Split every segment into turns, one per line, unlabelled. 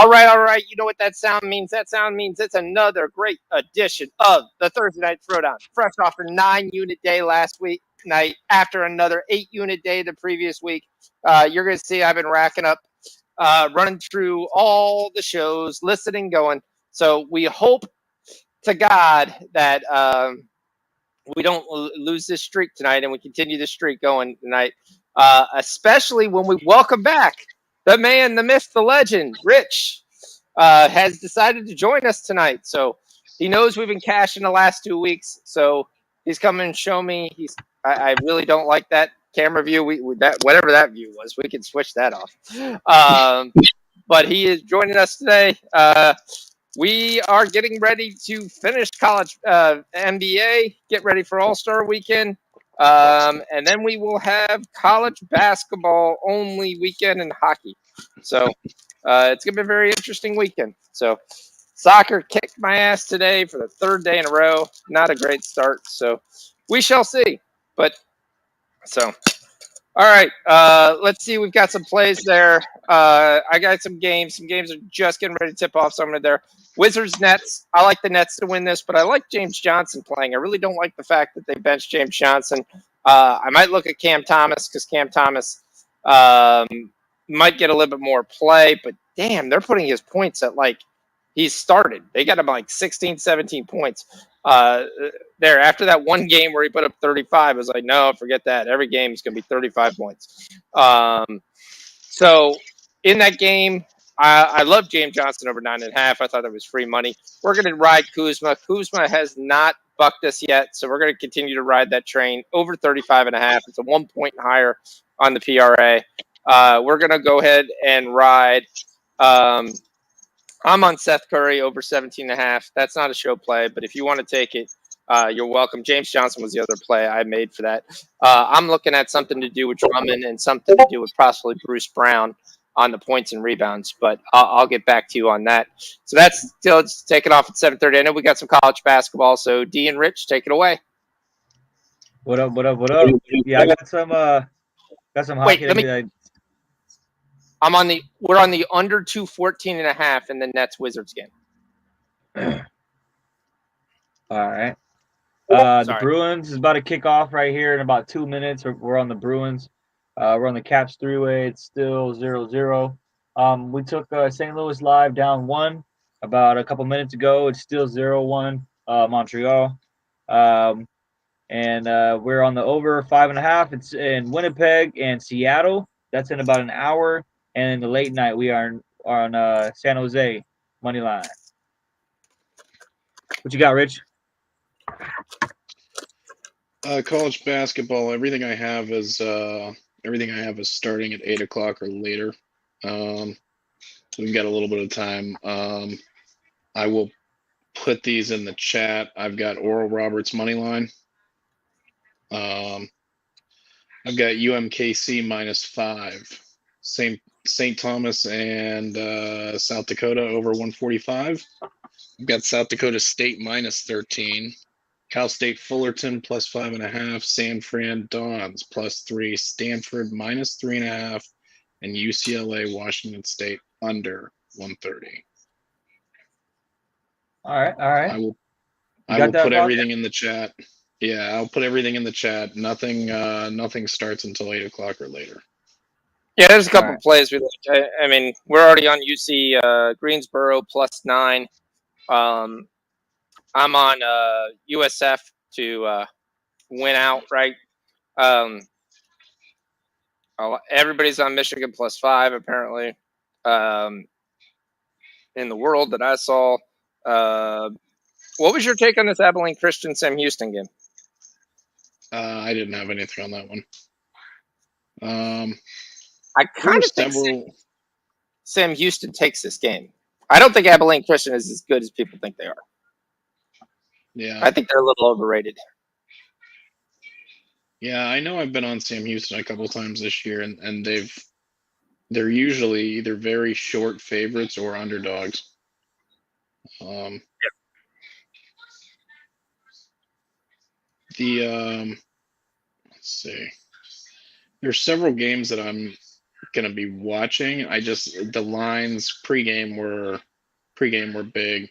All right. You know what that sound means? That sound means it's another great edition of the Thursday Night Throwdown. Fresh off a 9-unit day last week night, after another 8-unit day the previous week. You're going to see I've been racking up, running through all the shows, listening, going. So we hope to God that we don't lose this streak tonight and we continue this streak going tonight, especially when we welcome back the man, the myth, the legend, Rich, has decided to join us tonight. So he knows we've been cashing the last 2 weeks. So he's coming and show me. I really don't like that camera view. That whatever that view was, we can switch that off. But he is joining us today. We are getting ready to finish college NBA, get ready for All-Star Weekend, and then we will have college basketball only weekend and hockey. So it's going to be a very interesting weekend. So soccer kicked my ass today for the third day in a row. Not a great start. So we shall see. But so, all right, let's see. We've got some plays there. I got some games. Some games are just getting ready to tip off. So I'm there. Wizards, Nets. I like the Nets to win this, but I like James Johnson playing. I really don't like the fact that they benched James Johnson. I might look at Cam Thomas because Cam Thomas might get a little bit more play, but damn, they're putting his points at like he's started. They got him like 16, 17 points there. After that one game where he put up 35, I was like, no, forget that. Every game is going to be 35 points. So in that game, I love James Johnson over 9.5. I thought that was free money. We're going to ride Kuzma. Kuzma has not bucked us yet, so we're going to continue to ride that train over 35.5. It's a 1 point higher on the PRA. We're going to go ahead and ride. I'm on Seth Curry over 17.5. That's not a show play, but if you want to take it, you're welcome. James Johnson was the other play I made for that. I'm looking at something to do with Drummond and something to do with possibly Bruce Brown on the points and rebounds, but I'll get back to you on that. So that's still taking off at 7:30. I know we got some college basketball, so D and Rich, take it away.
What up? Yeah, I got some hockey.
Wait, we're on the under 214.5 in the Nets Wizards game.
All right. The Bruins is about to kick off right here in about 2 minutes. We're on the Bruins. We're on the Caps three-way. It's still 0-0. We took St. Louis live down 1 about a couple minutes ago. It's still 0-1 Montreal. And we're on the over 5.5. It's in Winnipeg and Seattle. That's in about an hour. And in the late night, we are on San Jose money line. What you got, Rich?
College basketball. Everything I have is starting at 8 o'clock or later. We've got a little bit of time. I will put these in the chat. I've got Oral Roberts money line. I've got UMKC -5. St. Thomas and South Dakota over 145. I've got South Dakota State -13. Cal State Fullerton +5.5. San Fran Dons +3. Stanford -3.5. And UCLA Washington State under 130.
All right.
I will put everything in the chat. Yeah, I'll put everything in the chat. Nothing starts until 8 o'clock or later.
Yeah, there's a couple of plays we like. I mean, we're already on UC Greensboro +9. I'm on USF to win outright. Everybody's on Michigan +5 apparently. In the world that I saw. What was your take on this Abilene Christian Sam Houston game?
I didn't have anything on that one.
I kind of think Sam Houston takes this game. I don't think Abilene Christian is as good as people think they are.
Yeah,
I think they're a little overrated.
Yeah, I know I've been on Sam Houston a couple times this year, and they're usually either very short favorites or underdogs. Let's see. There's several games that I'm gonna be watching. The lines pregame were big.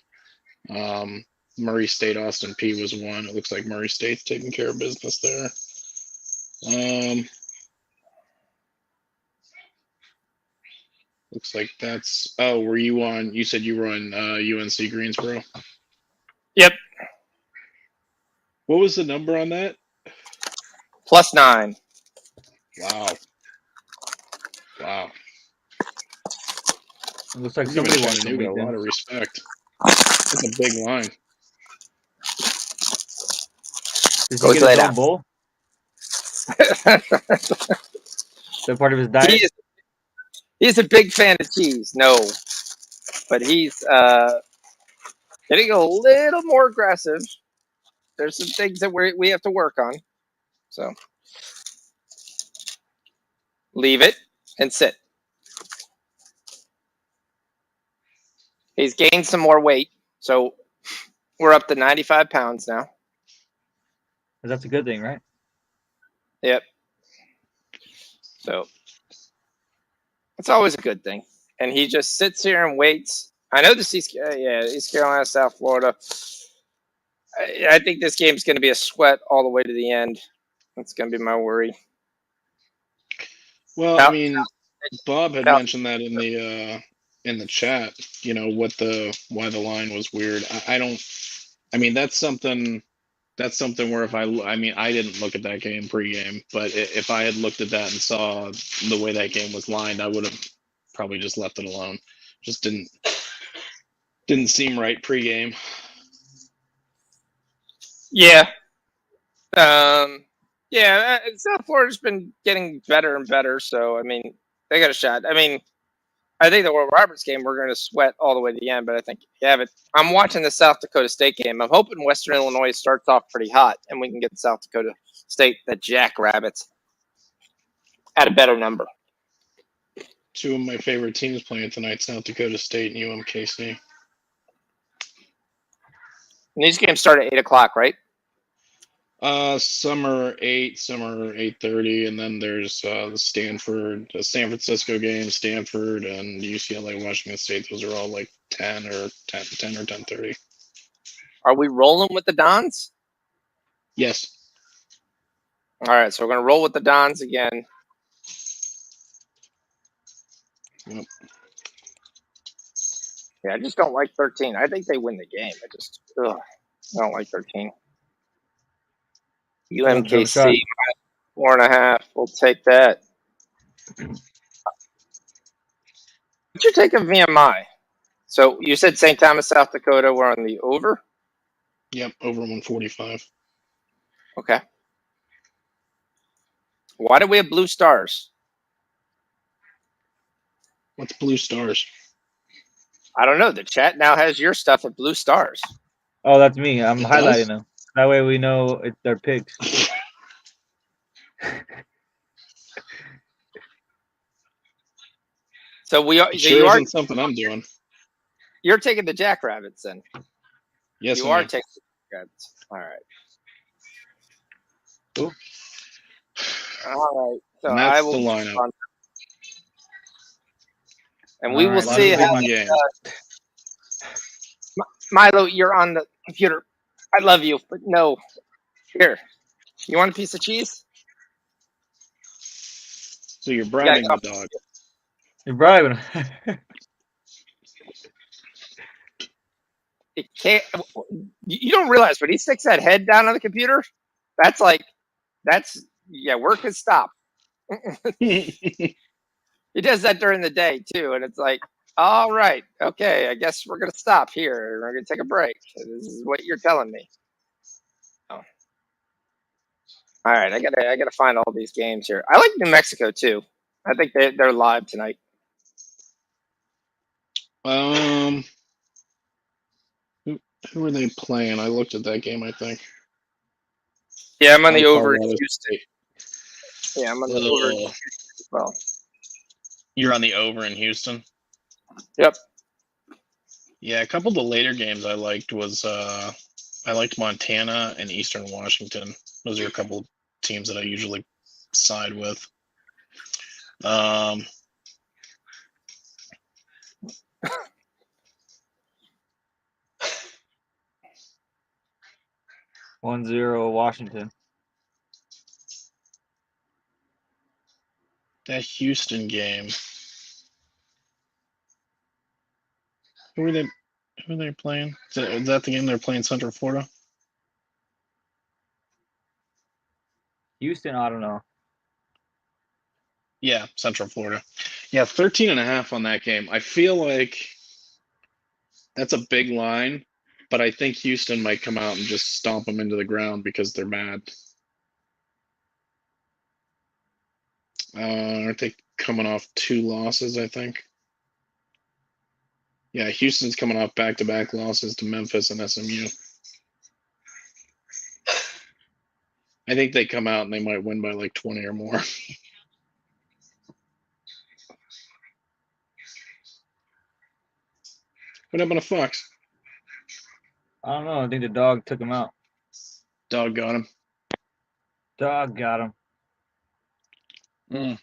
Murray State Austin P was one. It looks like Murray State's taking care of business there. Looks like that's. Oh, were you on? You said you were on UNC Greensboro.
Yep.
What was the number on that?
+9.
Wow. Wow.
It looks like
I'm
somebody
giving
wants to
Chattanooga a lot of respect. That's a big line.
Does he get his own
down.
bowl? They're part of his diet?
He's a big fan of cheese. No. But he's getting a little more aggressive. There's some things that we have to work on. So leave it and sit. He's gained some more weight. So we're up to 95 pounds now.
That's a good thing, right?
Yep. So it's always a good thing. And he just sits here and waits. I know this East Carolina, South Florida. I think this game's going to be a sweat all the way to the end. That's going to be my worry.
Well, I mean, Bob had mentioned that in the chat. You know why the line was weird. I don't. I mean, that's something where I didn't look at that game pregame, but if I had looked at that and saw the way that game was lined, I would have probably just left it alone. Just didn't seem right pregame.
Yeah. South Florida's been getting better and better, so I mean, they got a shot. I mean, I think the World Roberts game we're going to sweat all the way to the end, but I think I'm watching the South Dakota State game. I'm hoping Western Illinois starts off pretty hot, and we can get South Dakota State, the Jackrabbits, at a better number.
Two of my favorite teams playing tonight: South Dakota State and UMKC.
And these games start at 8:00, right?
Some are 8, some are 8:30, and then there's the San Francisco game, Stanford, and UCLA, Washington State. Those are all like 10 or 10:30.
Are we rolling with the Dons?
Yes.
All right, so we're going to roll with the Dons again.
Yep.
Yeah, I just don't like 13. I think they win the game. I don't like 13. UMKC, 4.5. We'll take that. What's your take of VMI? So you said St. Thomas, South Dakota, we're on the over?
Yep, over 145.
Okay. Why do we have blue stars?
What's blue stars?
I don't know. The chat now has your stuff at blue stars.
Oh, that's me. I'm
It
highlighting
does?
them. That way we know they're picks.
So we are.
It sure isn't something I'm doing.
You're taking the Jackrabbits then.
Yes,
you are taking the Jackrabbits. All right.
Ooh.
All right. So
And that's
I will
the lineup.
And we will see how. Milo, you're on the computer. I love you, but no. Here. You want a piece of cheese?
So you're bribing the dog.
You're bribing.
It can't. You don't realize, but he sticks that head down on the computer. Work has stopped. He does that during the day too, and it's like, all right, okay, I guess we're gonna stop here. We're gonna take a break. This is what you're telling me. Oh. All right, I gotta find all these games here. I like New Mexico too. I think they're live tonight.
Who are they playing? I looked at that game, I think.
Yeah, I'm on the over in Houston. Yeah, I'm on the over as well.
You're on the over in Houston?
Yep.
Yeah, a couple of the later games I liked was I liked Montana and Eastern Washington. Those are a couple teams that I usually side with.
1-0 Washington.
That Houston game. Who are they playing? Is that the game they're playing Central Florida?
Houston, I don't know.
Yeah, Central Florida. Yeah, 13.5 on that game. I feel like that's a big line, but I think Houston might come out and just stomp them into the ground because they're mad. Aren't they coming off 2 losses, I think? Yeah, Houston's coming off back-to-back losses to Memphis and SMU. I think they come out and they might win by like 20 or more. What happened to Fox?
I don't know. I think the dog took him out.
Dog got him.
Dog got him.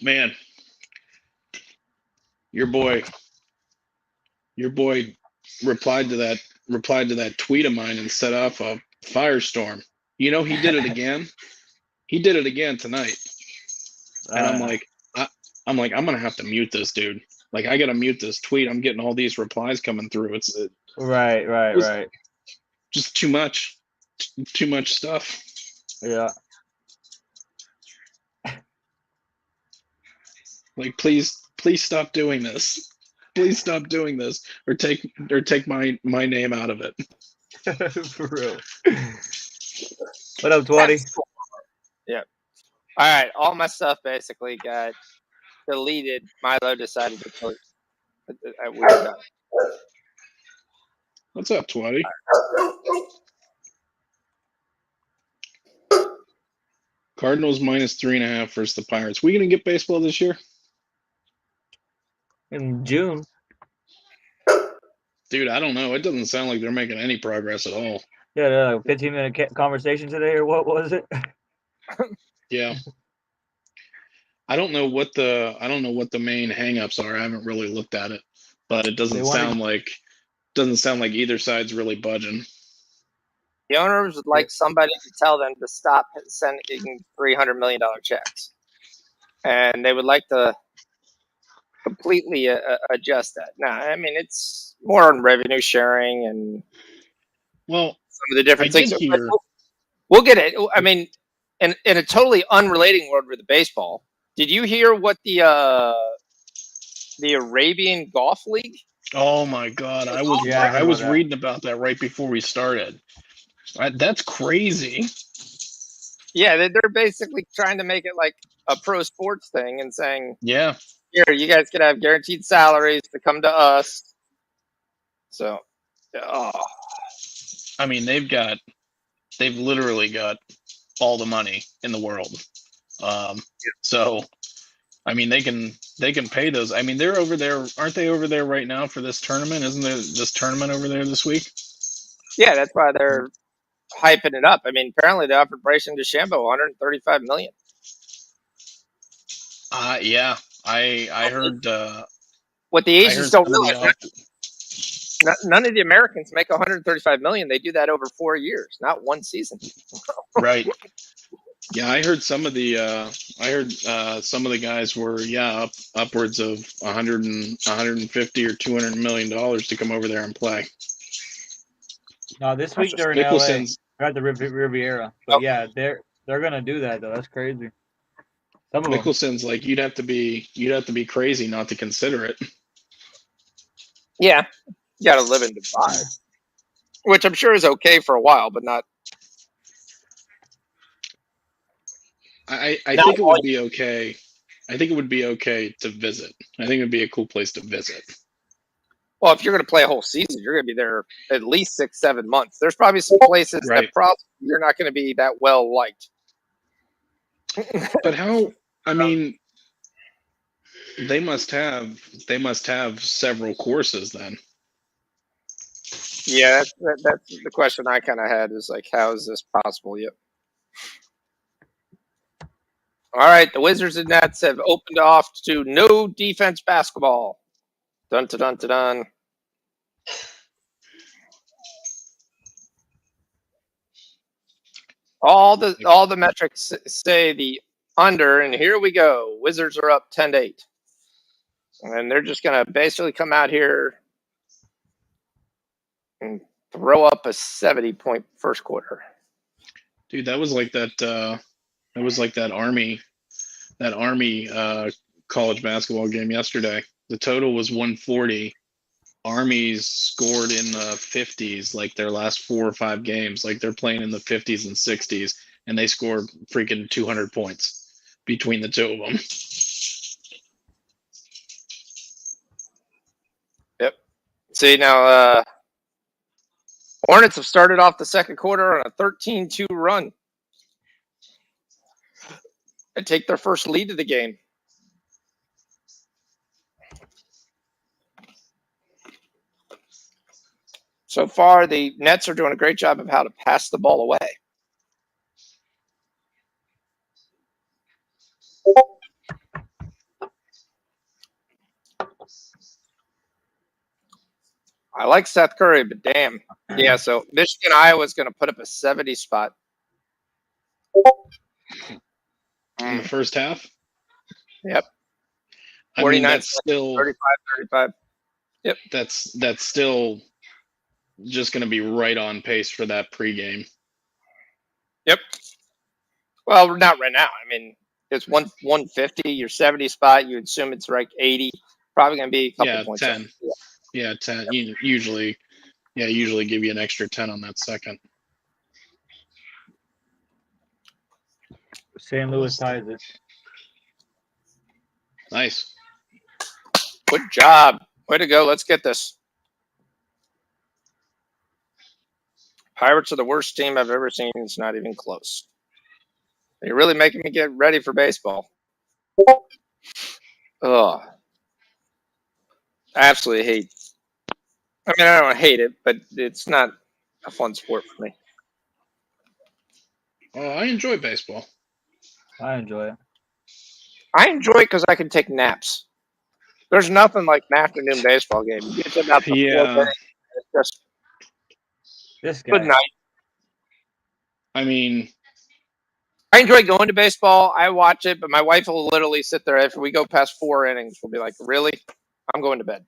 Man, your boy replied to that tweet of mine and set off a firestorm. You know, he did it again. He did it again tonight. And I'm like, I'm gonna have to mute this dude. Like, I gotta mute this tweet. I'm getting all these replies coming through. It's
right.
just too much stuff.
Yeah.
Like, please stop doing this. Please stop doing this, or take my name out of it.
For real. What up, 20?
Yeah. All right. All my stuff basically got deleted. Milo decided to post. We're done.
What's up, 20? Cardinals -3.5 versus the Pirates. We gonna get baseball this year?
In June.
Dude, I don't know. It doesn't sound like they're making any progress at all.
Yeah, 15-minute conversation today, or what was it?
Yeah. I don't know what the main hangups are. I haven't really looked at it, but it doesn't sound like either side's really budging.
The owners would like somebody to tell them to stop sending $300 million checks, and they would like to completely adjust that. Now, I mean, it's more on revenue sharing and some of the different things. We'll get it. I mean, in a totally unrelating world with the baseball, did you hear what the Arabian Golf League?
Oh my God, I was reading about that right before we started. That's crazy.
Yeah, they're basically trying to make it like a pro sports thing and saying,
yeah,
here, you guys can have guaranteed salaries to come to us. So,
I mean, they've literally got all the money in the world. So, I mean, they can pay those. I mean, they're over there, aren't they over there right now for this tournament? Isn't there this tournament over there this week?
Yeah, that's why they're hyping it up. I mean, apparently they offered Bryson DeChambeau $135 million.
Yeah, I heard.
What the Asians don't realize, none of the Americans make $135 million. They do that over 4 years, not one season.
Right. Yeah, I heard some of the guys were upwards of 150 or $200 million to come over there and play.
No, this week they're in LA. They're at the Riviera. But yeah, they're gonna do that though. That's crazy.
Mickelson's like, you'd have to be crazy not to consider it.
Yeah, you got to live in Dubai, which I'm sure is okay for a while, but not.
I think it would be okay. I think it would be okay to visit. I think it would be a cool place to visit.
Well, if you're going to play a whole season, you're going to be there at least 6-7 months. There's probably some places that probably you're not going to be that well liked.
But how? I mean, they must have several courses then.
Yeah, that's the question I kind of had is like, how is this possible? Yep. All right, the Wizards and Nets have opened off to no defense basketball. Dun dun dun dun dun. All the metrics say the under, and here we go. Wizards are up 10-8, and they're just gonna basically come out here and throw up a 70-point first quarter.
Dude, that was like that. That was like that Army college basketball game yesterday. The total was 140. Army's scored in the 50s, like their last 4 or 5 games. Like they're playing in the 50s and 60s, and they scored freaking 200 points between the two of them.
Yep. See, now Hornets have started off the second quarter on a 13-2 run. They take their first lead of the game. So far, the Nets are doing a great job of how to pass the ball away. I like Seth Curry, but damn. Yeah, so Michigan, Iowa's going to put up a 70 spot.
In the first half?
Yep.
49, that's still
35. Yep.
That's still just going to be right on pace for that pregame.
Yep. Well, not right now. I mean, it's 150, your 70 spot. You assume it's like 80. Probably going to be a couple points.
10. Yeah, 10. Usually give you an extra 10 on that second.
St. Louis ties it.
Nice.
Good job. Way to go. Let's get this. Pirates are the worst team I've ever seen. It's not even close. You're really making me get ready for baseball. Ugh. I absolutely hate. I mean, I don't hate it, but it's not a fun sport for me.
Oh, I enjoy baseball.
I enjoy it.
I enjoy it because I can take naps. There's nothing like an afternoon baseball game. You get about the
Yeah.
It's just
this guy.
good night.
I mean,
I enjoy going to baseball. I watch it, but my wife will literally sit there after we go past 4 innings. We'll be like, "Really? I'm going to bed."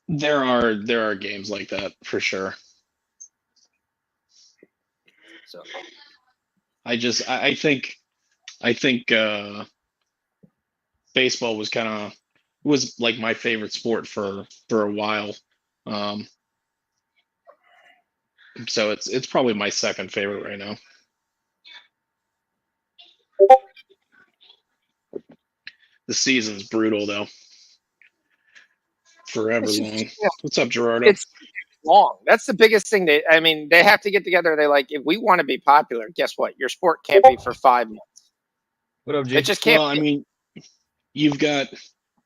There are games like that for sure.
So
I think baseball was like my favorite sport for a while. So it's probably my second favorite right now. The season's brutal though. Forever long. Yeah. What's up, Gerardo?
It's long. That's the biggest thing. They have to get together. They like, if we want to be popular, guess what? Your sport can't be for 5 months.
What up, G?
It just can't.
Well, I mean, you've got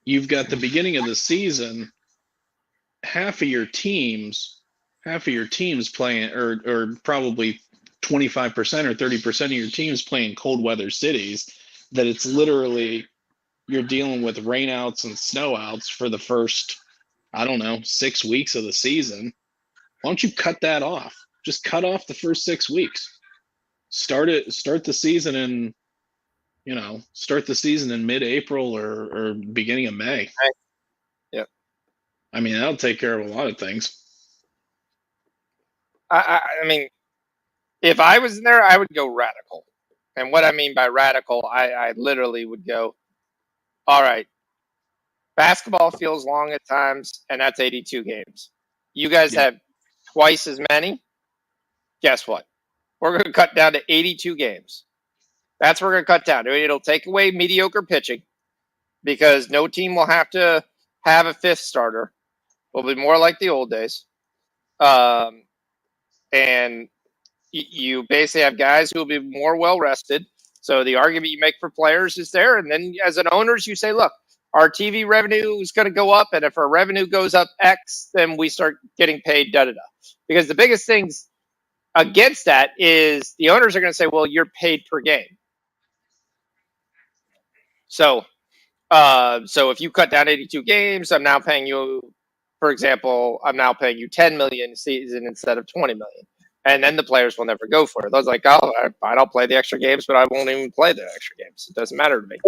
the beginning of the season. Half of your teams playing, or probably 25% or 30% of your teams playing cold weather cities. That it's literally you're dealing with rainouts and snowouts for the first, I don't know, 6 weeks of the season. Why don't you cut that off? Just cut off the first 6 weeks. Start the season in mid-April or beginning of May.
Yep.
I mean, that'll take care of a lot of things.
I mean, if I was in there, I would go radical. And what I mean by radical, I literally would go, all right, basketball feels long at times, and that's 82 games. You guys have twice as many. Guess what? We're going to cut down to 82 games. That's what we're going to cut down. It'll take away mediocre pitching because no team will have to have a fifth starter. It'll be more like the old days. And you basically have guys who will be more well rested. So the argument you make for players is there. And then as an owners, you say, look, our TV revenue is going to go up. And if our revenue goes up X, then we start getting paid da-da-da. Because the biggest things against that is the owners are going to say, well, you're paid per game. So if you cut down 82 games, I'm now paying you, for example, I'm now paying you 10 million a season instead of 20 million. And then the players will never go for it. Those like, oh, fine, I'll play the extra games, but I won't even play the extra games. It doesn't matter to me.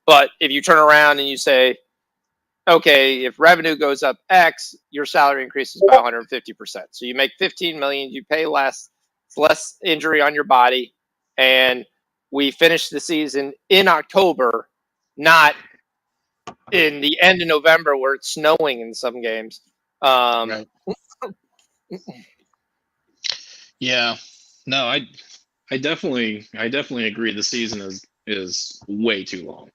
But if you turn around and you say, okay, if revenue goes up X, your salary increases by 150%. So you make 15 million, you pay less, it's less injury on your body, and we finish the season in October, not in the end of November where it's snowing in some games.
Right. Yeah. No, I definitely agree. The season is way too long.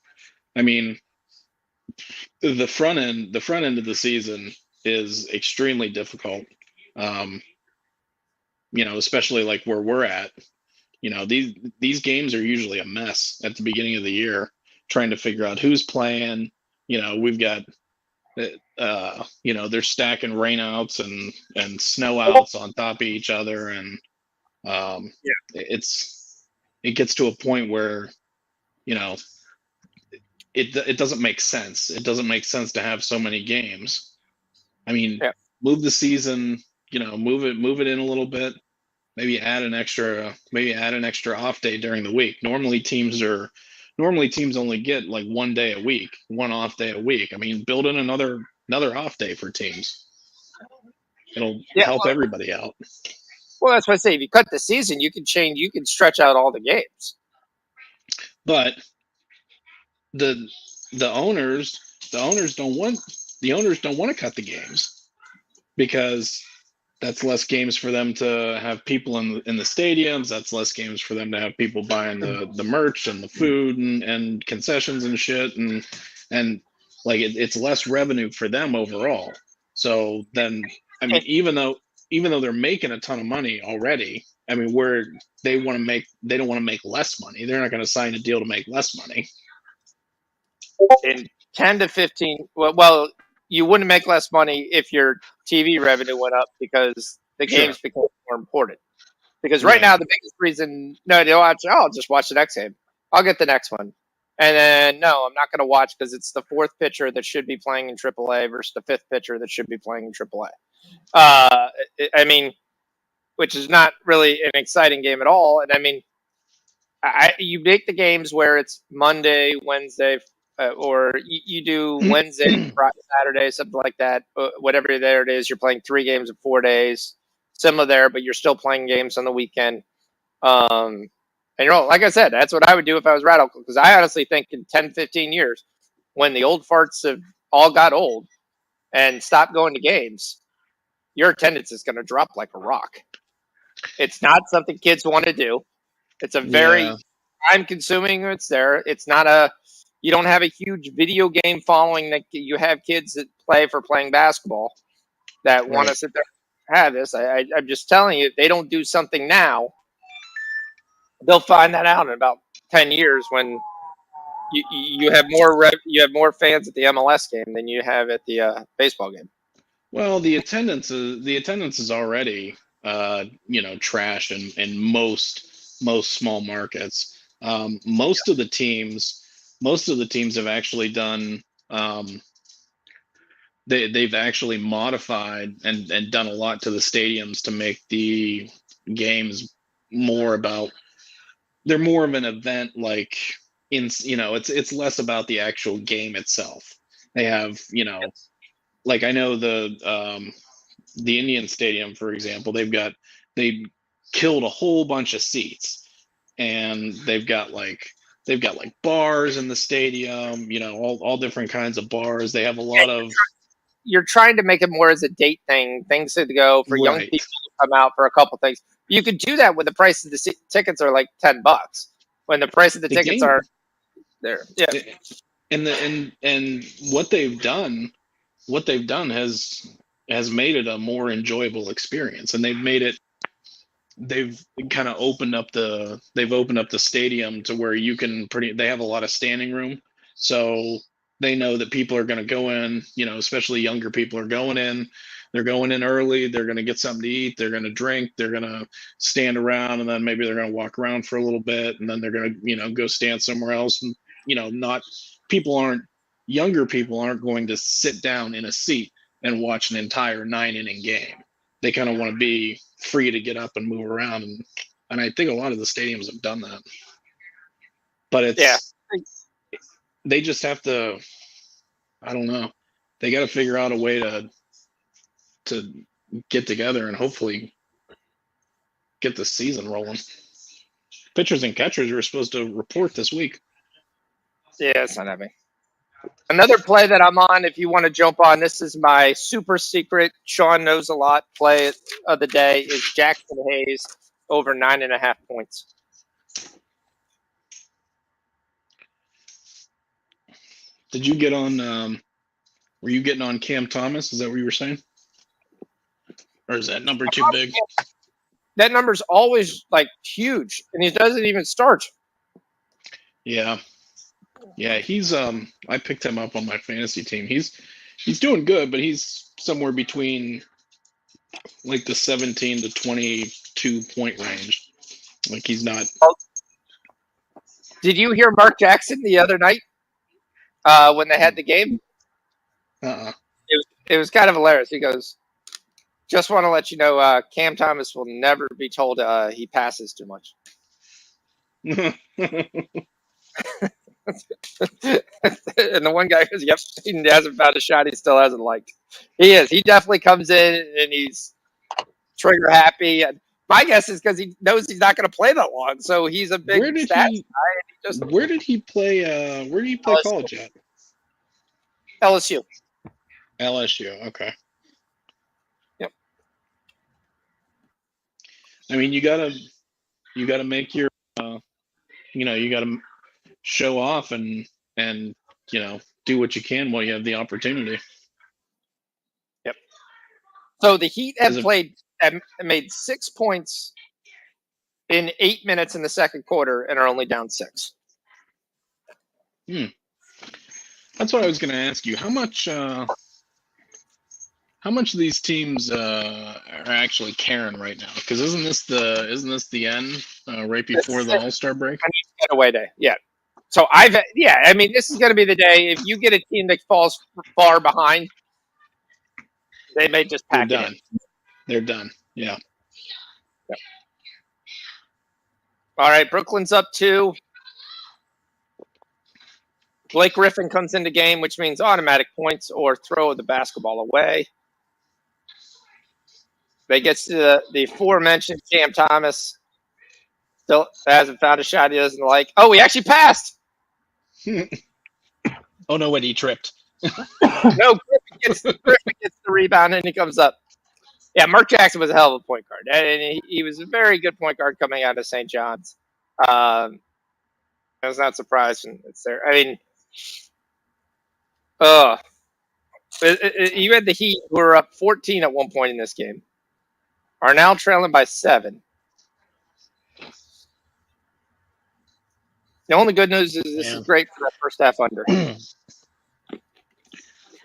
I mean, the front end of the season is extremely difficult. Especially like where we're at. These games are usually a mess at the beginning of the year, trying to figure out who's playing. We've got they're stacking rainouts and snowouts on top of each other, and it gets to a point where it doesn't make sense. It doesn't make sense to have so many games. I mean, move the season, move it in a little bit. Maybe add an extra off day during the week. Normally teams only get like one day a week, one off day a week. I mean, build in another off day for teams. It'll help everybody out.
Well, that's what I say. If you cut the season, you can stretch out all the games.
But the owners don't want to cut the games, because that's less games for them to have people in the stadiums. That's less games for them to have people buying the merch and the food and concessions and shit. And like it's less revenue for them overall. So then, I mean, even though they're making a ton of money already, I mean, they don't want to make less money. They're not going to sign a deal to make less money.
In 10 to 15, well, you wouldn't make less money if your TV revenue went up because the games became more important. Because right now, the biggest reason, I'll just watch the next game. I'll get the next one. And then, no, I'm not going to watch because it's the fourth pitcher that should be playing in AAA versus the fifth pitcher that should be playing in AAA. I mean, which is not really an exciting game at all. And I mean, you make the games where it's Monday, Wednesday, or you do Wednesday, Friday, Saturday, something like that. Whatever there it is, you're playing 3 games in 4 days. Similar there, but you're still playing games on the weekend. And like I said, that's what I would do if I was Radical, because I honestly think in 10, 15 years, when the old farts have all got old and stopped going to games, your attendance is going to drop like a rock. It's not something kids want to do. It's a very time-consuming. It's there. It's not you don't have a huge video game following that you have kids that play for playing basketball that want to sit there and have this. I'm just telling you, if they don't do something now, they'll find that out in about 10 years when you have more fans at the MLS game than you have at the baseball game.
Well, the attendance is already trash in most small markets. Most of the teams have actually done they've actually modified and done a lot to the stadiums to make the games more about, they're more of an event, like it's less about the actual game itself. They have like, I know the Indian Stadium, for example, they killed a whole bunch of seats, and they've got like bars in the stadium, all different kinds of bars. They have a lot of.
You're trying to make it more as a date thing, things to go for young people to come out for a couple things. You could do that when the price of the tickets are like $10. When the price of the tickets are there,
and what they've done has made it a more enjoyable experience, and they've made it they've kind of opened up the stadium to where you can they have a lot of standing room, so they know that people are going to go in, especially younger people are going in. They're going in early, they're going to get something to eat, they're going to drink, they're going to stand around, and then maybe they're going to walk around for a little bit, and then they're going to go stand somewhere else. And younger people aren't going to sit down in a seat and watch an entire 9-inning game. They kind of want to be free to get up and move around, and I think a lot of the stadiums have done that. But they just have to, I don't know, they got to figure out a way to get together and hopefully get the season rolling. Pitchers and catchers are supposed to report this week.
Yeah, it's not happening. Another play that I'm on, if you want to jump on, this is my super secret, Sean knows a lot play of the day, is Jackson Hayes over 9.5 points.
Did you get on, were you getting on Cam Thomas? Is that what you were saying? Or is that number too big?
That number's always huge, and he doesn't even start.
Yeah. Yeah, he's I picked him up on my fantasy team. He's doing good, but he's somewhere between the 17 to 22 point range. He's not.
Did you hear Mark Jackson the other night when they had the game? It was kind of hilarious. He goes, "Just want to let you know, Cam Thomas will never be told he passes too much." And the one guy goes, "Yep, he hasn't found a shot he still hasn't liked." He is. He definitely comes in and he's trigger happy. And my guess is because he knows he's not going to play that long, so he's a big stats guy.
Where did he play? Where did he play college at?
LSU.
LSU. Okay.
Yep.
I mean, you gotta make your, you gotta show off and do what you can while you have the opportunity.
Yep. So the Heat have made 6 points in 8 minutes in the second quarter and are only down 6.
That's what I was going to ask you. How much these teams are actually caring right now? Because isn't this the end right before the All-Star break?
Getaway day. Yeah. So this is going to be the day. If you get a team that falls far behind, they may just pack it in.
They're done. Yeah.
Yep. All right. Brooklyn's up 2. Blake Griffin comes into game, which means automatic points or throw the basketball away. They get to the aforementioned Cam Thomas. Still hasn't found a shot he doesn't like. Oh, he actually passed.
Oh, no, wait, he tripped.
No, Griffin gets the rebound and he comes up. Yeah, Mark Jackson was a hell of a point guard. And he was a very good point guard coming out of St. John's. I was not surprised when it's there. I mean, you had the Heat, who were up 14 at one point in this game, are now trailing by 7. The only good news is this is great for that first half under.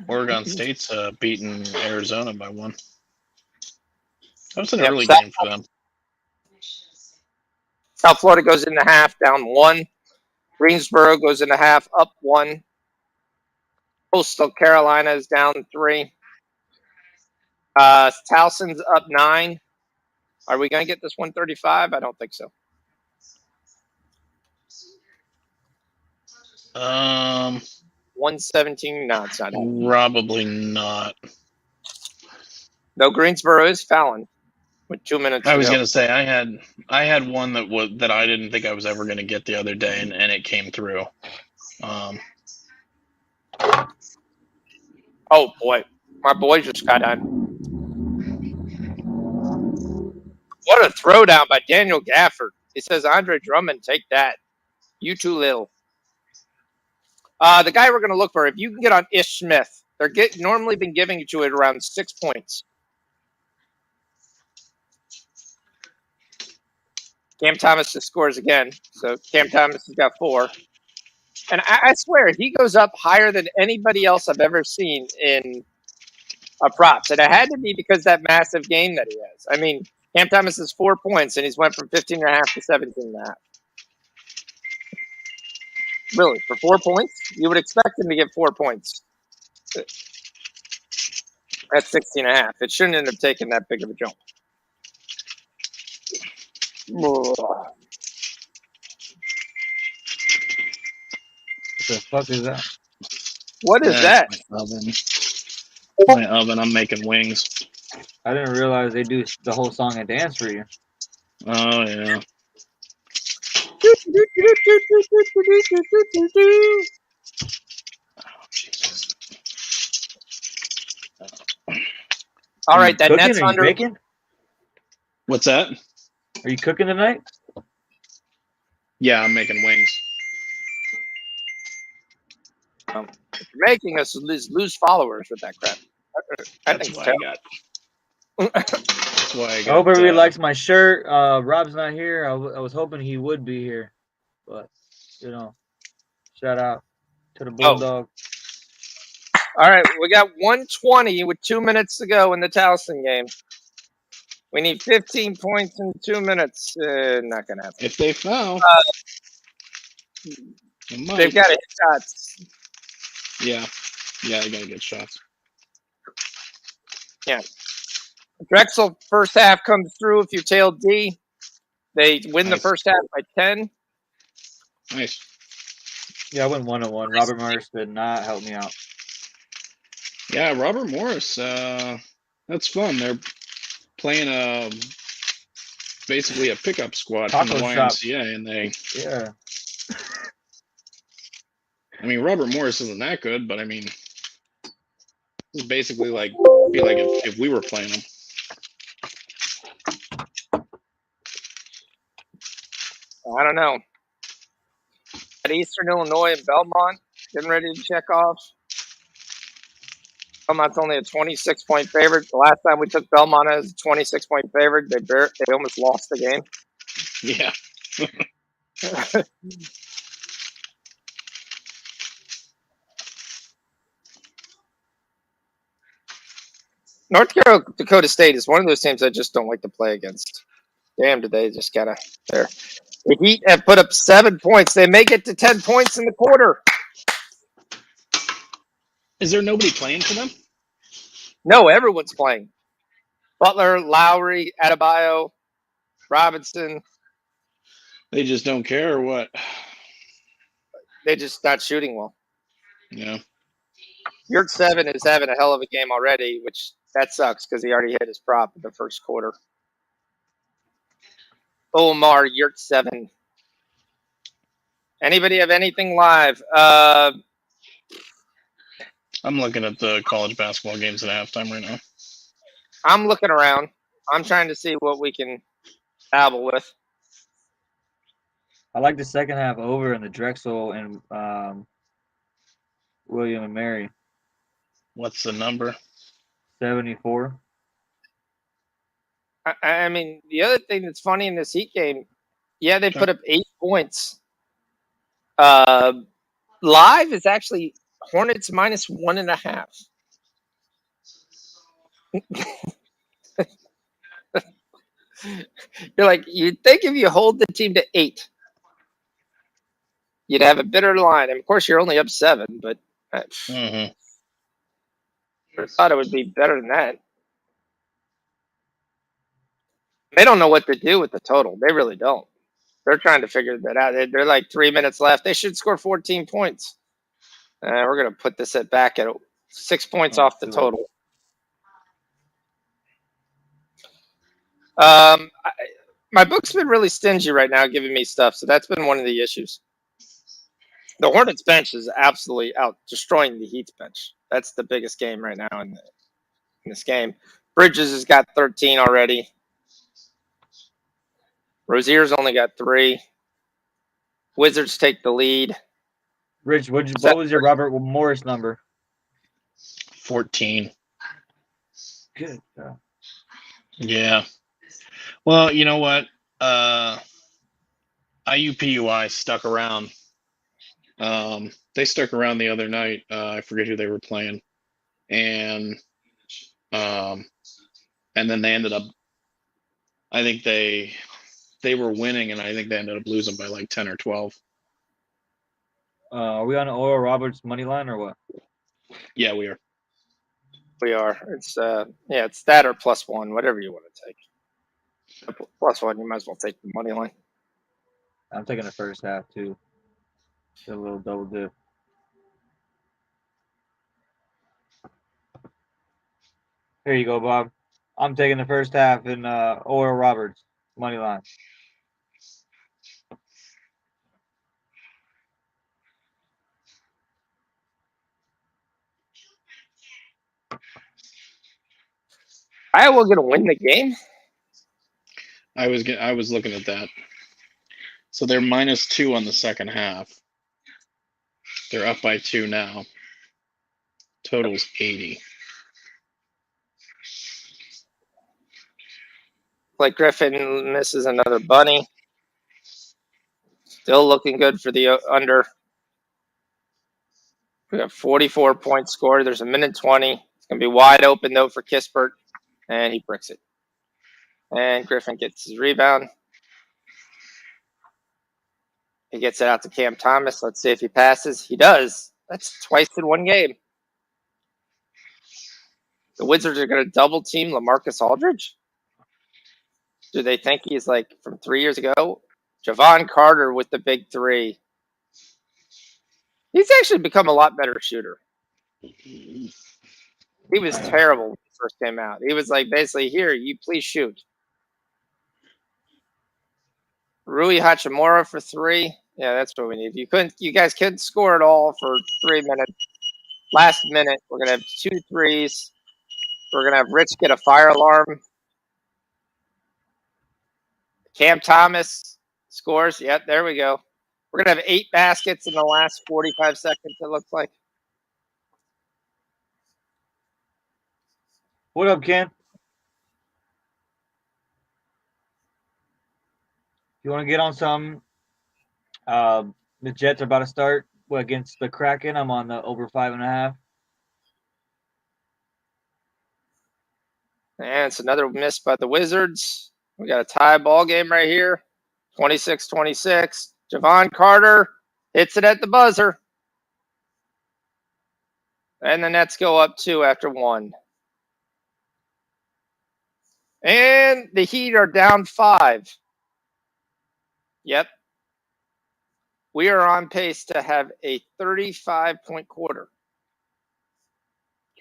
Oregon State's beaten Arizona by 1. That was an early game for them.
South Florida goes into half down 1. Greensboro goes into half up 1. Coastal Carolina is down 3. Towson's up 9. Are we going to get this 135? I don't think so. 117. No, it's not.
Probably not.
No, Greensboro is fouling with 2 minutes.
I was going to say I had one that I didn't think I was ever going to get the other day, and it came through.
Oh boy, my boy just got on. What a throwdown by Daniel Gafford. He says, "Andre Drummond, take that. You too little." The guy we're going to look for, if you can get on Ish Smith, they're normally been giving it to it around 6 points. Cam Thomas just scores again. So Cam Thomas has got 4. And I swear, he goes up higher than anybody else I've ever seen in props. And it had to be because that massive game that he has. I mean, Cam Thomas has 4 points, and he's went from 15.5 to 17.5. Really, for 4 points? You would expect him to get 4 points. That's 16.5. It shouldn't end up taking that big of a jump.
What the fuck is that?
What is that?
My oven. My oven. I'm making wings.
I didn't realize they do the whole song and dance for you.
Oh yeah.
All right, that
Cooking?
net's
Are you
under.
baking?
What's that?
Are you cooking tonight?
Yeah, I'm making wings.
If you're making us lose followers with that crap.
That's why I got. That's why I
I
got.
hope everybody likes my shirt. Rob's not here. I was hoping he would be here, but you know, shout out to the Bulldog.
All right, we got 120 with 2 minutes to go in the Towson game. We need 15 points in 2 minutes. Not gonna happen.
If they foul,
they've got to hit shots.
Yeah, they gotta get shots.
Yeah. Drexel first half comes through. If you tail D, they win the first half by 10.
Nice.
Yeah, I went 1-1. Robert Morris did not help me out.
Yeah, Robert Morris. That's fun. They're playing basically a pickup squad from the YMCA, and they.
Yeah.
I mean, Robert Morris isn't that good, but I mean, this is basically like if we were playing them.
I don't know. At Eastern Illinois and Belmont, getting ready to check off. Belmont's only a 26-point favorite. The last time we took Belmont as a 26-point favorite, they almost lost the game.
Yeah.
North Dakota State is one of those teams I just don't like to play against. Damn, did they just gotta there. The Heat have put up 7 points. They make it to 10 points in the quarter.
Is there nobody playing for them?
No, everyone's playing. Butler, Lowry, Adebayo, Robinson.
They just don't care, or what?
They just not shooting well.
Yeah.
Yurt 7 is having a hell of a game already, which that sucks because he already hit his prop in the first quarter. Omar, Yurt 7. Anybody have anything live?
I'm looking at the college basketball games at halftime right now.
I'm looking around. I'm trying to see what we can dabble with.
I like the second half over in the Drexel and William and Mary.
What's the number?
74.
I mean, the other thing that's funny in this Heat game, yeah, they put up 8 points. Live is actually Hornets minus 1.5. You're like, you'd think if you hold the team to 8, you'd have a better line. And of course, you're only up 7, but I thought it would be better than that. They don't know what to do with the total. They really don't. They're trying to figure that out. They're like 3 minutes left. They should score 14 points. We're going to put this back at 6 points off the total. My book's been really stingy right now giving me stuff, so that's been one of the issues. The Hornets bench is absolutely out destroying the Heat's bench. That's the biggest game right now in this game. Bridges has got 13 already. Rozier's only got 3. Wizards take the lead.
Rich, what was your Robert Morris number?
14.
Good.
Yeah. Well, you know what? IUPUI stuck around. They stuck around the other night. I forget who they were playing, and then they ended up. I think they were winning, and I think they ended up losing by like 10 or 12.
Are we on Oral Roberts money line or what?
Yeah, we are.
We are. It's it's that or +1, whatever you want to take. +1, you might as well take the money line.
I'm taking the first half too. A little double dip. Here you go, Bob. I'm taking the first half in Oral Roberts money line.
Iowa going to win the game?
I was looking at that. So they're -2 on the second half. They're up by 2 now. Total's 80.
Blake Griffin misses another bunny. Still looking good for the under. We got 44-point score. There's 1:20. It's going to be wide open, though, for Kispert. And he bricks it. And Griffin gets his rebound. He gets it out to Cam Thomas. Let's see if he passes. He does. That's twice in one game. The Wizards are going to double team LaMarcus Aldridge? Do they think he's like from 3 years ago? Javon Carter with the big three. He's actually become a lot better shooter. He was terrible when he first came out. He was like, basically, here, you please shoot. Rui Hachimura for 3. Yeah, that's what we need. You guys couldn't score it all for 3 minutes. Last minute, we're gonna have 2 threes. We're gonna have Rich get a fire alarm. Cam Thomas scores. Yep, there we go. We're gonna have 8 baskets in the last 45 seconds, it looks like.
What up, Ken? You want to get on some? The Jets are about to start against the Kraken. I'm on the over 5.5.
And it's another miss by the Wizards. We got a tie ball game right here. 26-26. Javon Carter hits it at the buzzer. And the Nets go up 2 after 1. And the Heat are down 5. Yep. We are on pace to have a 35-point quarter.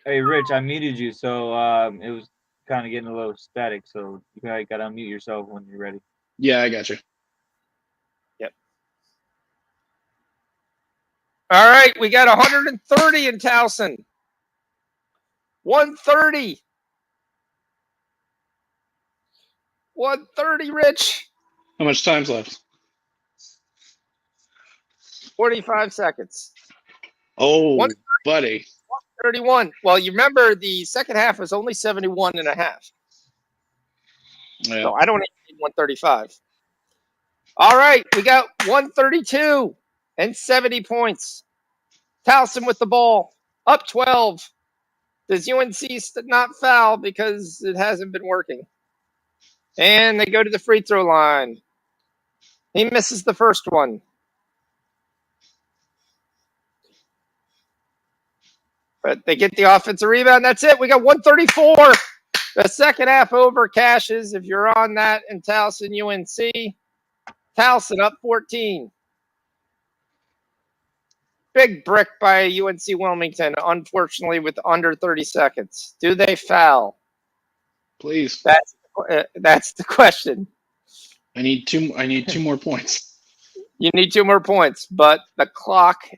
Hey, Rich, I muted you, so it was kind of getting a little static. So you got to unmute yourself when you're ready.
Yeah, I got you.
Yep. All right, we got 130 in Towson. 130. 130, Rich.
How much time's left?
45 seconds.
Oh, buddy.
31. Well, you remember the second half was only 71 and a half.
Yeah.
So I don't need 135. All right, we got 132 and 70 points. Towson with the ball, up 12. Does UNC not foul because it hasn't been working? And they go to the free throw line. He misses the first one. But they get the offensive rebound. That's it. We got 134. The second half over cashes if you're on that in Towson, UNC. Towson up 14. Big brick by UNC Wilmington, unfortunately, with under 30 seconds. Do they foul?
Please.
That's the question.
I need 2 more points.
You need 2 more points, but the clock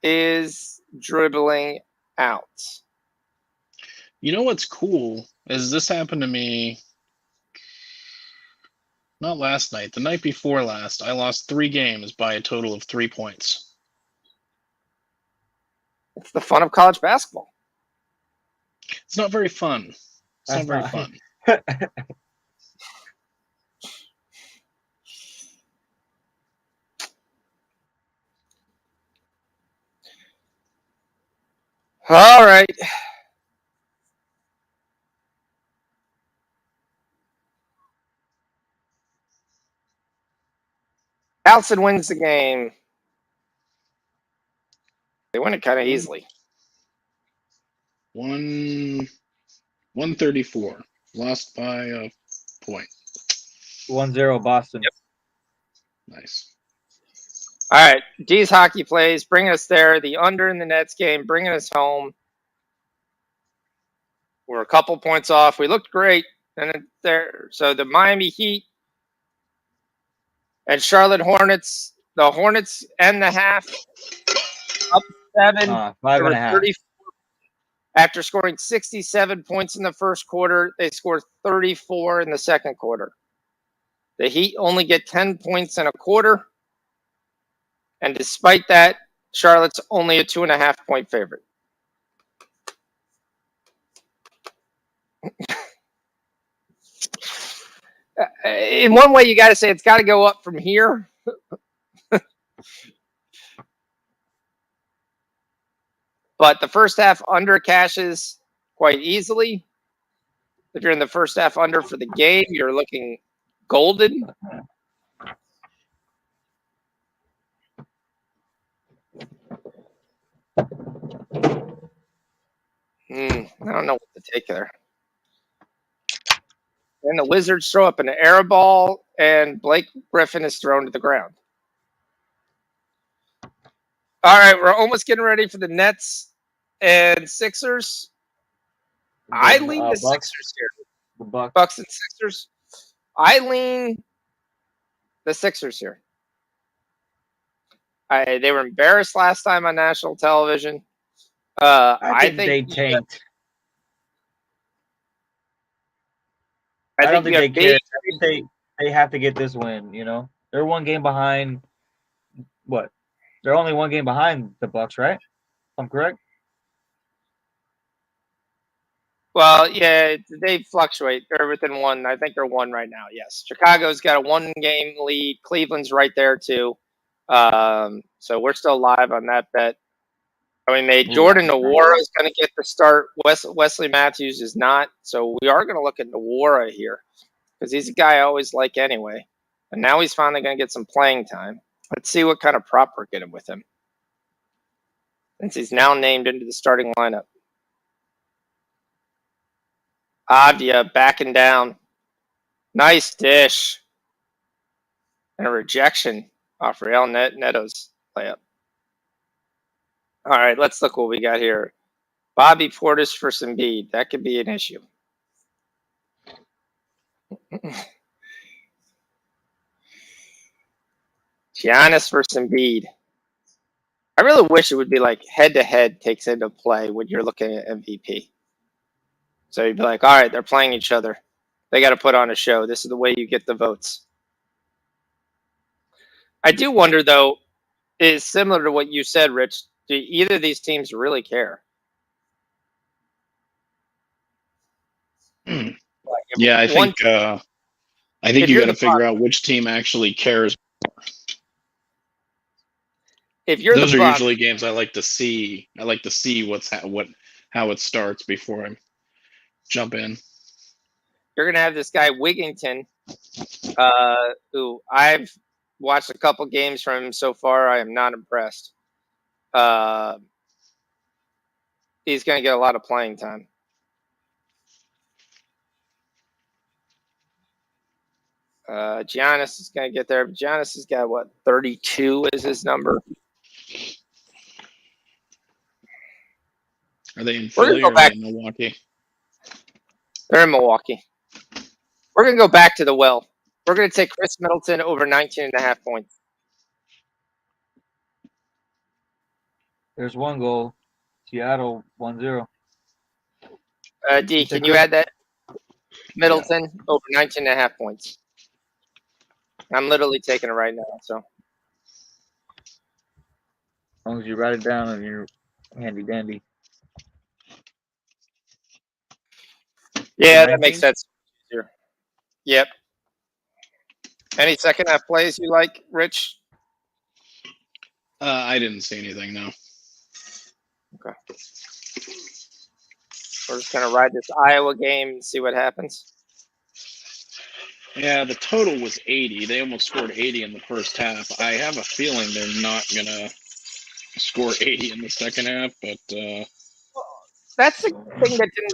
is dribbling out.
You know what's cool is this happened to me not last night, the night before last. I lost 3 games by a total of 3 points.
It's the fun of college basketball.
It's not very fun. It's not very fun.
All right. Alson wins the game. They win it kind of easily.
134. Lost by a point.
1-0 Boston.
Yep.
Nice.
All right. D's hockey plays bring us there. The under in the Nets game bringing us home. We're a couple points off. We looked great. And there. So the Miami Heat and Charlotte Hornets. The Hornets end the half up 7.
5.5.
34. After scoring 67 points in the first quarter, they scored 34 in the second quarter. The Heat only get 10 points in a quarter. And despite that, Charlotte's only a 2.5 point favorite. In one way, you got to say it's got to go up from here. But the first half under cashes quite easily. If you're in the first half under for the game, you're looking golden. I don't know what to take there. And the Wizards throw up an air ball, and Blake Griffin is thrown to the ground. All right, we're almost getting ready for the Nets and Sixers. I lean the Sixers here.
The Bucks.
Bucks and Sixers. I lean the Sixers here. They were embarrassed last time on national television.
I think they tanked. I don't think they care. I think they have to get this win. You know, they're one game behind. What? They're only one game behind the Bucks, right? If I'm correct.
Well, yeah, they fluctuate. They're within one. I think they're one right now. Yes, Chicago's got a 1-game lead. Cleveland's right there too. So we're still live on that bet. We made Jordan Nwora is going to get the start. Wesley Matthews is not. So we are going to look at Nwora here because he's a guy I always like anyway. And now he's finally going to get some playing time. Let's see what kind of prop we're getting with him. Since he's now named into the starting lineup. Avdia backing down. Nice dish. And a rejection off Real Neto's layup. All right, let's look what we got here. Bobby Portis for Embiid. That could be an issue. Giannis versus Embiid. I really wish it would be like head-to-head takes into play when you're looking at MVP. So you'd be like, all right, they're playing each other. They got to put on a show. This is the way you get the votes. I do wonder, though, is similar to what you said, Rich. Do either of these teams really care?
Yeah, I think you got to figure out which team actually cares.
If you're
those
the
are
Bucks,
usually games I like to see. I like to see how it starts before I jump in.
You're gonna have this guy Wigginton, who I've watched a couple games from him so far. I am not impressed. He's gonna get a lot of playing time. Giannis is going to get there. Giannis has got, 32 is his number.
Are they in Philly or are they in Milwaukee?
They're in Milwaukee. We're going to go back to the well. We're going to take Chris Middleton over 19.5 points.
There's one goal. Seattle 1-0.
D, can you add that? Middleton over 19.5 points. I'm literally taking it right now. So, as
long as you write it down on your handy dandy.
Yeah, that makes sense. Yep. Any second half plays you like, Rich?
I didn't see anything, no.
Okay. We're just going to ride this Iowa game and see what happens.
Yeah, the total was 80. They almost scored 80 in the first half. I have a feeling they're not going to score 80 in the second half, but
that's the thing that didn't.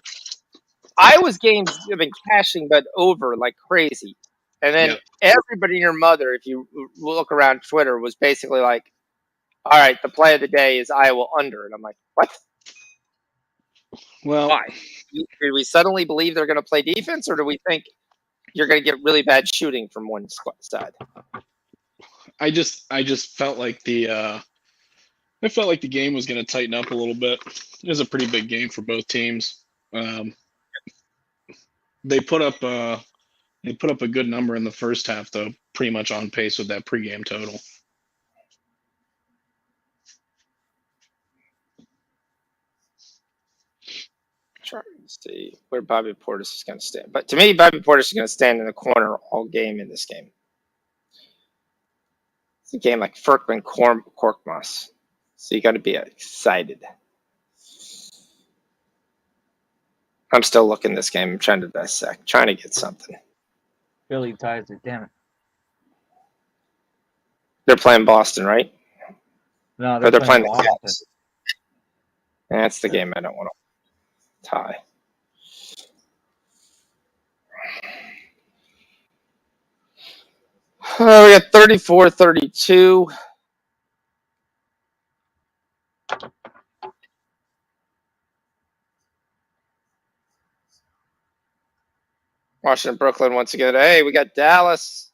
Iowa's games have been cashing, but over like crazy. And then everybody and your mother, if you look around Twitter, was basically like, all right, the play of the day is Iowa under. And I'm like, what?
well,
Why? Do we suddenly believe they're going to play defense, or do we think you're going to get really bad shooting from one side?
I just felt like the game was going to tighten up a little bit. It was a pretty big game for both teams. They put up a good number in the first half, though, pretty much on pace with that pregame total.
Trying to see where Bobby Portis is going to stand. But to me, Bobby Portis is going to stand in the corner all game in this game. It's a game like Furkman Korkmaz. So you got to be excited. I'm still looking this game. I'm trying to dissect, trying to get something.
Philly ties it, damn it.
They're playing Boston, right?
No, they're playing the Caps.
That's the game I don't want to tie. We got 34-32. Washington, Brooklyn once again. Hey, we got Dallas.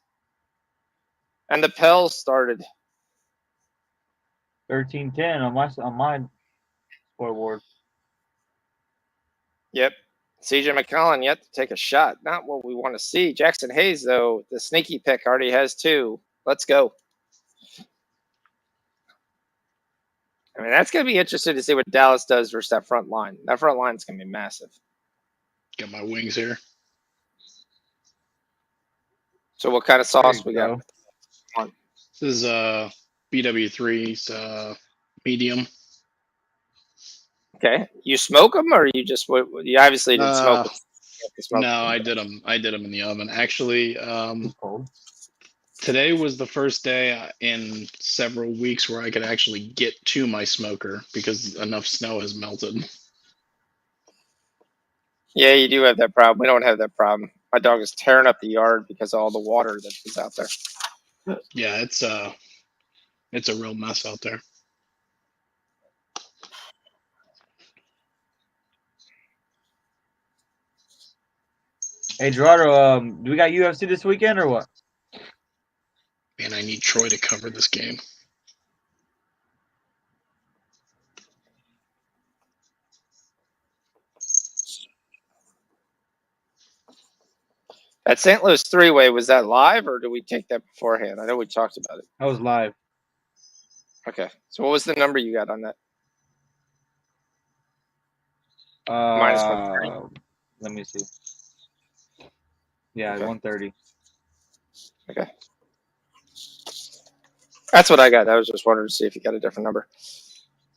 And the Pels started.
13-10 on my scoreboard.
Yep. CJ McCollum yet to take a shot. Not what we want to see. Jackson Hayes, though, the sneaky pick already has 2. Let's go. I mean, that's going to be interesting to see what Dallas does versus that front line. That front line is going to be massive.
Got my wings here.
So what kind of sauce we got?
This is BW3's medium.
Okay. You smoke them, or you just you obviously didn't smoke them.
No, I did them. I did them in the oven. Actually, today was the first day in several weeks where I could actually get to my smoker because enough snow has melted.
Yeah, you do have that problem. We don't have that problem. My dog is tearing up the yard because of all the water that is out there.
Yeah, it's a real mess out there.
Hey Gerardo, do we got UFC this weekend or what?
Man, I need Troy to cover this game.
That St. Louis three-way, was that live, or did we take that beforehand? I know we talked about it.
That was live.
Okay. So what was the number you got on that? -130.
Let me see. Yeah, okay. 130.
Okay. That's what I got. I was just wondering to see if you got a different number.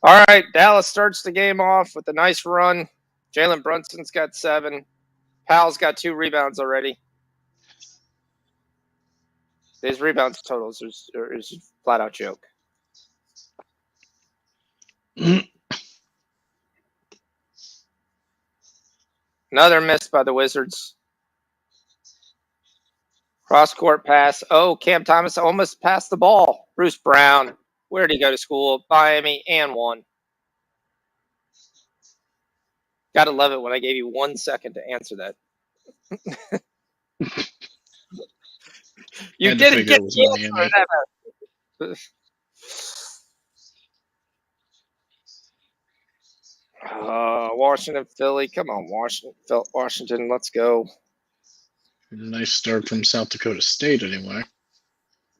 All right. Dallas starts the game off with a nice run. Jalen Brunson's got 7. Powell's got 2 rebounds already. His rebounds totals is a flat out joke. Another miss by the Wizards. Cross-court pass. Oh, Cam Thomas almost passed the ball. Bruce Brown. Where did he go to school? Miami and 1. Gotta love it when I gave you 1 second to answer that. You didn't get the answer. Washington, Philly. Come on, Washington. Let's go.
Nice start from South Dakota State, anyway.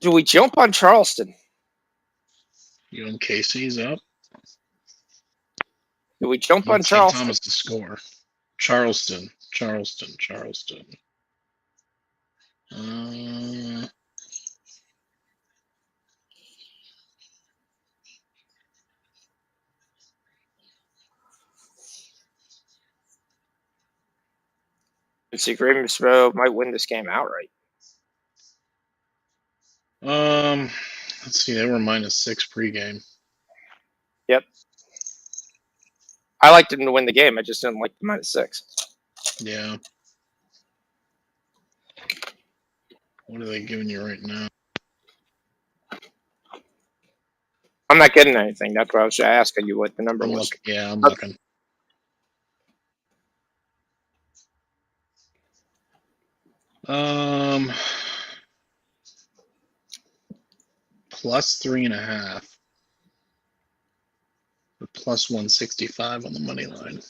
Do we jump on Charleston?
You and Casey's up.
Do we jump on Charleston?
Thomas to score. Charleston.
See, Greensboro might win this game outright.
Let's see. They were -6 pregame.
Yep. I liked them to win the game. I just didn't like the -6.
Yeah. What are they giving you right now?
I'm not getting anything. That's why I was asking you what the number was.
I'm looking. +3.5. +165 on the money line.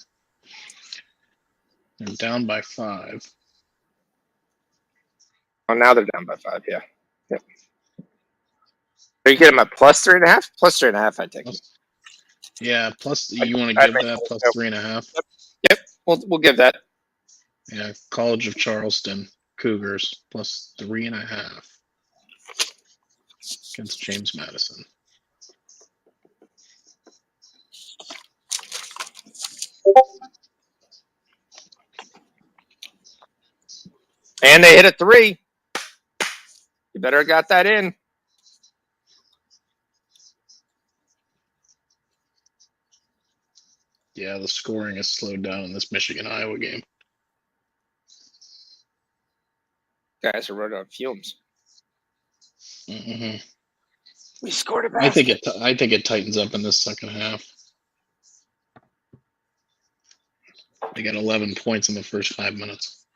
They're down by 5.
Oh, now they're down by 5. Yeah. Yep. Are you getting them at +3.5? +3.5, I take it.
Yeah. Plus, you want to give that +3.5?
Yep. We'll give that.
Yeah. College of Charleston Cougars +3.5 against James Madison.
And they hit a 3. You better have got that in.
Yeah, the scoring has slowed down in this Michigan-Iowa game.
Guys are running on fumes.
Mm-hmm.
We scored a basket.
I think it tightens up in this second half. They got 11 points in the first 5 minutes.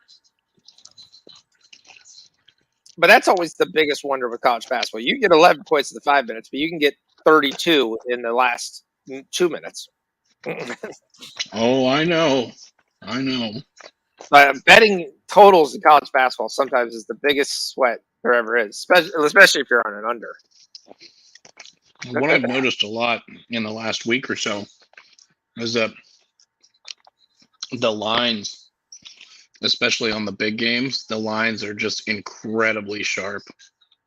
But that's always the biggest wonder with college basketball. You get 11 points in the 5 minutes, but you can get 32 in the last 2 minutes.
Oh, I know.
But betting totals in college basketball sometimes is the biggest sweat there ever is, especially if you're on an under.
What I've noticed a lot in the last week or so is that the lines, especially on the big games, the lines are just incredibly sharp.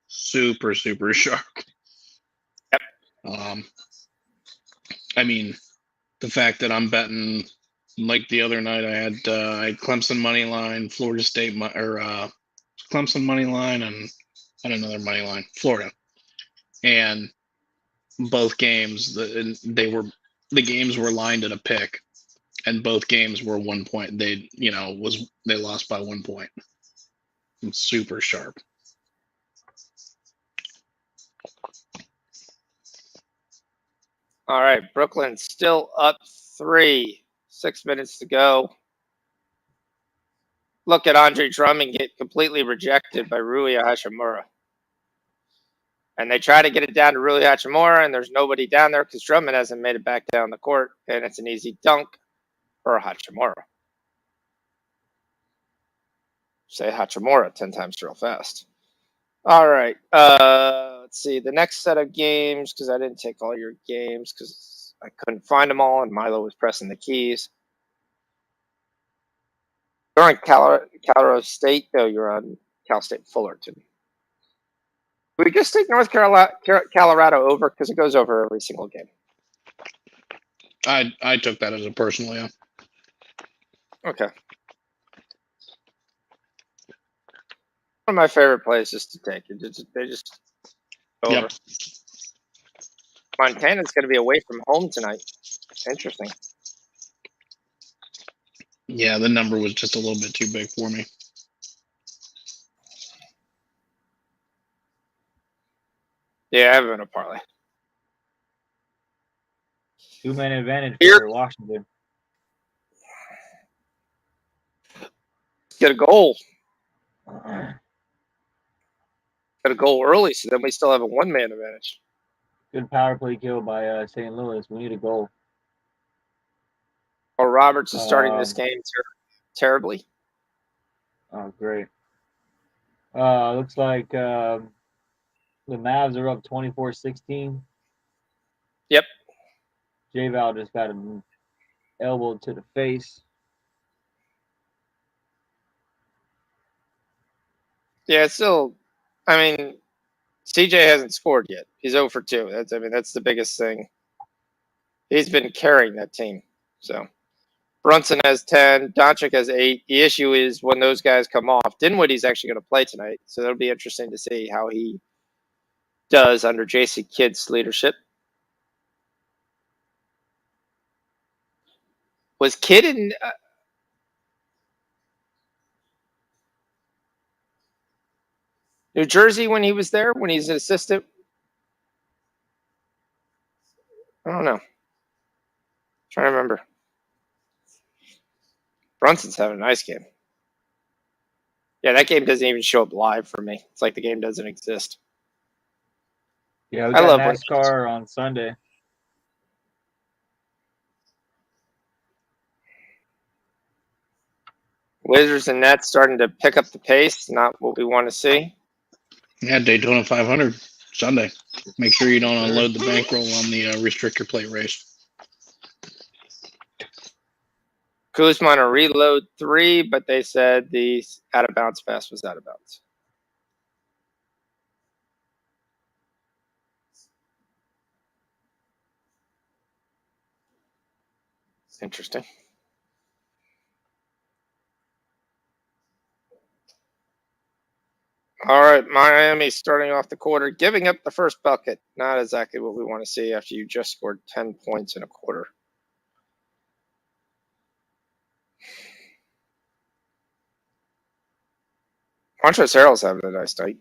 Super, super sharp.
Yep.
I mean, the fact that I'm betting, like the other night, I had Clemson money line, Florida State, Clemson money line, and I had another money line, Florida, and both games the games were lined at a pick, and both games were 1 point. They lost by 1 point. It's super sharp.
All right, Brooklyn still up 3. 6 minutes to go. Look at Andre Drummond get completely rejected by Rui Hachimura. And they try to get it down to Rui Hachimura, and there's nobody down there because Drummond hasn't made it back down the court, and it's an easy dunk for Hachimura. Say Hachimura 10 times real fast. All right. Let's see. The next set of games, because I didn't take all your games because I couldn't find them all, and Milo was pressing the keys. You're on Colorado State, though. You're on Cal State Fullerton. We just take North Colorado over because it goes over every single game.
I took that as a personal, yeah.
Okay. One of my favorite places to take. They just go over. Montana's going to be away from home tonight. Interesting.
Yeah, the number was just a little bit too big for me.
Yeah, I have it in a parlay.
2-man advantage
Here.
for Washington.
Get a goal. Get a goal early, so then we still have a 1-man advantage.
Good power play kill by St. Louis. We need a goal.
Oh, Roberts is starting this game terribly.
Oh, great. Looks like the Mavs are up 24-16.
Yep.
J-Val just got an elbow to the face.
Yeah, it's still. I mean, CJ hasn't scored yet. He's 0 for 2. That's the biggest thing. He's been carrying that team. So Brunson has 10. Doncic has 8. The issue is when those guys come off. Dinwiddie's actually going to play tonight, so that'll be interesting to see how he does under Jason Kidd's leadership. Was Kidd in New Jersey when he was there, when he's an assistant? I don't know. Trying to remember. Brunson's having a nice game. Yeah, that game doesn't even show up live for me. It's like the game doesn't exist.
Yeah, we got NASCAR on Sunday.
Wizards and Nets starting to pick up the pace. Not what we want to see.
Yeah, Daytona 500 Sunday. Make sure you don't unload the bankroll on the restrictor plate race.
Kuzma on a reload 3, but they said the out of bounds pass was out of bounds. Interesting. All right, Miami starting off the quarter, giving up the first bucket. Not exactly what we want to see after you just scored 10 points in a quarter. Montrezl Harrell's having a nice night.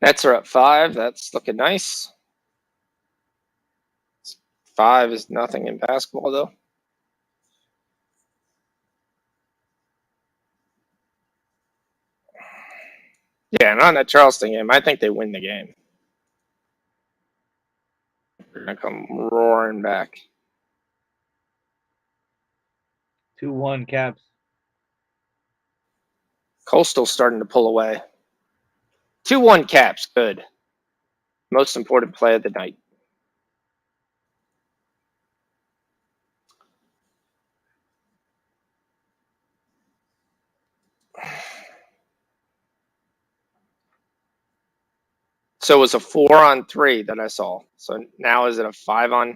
Nets are up 5. That's looking nice. 5 is nothing in basketball, though. Yeah, and on that Charleston game, I think they win the game. They're going to come roaring back.
2-1 Caps.
Coastal starting to pull away. 2-1 Caps, good. Most important play of the night. So it was a 4-on-3 that I saw. So now is it a 5-on?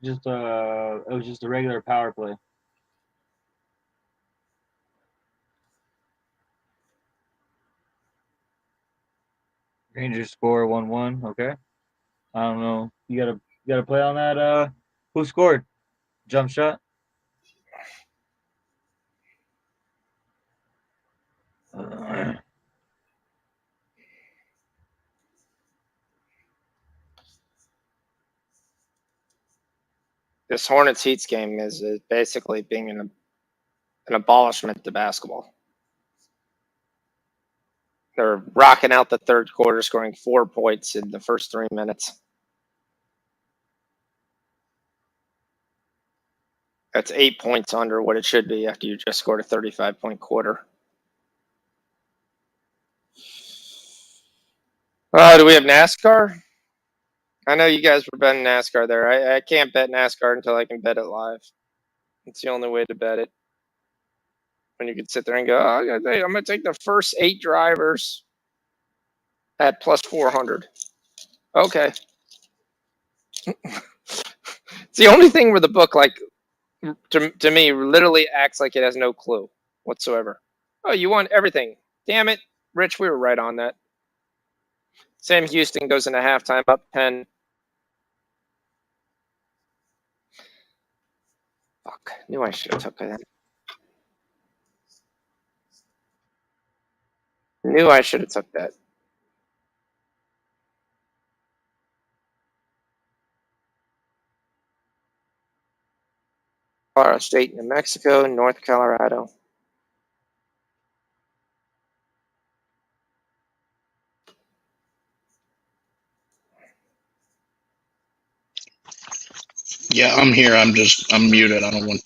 It was just a regular power play. Rangers score 1-1. Okay. I don't know. You gotta play on that. Who scored? Jump shot.
This Hornets Heats game is basically being an abolishment to basketball. They're rocking out the third quarter, scoring 4 points in the first 3 minutes. That's 8 points under what it should be after you just scored a 35-point quarter. Do we have NASCAR? I know you guys were betting NASCAR there. I can't bet NASCAR until I can bet it live. It's the only way to bet it. When you can sit there and go, I'm going to take the first 8 drivers at plus 400. Okay. It's the only thing where the book, like, to me, literally acts like it has no clue whatsoever. Oh, you want everything. Damn it. Rich, we were right on that. Sam Houston goes into halftime up 10. Fuck. Knew I should have took that. Knew I should have took that. Colorado State, New Mexico, North Colorado.
Yeah, I'm here. I'm muted. I don't want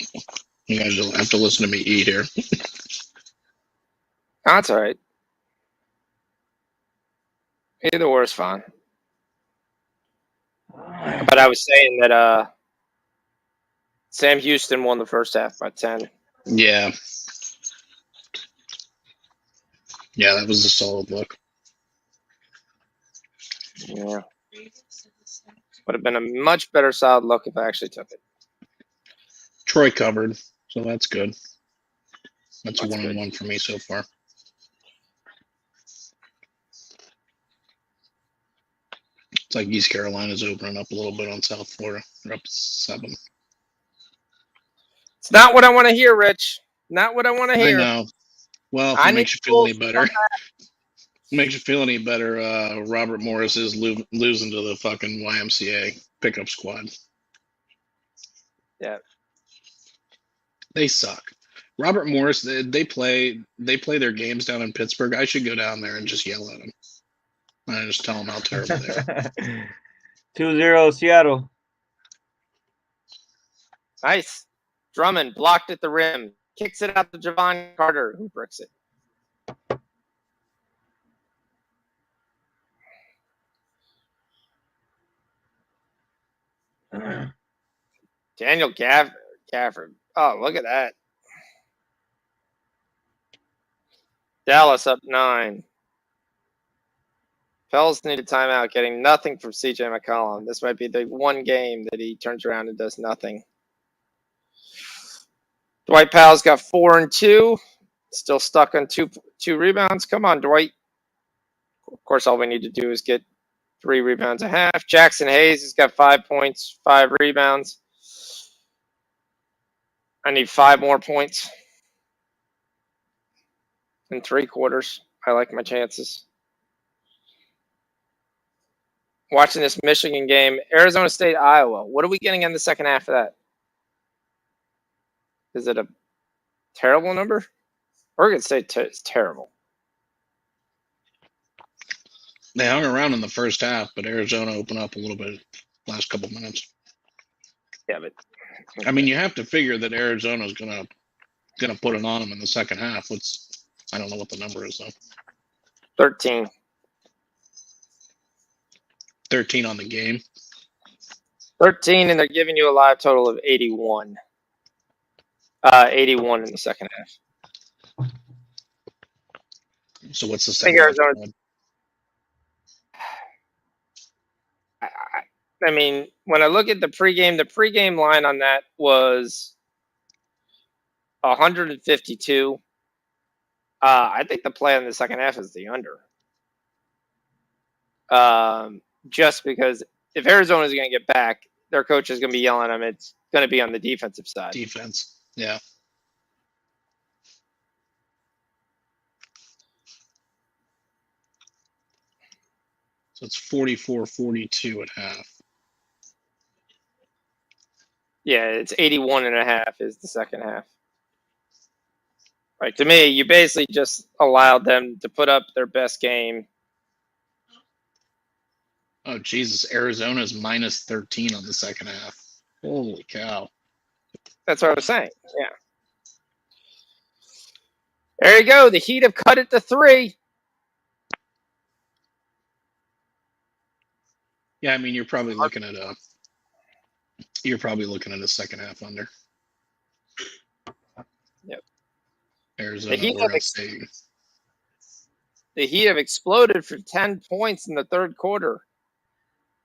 you guys to have to listen to me eat here.
That's all right. Either or is fine. But I was saying that Sam Houston won the first half by 10.
Yeah. Yeah, that was a solid look.
Yeah. Would have been a much better solid look if I actually took it.
Troy covered, so that's good. That's
That's
1-1 for me so far. It's like East Carolina's opening up a little bit on South Florida. They're up 7.
It's not what I want to hear, Rich. Not what I want to
I
hear.
know. Well, if
I
it
need
makes you feel any
Bulls to
better,
come back.
makes you feel any better, Robert Morris is losing to the fucking YMCA pickup squad.
Yeah.
They suck. Robert Morris, they play their games down in Pittsburgh. I should go down there and just yell at them. I just tell them how terrible they are.
2-0 Seattle.
Nice. Drummond blocked at the rim. Kicks it out to Javon Carter, who bricks it. Daniel Gafford. Oh, look at that. Dallas up 9. Pels need a timeout, getting nothing from CJ McCollum. This might be the one game that he turns around and does nothing. Dwight Powell's got 4 and 2. Still stuck on two rebounds. Come on, Dwight. Of course, all we need to do is get 3 rebounds a half. Jackson Hayes has got 5 points, 5 rebounds. I need 5 more points in 3 quarters. I like my chances. Watching this Michigan game, Arizona State, Iowa. What are we getting in the second half of that? Is it a terrible number? Oregon State is terrible.
They hung around in the first half, but Arizona opened up a little bit last couple minutes.
Yeah, but
I mean, you have to figure that Arizona's gonna put it on them in the second half. I don't know what the number is though.
13.
13 on the game.
13, and they're giving you a live total of 81. 81 in the second half.
So what's the
I
second
think
half?
Arizona. I mean, when I look at the pregame line on that was 152. I think the play in the second half is the under. Just because if Arizona is going to get back, their coach is going to be yelling at them. It's going to be on the defensive side.
Defense, yeah. So it's 44-42 at half.
Yeah, it's 81 and a half is the second half. Right, to me, you basically just allowed them to put up their best game.
Oh, Jesus. Arizona's minus 13 on the second half. Holy cow.
That's what I was saying. Yeah. There you go. The Heat have cut it to 3.
Yeah, I mean, you're probably looking at a second half under.
Yep.
Arizona, Oregon State.
The Heat have exploded for 10 points in the third quarter.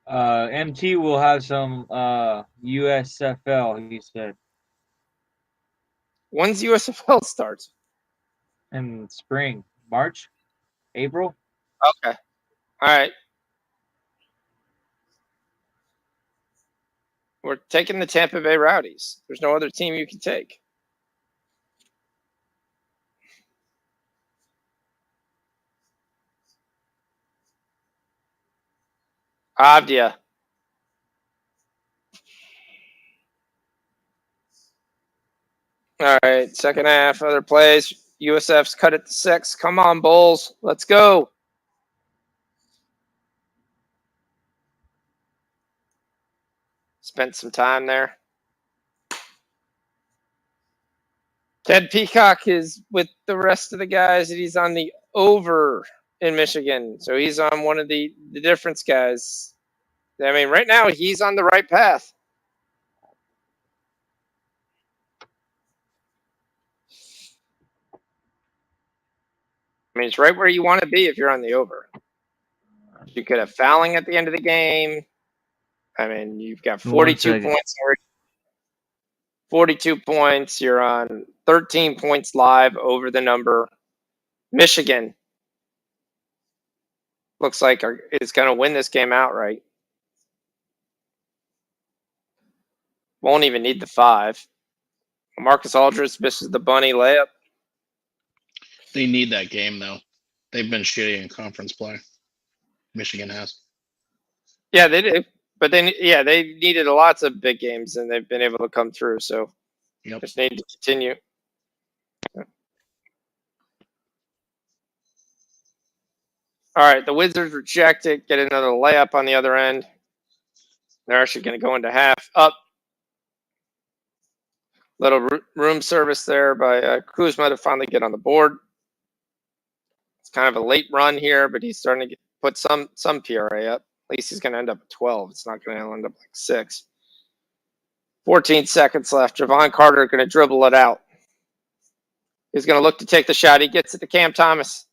MT will have some USFL, he said.
When's USFL starts?
In spring. March? April?
Okay. All right. We're taking the Tampa Bay Rowdies. There's no other team you can take. Avdia. All right. Second half, other plays. USF's cut it to 6. Come on, Bulls. Let's go. Spent some time there. Ted Peacock is with the rest of the guys, and he's on the over in Michigan. So he's on one of the difference guys. I mean, right now he's on the right path. I mean, it's right where you want to be if you're on the over. You could have fouling at the end of the game. I mean, you've got 42 points already. 42 points. You're on 13 points live over the number. Michigan looks like is going to win this game outright. Won't even need the 5. Marcus Aldridge misses the bunny layup.
They need that game, though. They've been shitty in conference play. Michigan has.
Yeah, they did. But they needed lots of big games, and they've been able to come through. So just need to continue. All right, the Wizards reject it, get another layup on the other end. They're actually going to go into half. Up. Little room service there by Kuzma to finally get on the board. It's kind of a late run here, but he's starting to put some PRA up. At least he's going to end up at 12. It's not going to end up like 6. 14 seconds left. Javon Carter going to dribble it out. He's going to look to take the shot. He gets it to Cam Thomas.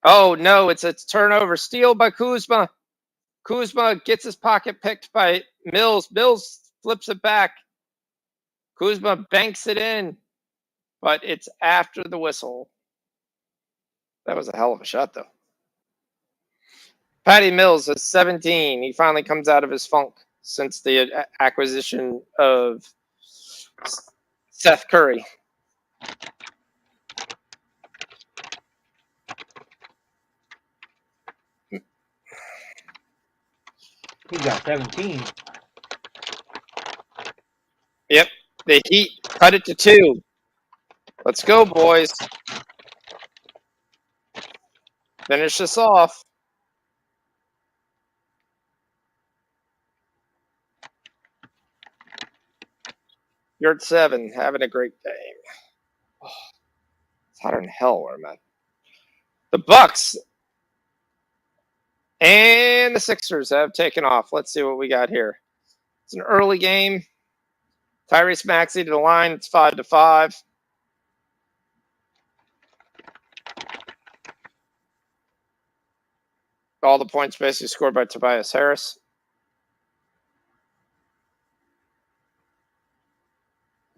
Oh, no, it's a turnover. Steal by Kuzma. Kuzma gets his pocket picked by Mills. Mills flips it back. Kuzma banks it in, but it's after the whistle. That was a hell of a shot, though. Patty Mills is 17. He finally comes out of his funk since the acquisition of Seth Curry.
He got 17.
Yep. The Heat cut it to 2. Let's go, boys. Finish this off. You're at 7. Having a great game. Oh, it's hotter than hell where I'm at. The Bucks and the Sixers have taken off. Let's see what we got here. It's an early game. Tyrese Maxey to the line. It's 5-5. All the points basically scored by Tobias Harris.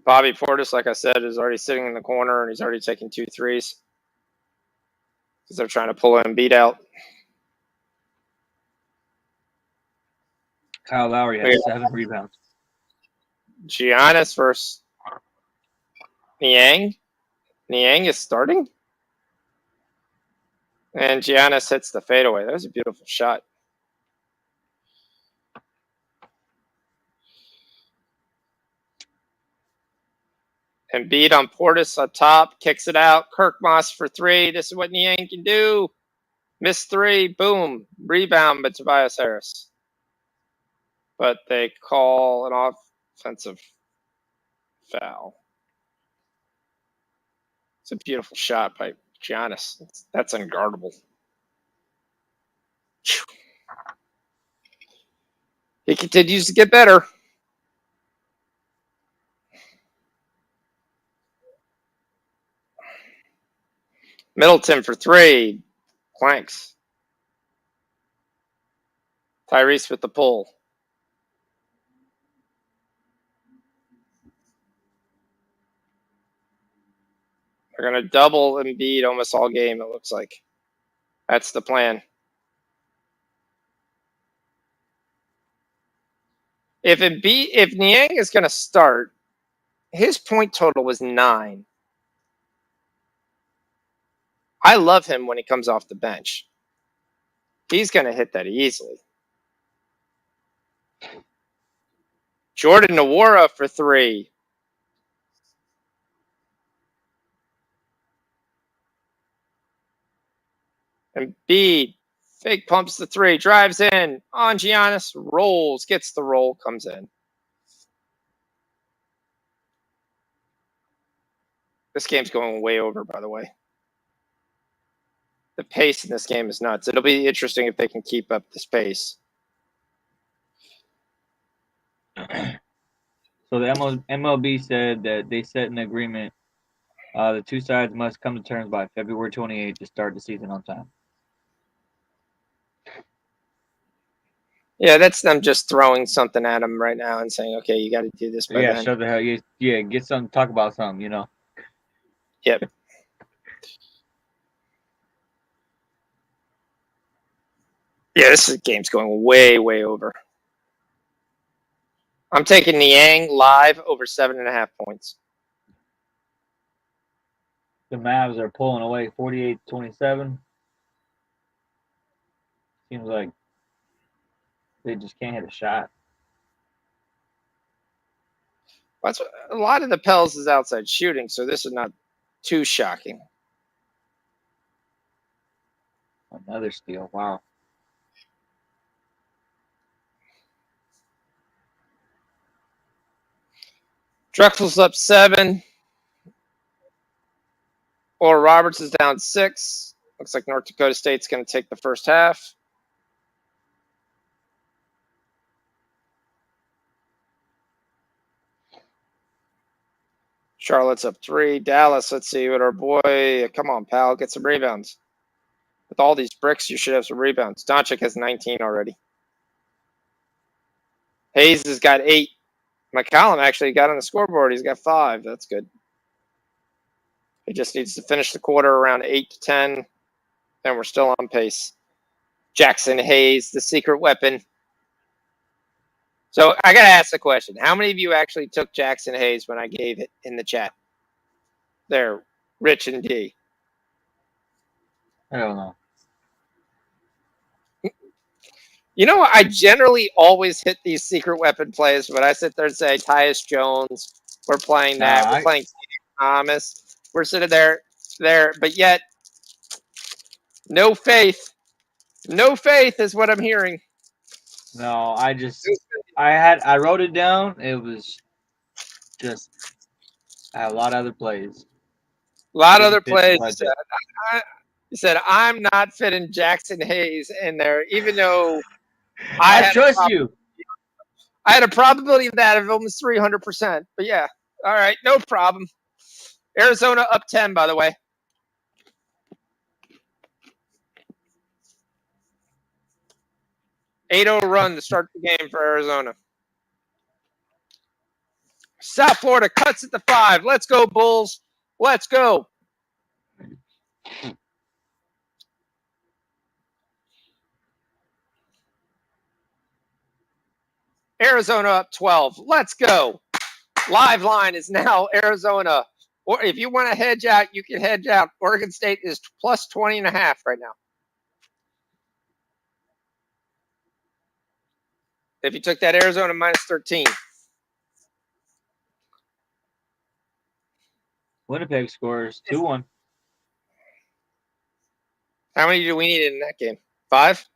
Bobby Portis, like I said, is already sitting in the corner, and he's already taking 2 threes because they're trying to pull Embiid out.
Kyle Lowry has 7 rebounds.
Giannis versus Niang. Niang is starting. And Giannis hits the fadeaway. That was a beautiful shot. Embiid on Portis up top. Kicks it out. Kirk Moss for 3. This is what Niang can do. Miss 3. Boom. Rebound by Tobias Harris. But they call an offensive foul. It's a beautiful shot by Giannis. That's unguardable. He continues to get better. Middleton for 3. Planks. Tyrese with the pull. They're going to double Embiid almost all game, it looks like. That's the plan. If Niang is going to start, his point total was 9. I love him when he comes off the bench. He's going to hit that easily. Jordan Nwora for 3. Embiid fake pumps the 3, drives in on Giannis, rolls, gets the roll, comes in. This game's going way over, by the way. The pace in this game is nuts. It'll be interesting if they can keep up this pace.
So the MLB said that they set an agreement The two sides must come to terms by February 28th to start the season on time.
Yeah, that's them just throwing something at him right now and saying, "Okay, you got to do this by
Yeah,
then."
show the hell. Yeah, get something. Talk about something. You know.
Yep. Yeah, this game's going way, way over. I'm taking Niang live over 7.5 points.
The Mavs are pulling away 48-27. Seems like they just can't hit a shot.
That's a lot of the Pels is outside shooting, so this is not too shocking.
Another steal. Wow.
Drexel's up 7. Or Roberts is down 6. Looks like North Dakota State's going to take the first half. Charlotte's up 3. Dallas, let's see what our boy. Come on, pal, get some rebounds. With all these bricks, you should have some rebounds. Doncic has 19 already. Hayes has got 8. McCallum actually got on the scoreboard. He's got 5. That's good. He just needs to finish the quarter around 8 to 10, and we're still on pace. Jackson Hayes, the secret weapon. So I got to ask the question. How many of you actually took Jackson Hayes when I gave it in the chat? There, Rich and D.
I don't know.
You know, I generally always hit these secret weapon plays, but I sit there and say, Tyus Jones, we're playing that. We're playing Thomas. We're sitting there, but yet, no faith. No faith is what I'm hearing.
No, I wrote it down. It was just a lot of other plays.
A lot of other plays. You said, I'm not fitting Jackson Hayes in there, even though
I trust you.
I had a probability of that of almost 300%. But yeah, all right, no problem. Arizona up 10, by the way. 8-0 run to start the game for Arizona. South Florida cuts at the 5. Let's go, Bulls. Let's go. Arizona up 12. Let's go. Live line is now Arizona. Or if you want to hedge out, you can hedge out. Oregon State is plus 20.5 right now. If you took that Arizona minus 13.
Winnipeg scores 2-1.
How many do we need in that game? 5?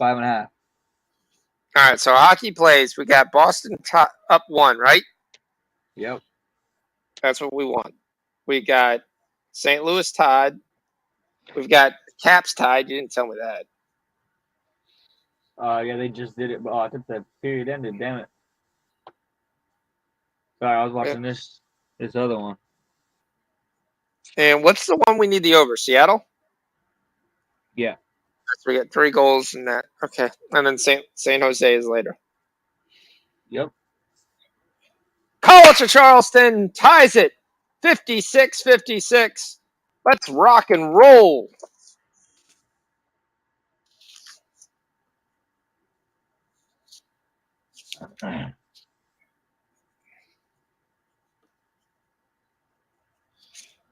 5.5.
All right, so hockey plays. We got Boston up 1, right?
Yep.
That's what we want. We got St. Louis tied. We've got Caps tied. You didn't tell me that.
Yeah, they just did it. I think the period ended. Damn it. Sorry, I was watching this other one.
And what's the one we need the over? Seattle?
Yeah.
So we got 3 goals in that. Okay. And then San Jose is later.
Yep.
College of Charleston ties it 56-56. Let's rock and roll.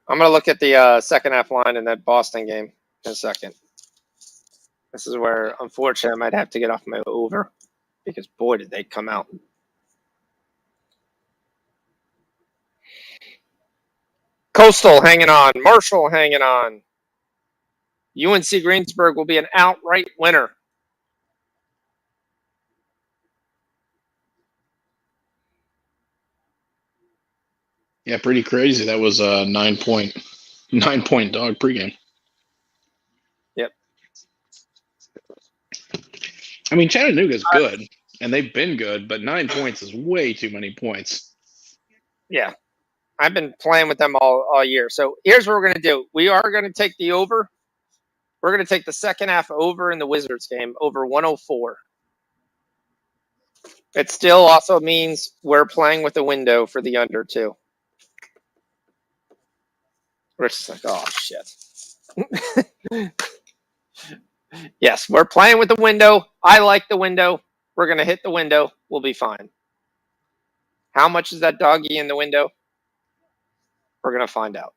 I'm going to look at the second half line in that Boston game in a second. This is where, unfortunately, I might have to get off my over because, boy, did they come out. Coastal hanging on. Marshall hanging on. UNC Greensburg will be an outright winner.
Yeah, pretty crazy. That was a 9-point dog pregame.
Yep.
I mean, Chattanooga's good, and they've been good, but 9 points is way too many points.
Yeah. I've been playing with them all year. So here's what we're going to do. We are going to take the over. We're going to take the second half over in the Wizards game, over 104. It still also means we're playing with a window for the under, too. Rich is like, oh, shit. Yes, we're playing with the window. I like the window. We're going to hit the window. We'll be fine. How much is that doggy in the window? We're going to find out.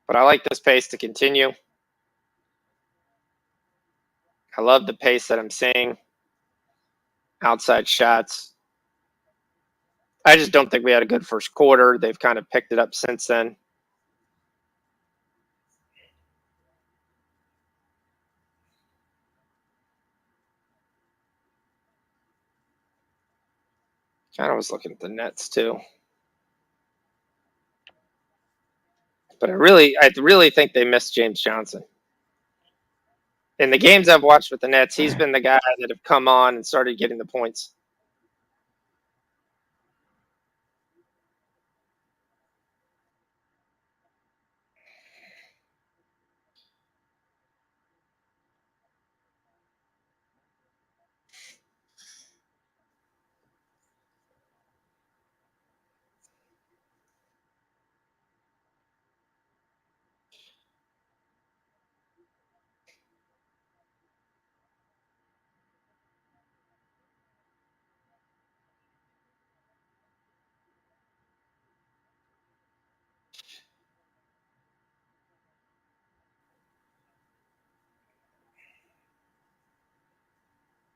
But I like this pace to continue. I love the pace that I'm seeing. Outside shots. I just don't think we had a good first quarter. They've kind of picked it up since then. Kind of was looking at the Nets too. But I really think they missed James Johnson. In the games I've watched with the Nets, he's been the guy that have come on and started getting the points.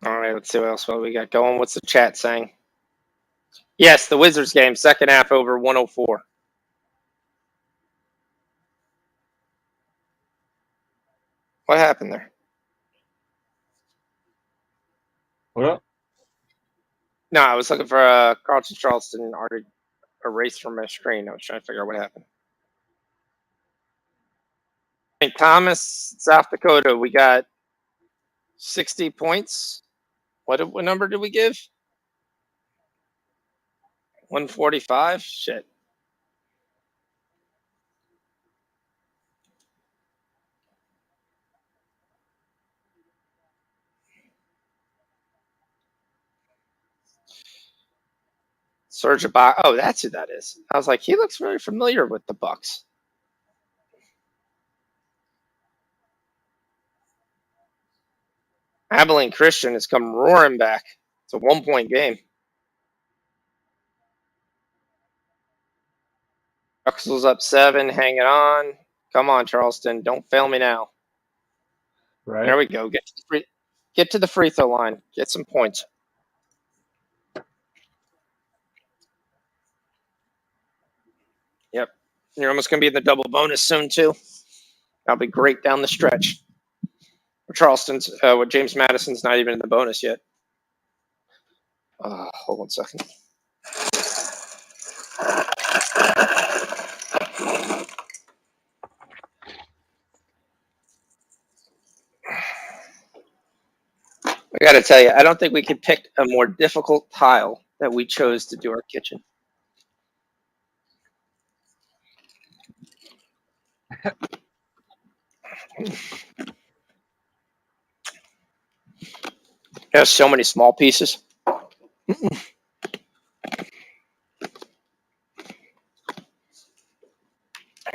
All right, let's see what else we got going. What's the chat saying? Yes, the Wizards game, second half over 104. What happened there?
What up?
No, I was looking for Carlton Charleston already erased from my screen. I was trying to figure out what happened. St. Thomas, South Dakota, we got 60 points. What number did we give? 145? Shit. Serge Ibaka. Oh, that's who that is. I was like, he looks very familiar with the Bucks. Abilene Christian has come roaring back. It's a 1-point game. Drexel's up 7, hanging on. Come on, Charleston. Don't fail me now.
Right.
There we go. Get to the free throw line. Get some points. Yep. You're almost going to be in the double bonus soon, too. That'll be great down the stretch. Charleston's, with James Madison's not even in the bonus yet. Hold on a second. I got to tell you, I don't think we could pick a more difficult tile that we chose to do our kitchen. There's so many small pieces. Here,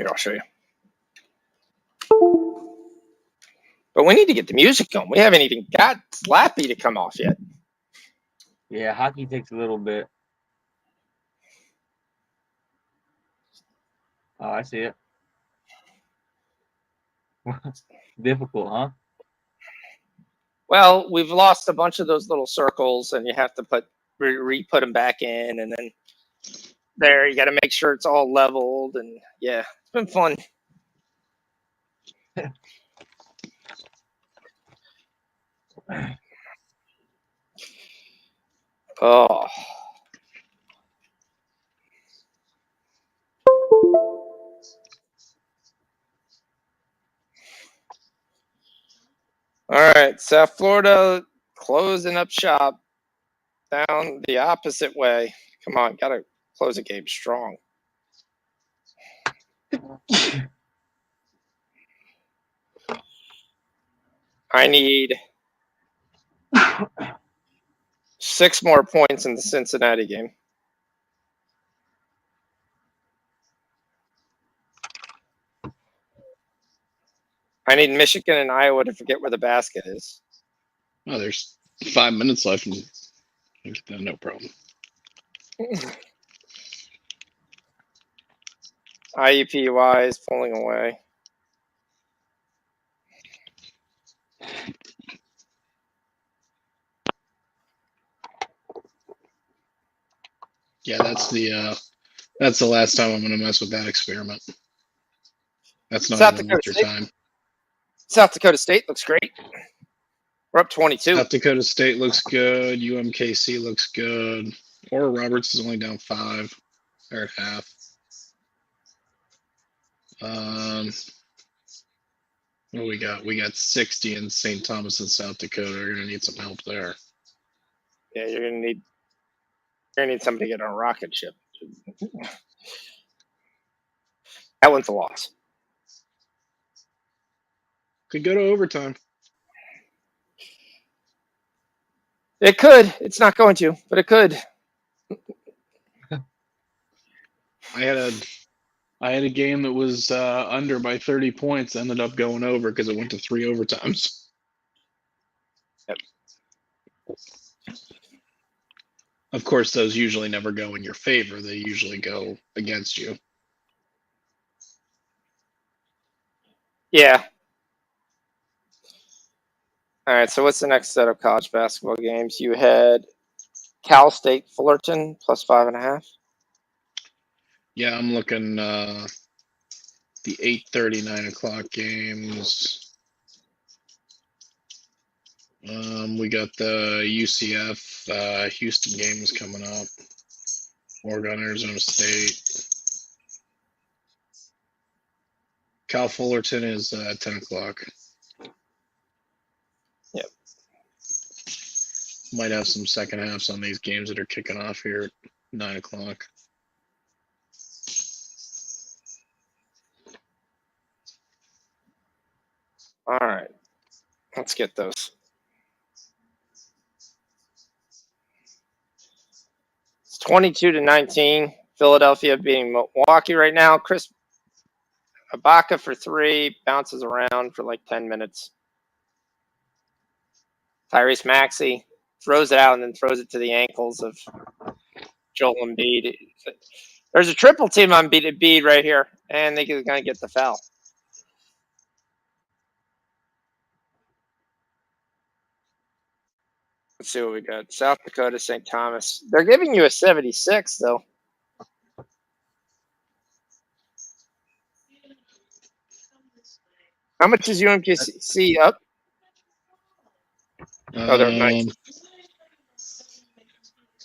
I'll show you. But we need to get the music going. We haven't even got Slappy to come off yet.
Yeah, hockey takes a little bit. Oh, I see it. Difficult, huh?
Well, we've lost a bunch of those little circles, and you have to re-put them back in, and then there you got to make sure it's all leveled, and yeah, it's been fun. Oh. All right, South Florida closing up shop down the opposite way. Come on, gotta close a game strong. I need 6 more points in the Cincinnati game. I need Michigan and Iowa to forget where the basket is.
Oh, there's 5 minutes left, and I get that no problem.
IUPUI is pulling away.
Yeah, that's the last time I'm going to mess with that experiment. That's not even worth your time.
South Dakota State looks great. We're up 22.
South Dakota State looks good. UMKC looks good. Oral Roberts is only down 5. They're at half. What we got? We got 60 in St. Thomas and South Dakota. We're going to need some help there.
Yeah, you're gonna need somebody to get on a rocket ship. That one's a loss.
Could go to overtime.
It could. It's not going to, but it could.
I had a game that was under by 30 points, ended up going over because it went to 3 overtimes.
Yep.
Of course, those usually never go in your favor. They usually go against you.
Yeah. All right, so what's the next set of college basketball games? You had Cal State Fullerton plus 5.5.
Yeah, I'm looking the 8:30, 9 o'clock games. We got the UCF Houston games coming up. Oregon, Arizona State. Cal Fullerton is 10 o'clock.
Yep.
Might have some second halves on these games that are kicking off here at 9 o'clock.
All right, let's get those. It's 22-19. Philadelphia beating Milwaukee right now. Chris Ibaka for 3, bounces around for like 10 minutes. Tyrese Maxey throws it out and then throws it to the ankles of Joel Embiid. There's a triple team on Embiid right here, and they're going to get the foul. Let's see what we got. South Dakota, St. Thomas. They're giving you a 76, though. How much is UMKC up? Oh, they're 19.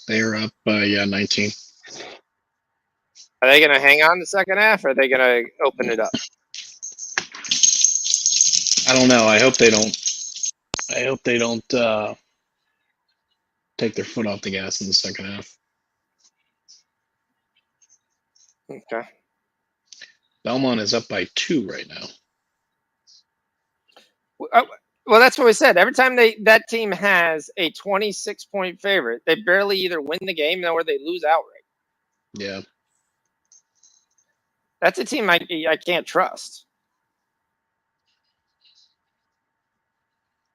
They're up, 19.
Are they going to hang on the second half, or are they going to open it up?
I don't know. I hope they don't take their foot off the gas in the second half.
Okay.
Belmont is up by 2 right now.
Well, that's what we said. Every time that team has a 26-point favorite, they barely either win the game or they lose outright.
Yeah.
That's a team I can't trust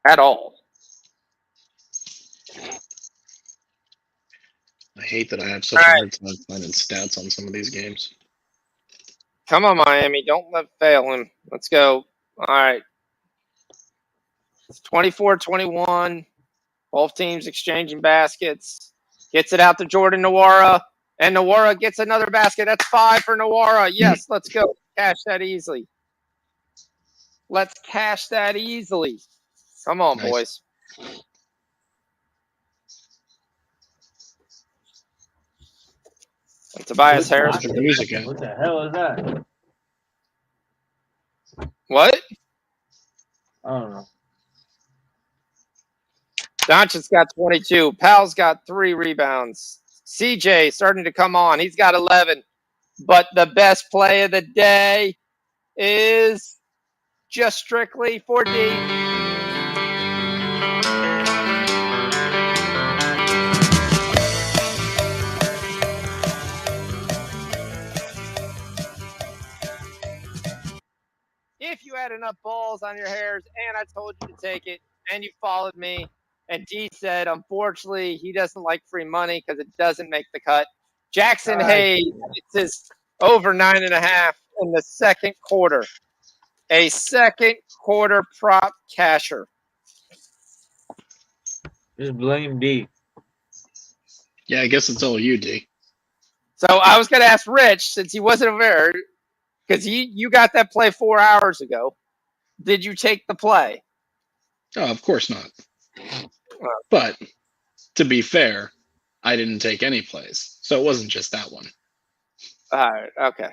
at all.
I hate that I have such a hard time finding stats on some of these games.
Come on, Miami. Don't let fail him. Let's go. All right. It's 24-21. Both teams exchanging baskets. Gets it out to Jordan Nwora. And Nwora gets another basket. That's 5 for Nwora. Yes, let's go. Cash that easily. Let's cash that easily. Come on,
Nice.
boys. And Tobias Harris.
What
the hell is that?
What?
I don't know.
Doncic's got 22. Powell's got 3 rebounds. CJ starting to come on. He's got 11. But the best play of the day is just strictly for D. If you had enough balls on your hairs and I told you to take it and you followed me and D said, unfortunately, he doesn't like free money because it doesn't make the cut. Jackson Hayes, it's his over 9.5 in the second quarter. A second quarter prop casher.
Just blame D.
Yeah, I guess it's all you, D.
So I was going to ask Rich, since he wasn't aware, because you got that play 4 hours ago. Did you take the play?
Oh, of course not. But to be fair, I didn't take any plays, so it wasn't just that one.
All right, okay.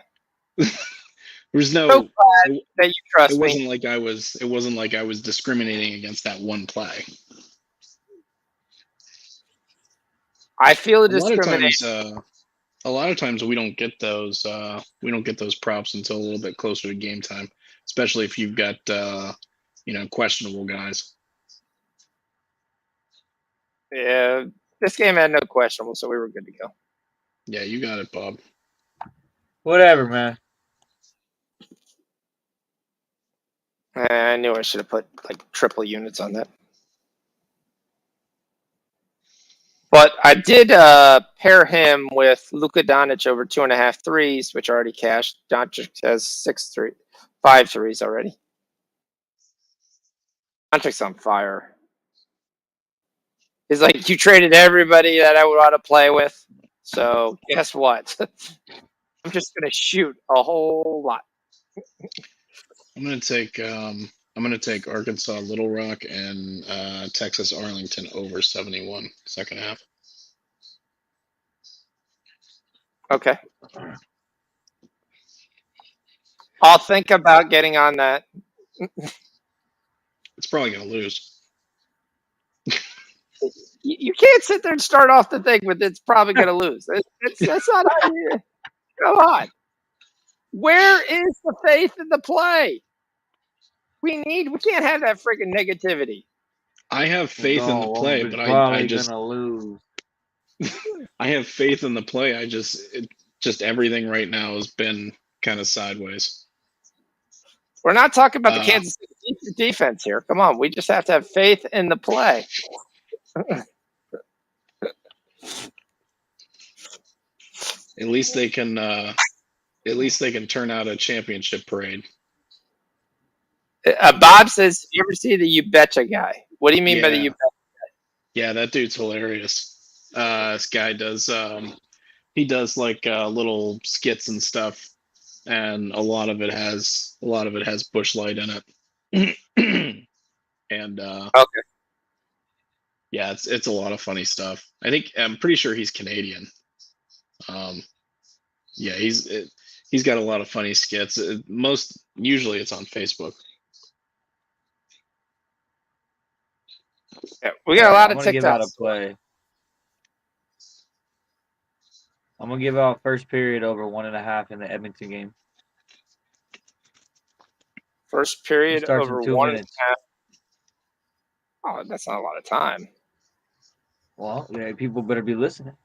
There's no.
So glad that you trust
it
me.
wasn't like I was. It wasn't like I was discriminating against that one play.
I feel a discrimination.
A lot of times we don't get those. We don't get those props until a little bit closer to game time, especially if you've got questionable guys.
Yeah, this game had no questionable, so we were good to go.
Yeah, you got it, Bob.
Whatever, man.
I knew I should have put like triple units on that. But I did pair him with Luka Doncic over 2.5 threes, which already cashed. Doncic has 5 threes already. Doncic's on fire. He's like, you traded everybody that I would want to play with. So guess what? I'm just gonna shoot a whole lot.
I'm gonna take Arkansas Little Rock and Texas Arlington over 71 second half.
Okay. I'll think about getting on that.
It's probably gonna lose.
You can't sit there and start off the thing with it's probably going to lose. That's not how you. Come on. Where is the faith in the play? We can't have that freaking negativity.
I have faith in the play, but I just
gonna lose.
I have faith in the play. Just everything right now has been kind of sideways.
We're not talking about the Kansas City defense here. Come on, we just have to have faith in the play.
At least they can turn out a championship parade.
Bob says, "You ever see the You Betcha guy?" What do you mean by the You Betcha guy?
Yeah, that dude's hilarious. This guy does he does like little skits and stuff, and a lot of it has Bush Light in it. And
okay.
Yeah, it's a lot of funny stuff. I'm pretty sure he's Canadian. Yeah, he's got a lot of funny skits. Usually it's on Facebook.
Yeah, we got a lot of TikToks.
Give out a play. I'm gonna give out first period over 1.5 in the Edmonton game.
First period over 1.5. Oh, that's not a lot of time.
Well, yeah, people better be listening.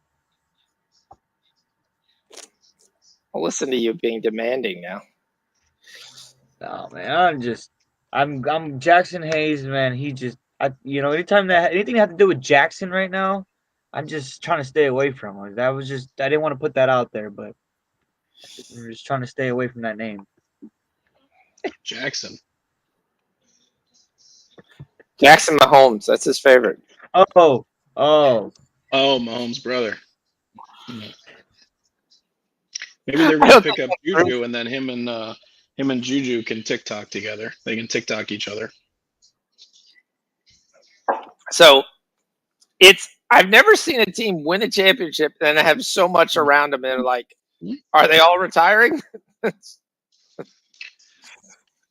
I'll listen to you being demanding now.
No, man, I'm Jackson Hayes, man. Anything that had to do with Jackson right now, I'm just trying to stay away from him. I didn't want to put that out there, but I'm just trying to stay away from that name.
Jackson
Mahomes, that's his favorite.
Oh,
Mahomes' brother. Maybe they're gonna pick up Juju, and then him and Juju can TikTok together. They can TikTok each other.
So I've never seen a team win a championship and have so much around them. And they're like, are they all retiring?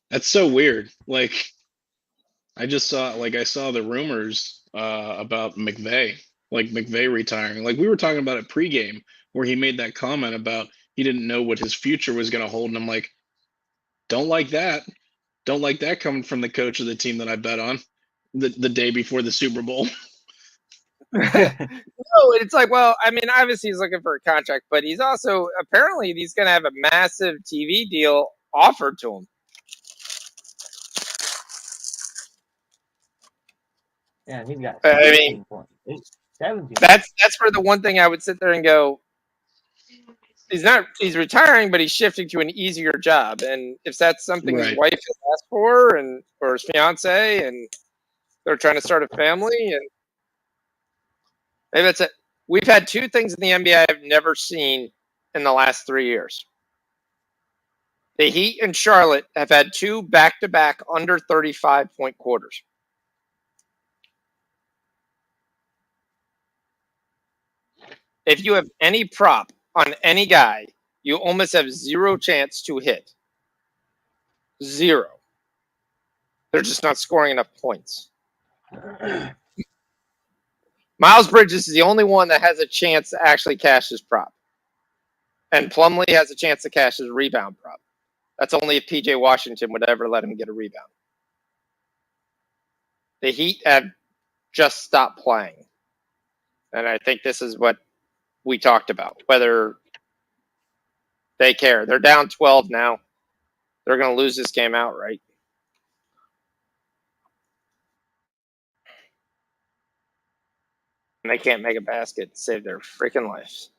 That's so weird. Like, I saw the rumors about McVay, like McVay retiring. Like we were talking about it pregame, where he made that comment about he didn't know what his future was going to hold, and I'm like, don't like that. Don't like that coming from the coach of the team that I bet on the day before the Super Bowl.
No, it's like, well, I mean, obviously he's looking for a contract, but he's also apparently he's going to have a massive TV deal offered to him.
Yeah, he's got 17 points. 17.
That's where the one thing I would sit there and go, he's retiring, but he's shifting to an easier job. And if that's something his wife has asked for or his fiance, and they're trying to start a family, and maybe that's it. We've had two things in the NBA I've never seen in the last 3 years. The Heat and Charlotte have had two back-to-back under 35-point quarters. If you have any prop on any guy, you almost have zero chance to hit. Zero. They're just not scoring enough points. Miles Bridges is the only one that has a chance to actually cash his prop. And Plumlee has a chance to cash his rebound prop. That's only if PJ Washington would ever let him get a rebound. The Heat have just stopped playing. And I think this is what we talked about, whether they care. They're down 12 now. They're going to lose this game outright. And they can't make a basket to save their freaking lives.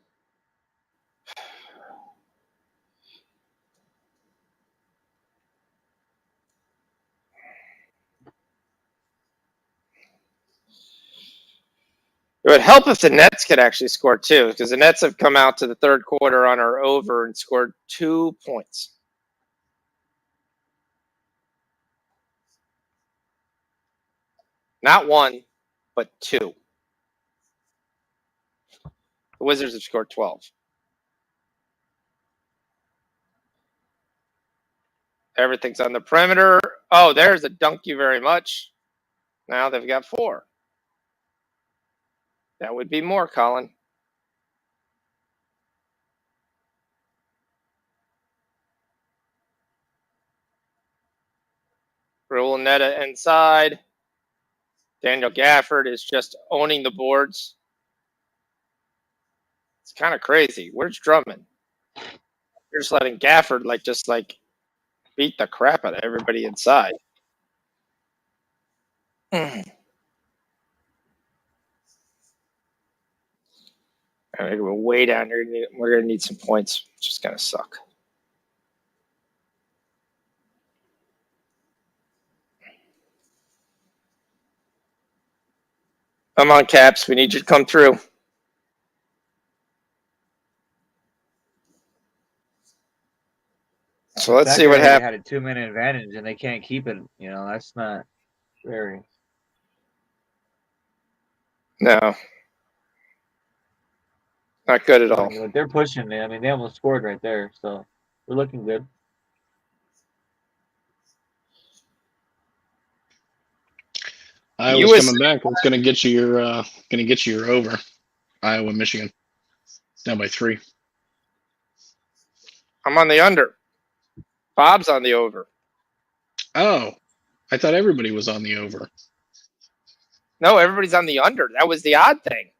It would help if the Nets could actually score too, because the Nets have come out to the third quarter on our over and scored 2 points. Not one, but two. The Wizards have scored 12. Everything's on the perimeter. Oh, there's a dunk you very much. Now they've got 4. That would be more, Colin. Rule Netta inside. Daniel Gafford is just owning the boards. It's kind of crazy. Where's Drummond? You're just letting Gafford just beat the crap out of everybody inside. I think we're way down here. We're going to need some points, which is going to suck. Come on, Caps. We need you to come through. So let's see what happens.
They had a 2-minute advantage and they can't keep it. That's not very.
No. Not good at all.
They're pushing. They almost scored right there, so they're looking good.
Iowa's coming back. It's going to get you your over. Iowa, Michigan, down by 3.
I'm on the under. Bob's on the over.
Oh, I thought everybody was on the over.
No, everybody's on the under. That was the odd thing.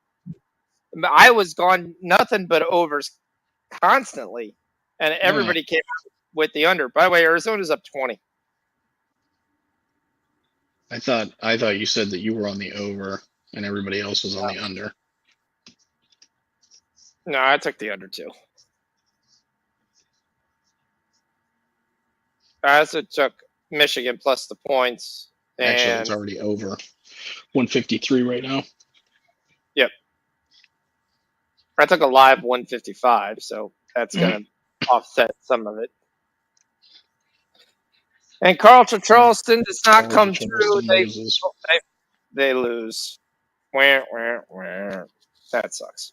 Iowa's gone nothing but overs constantly, and everybody came out with the under. By the way, Arizona's up 20.
I thought you said that you were on the over and everybody else was on the under.
No, I took the under too. I also took Michigan plus the points.
Actually, it's already over. 153 right now.
Yep. I took a live 155, so that's going to offset some of it. And Carlton Charleston does not come through. They lose. That sucks.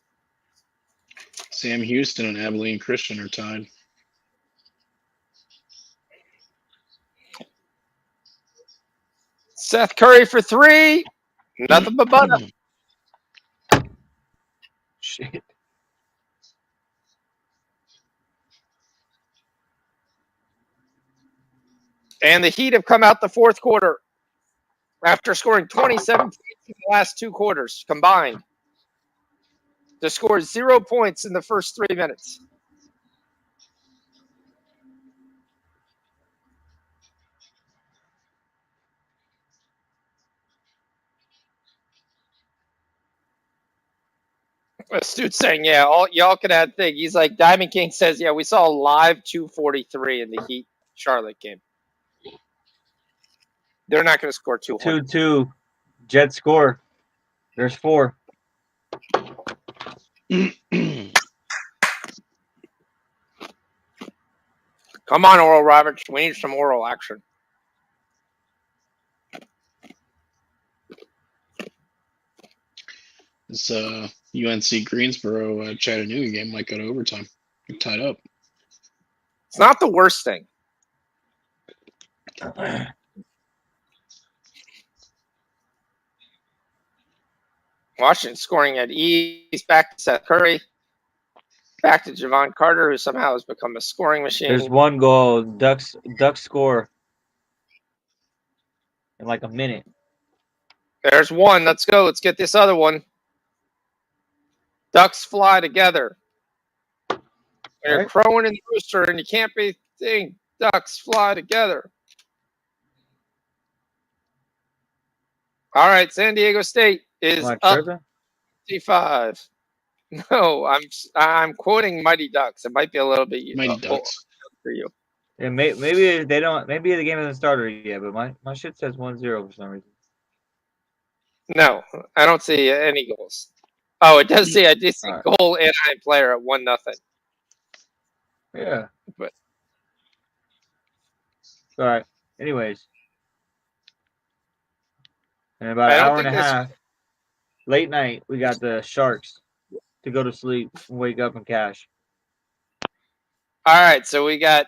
Sam Houston and Abilene Christian are tied.
Seth Curry for 3. Nothing but butter.
Shit.
And the Heat have come out the fourth quarter after scoring 27 points in the last 2 quarters combined to score 0 points in the first 3 minutes. Astute saying, yeah, y'all can add thing. He's like, Diamond King says, yeah, we saw a live 243 in the Heat Charlotte game. They're not going to score 200.
2-2. Jet score. There's 4.
Come on, Oral Roberts. We need some oral action.
This UNC Greensboro Chattanooga game might go to overtime. You're tied up.
It's not the worst thing. Washington scoring at ease. Back to Seth Curry. Back to Javon Carter, who somehow has become a scoring machine.
There's 1 goal. Ducks score in like a minute.
There's 1. Let's go. Let's get this other one. Ducks fly together. When you're crowing in the rooster and you can't be seeing ducks fly together. All right, San Diego State is up 55. No, I'm quoting Mighty Ducks. It might be a little bit
Mighty Ducks
for you.
Yeah, maybe they don't. Maybe the game hasn't started yet, but my shit says 1-0 for some reason.
No, I don't see any goals. Oh, it does see a decent goal Anaheim player at 1-0.
Yeah.
But
all right. Anyways, in about an hour and a half, late night, we got the Sharks to go to sleep and wake up and cash.
All right, so we got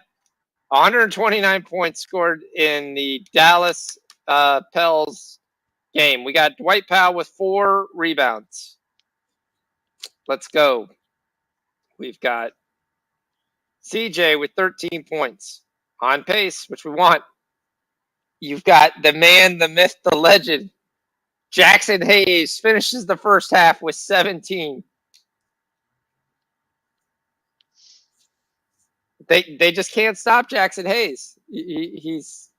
129 points scored in the Dallas Pels game. We got Dwight Powell with 4 rebounds. Let's go. We've got CJ with 13 points. On pace, which we want. You've got the man, the myth, the legend. Jackson Hayes finishes the first half with 17. They just can't stop Jackson Hayes. He's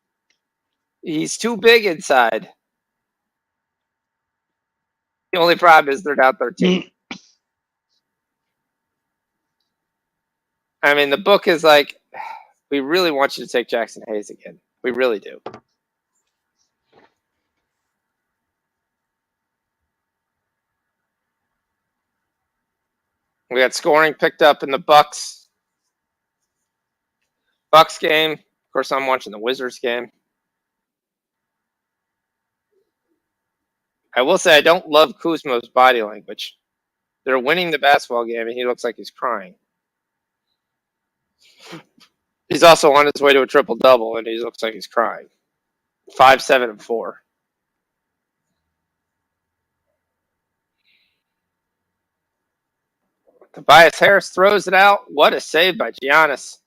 too big inside. The only problem is they're down 13. I mean, the book is like, we really want you to take Jackson Hayes again. We really do. We got scoring picked up in the Bucks game. Of course, I'm watching the Wizards game. I will say I don't love Kuzma's body language. They're winning the basketball game, and he looks like he's crying. He's also on his way to a triple-double, and he looks like he's crying. 5, 7, and 4. Tobias Harris throws it out. What a save by Giannis.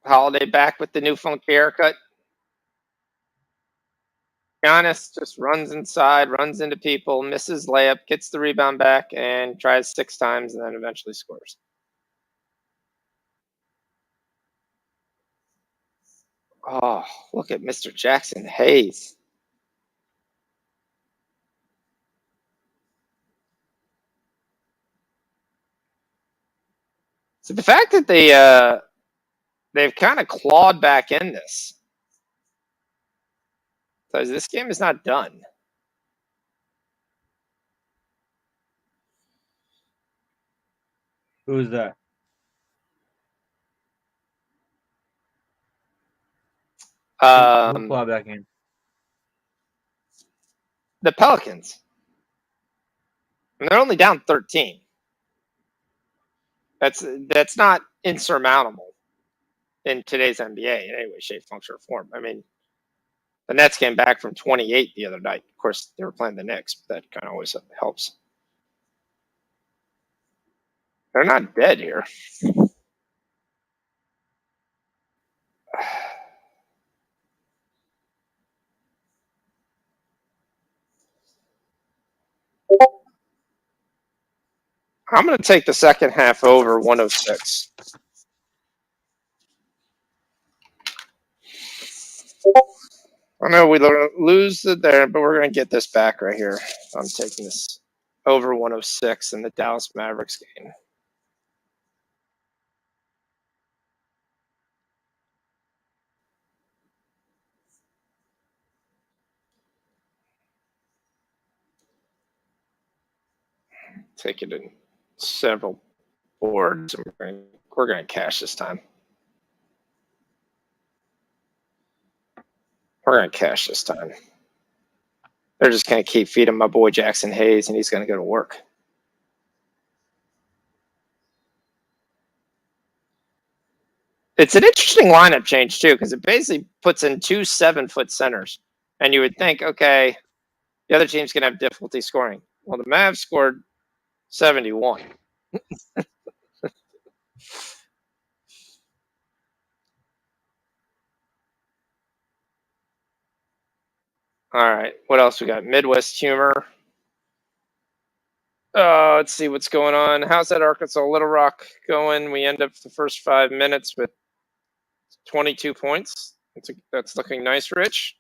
Holiday back with the new funky haircut. Giannis just runs inside, runs into people, misses layup, gets the rebound back, and tries 6 times, and then eventually scores. Oh, look at Mr. Jackson Hayes. So the fact that they've kind of clawed back in this. So this game is not done.
Who is that? Who clawed back in?
The Pelicans. And they're only down 13. That's not insurmountable in today's NBA in any way, shape, function, or form. I mean, The Nets came back from 28 the other night. Of course, they were playing the Knicks, but that kind of always helps. They're not dead here. I'm going to take the second half over 106. I know we lose it there, but we're going to get this back right here. I'm taking this over 106 in the Dallas Mavericks game. Take it in several boards. We're going to cash this time. We're going to cash this time. They're just going to keep feeding my boy Jackson Hayes, and he's going to go to work. It's an interesting lineup change, too, because it basically puts in 2 7-foot centers. And you would think, okay, the other team's going to have difficulty scoring. Well, the Mavs scored 71. All right, what else we got? Midwest humor. Let's see what's going on. How's that Arkansas Little Rock going? We end up the first 5 minutes with 22 points. That's looking nice, Rich.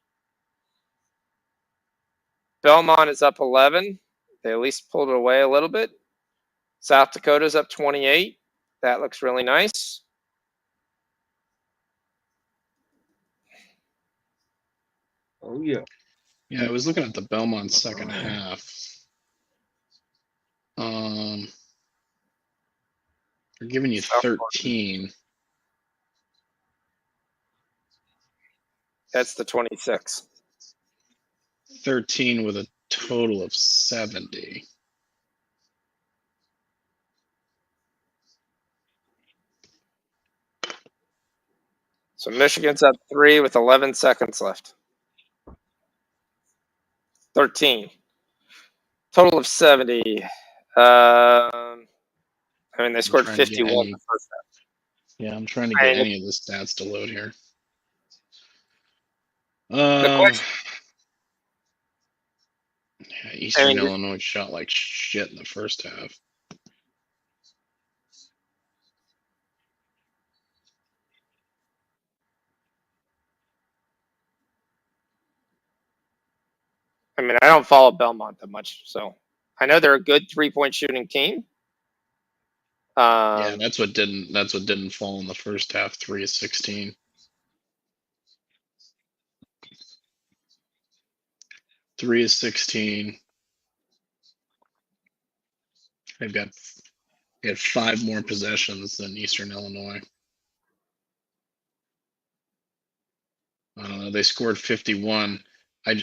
Belmont is up 11. They at least pulled it away a little bit. South Dakota's up 28. That looks really nice.
Oh, yeah.
Yeah, I was looking at the Belmont second half. They're giving you 13.
That's the 26.
13 with a total of 70.
So Michigan's up 3 with 11 seconds left. 13. Total of 70. I mean, they scored 51 in the first half.
Yeah, I'm trying to get any of the stats to load here. Yeah, Eastern Illinois shot like shit in the first half.
I mean, I don't follow Belmont that much, so I know they're a good 3-point shooting team.
Yeah, that's what didn't fall in the first half. 3 of 16. 3 of 16. They had 5 more possessions than Eastern Illinois. I don't know. They scored 51.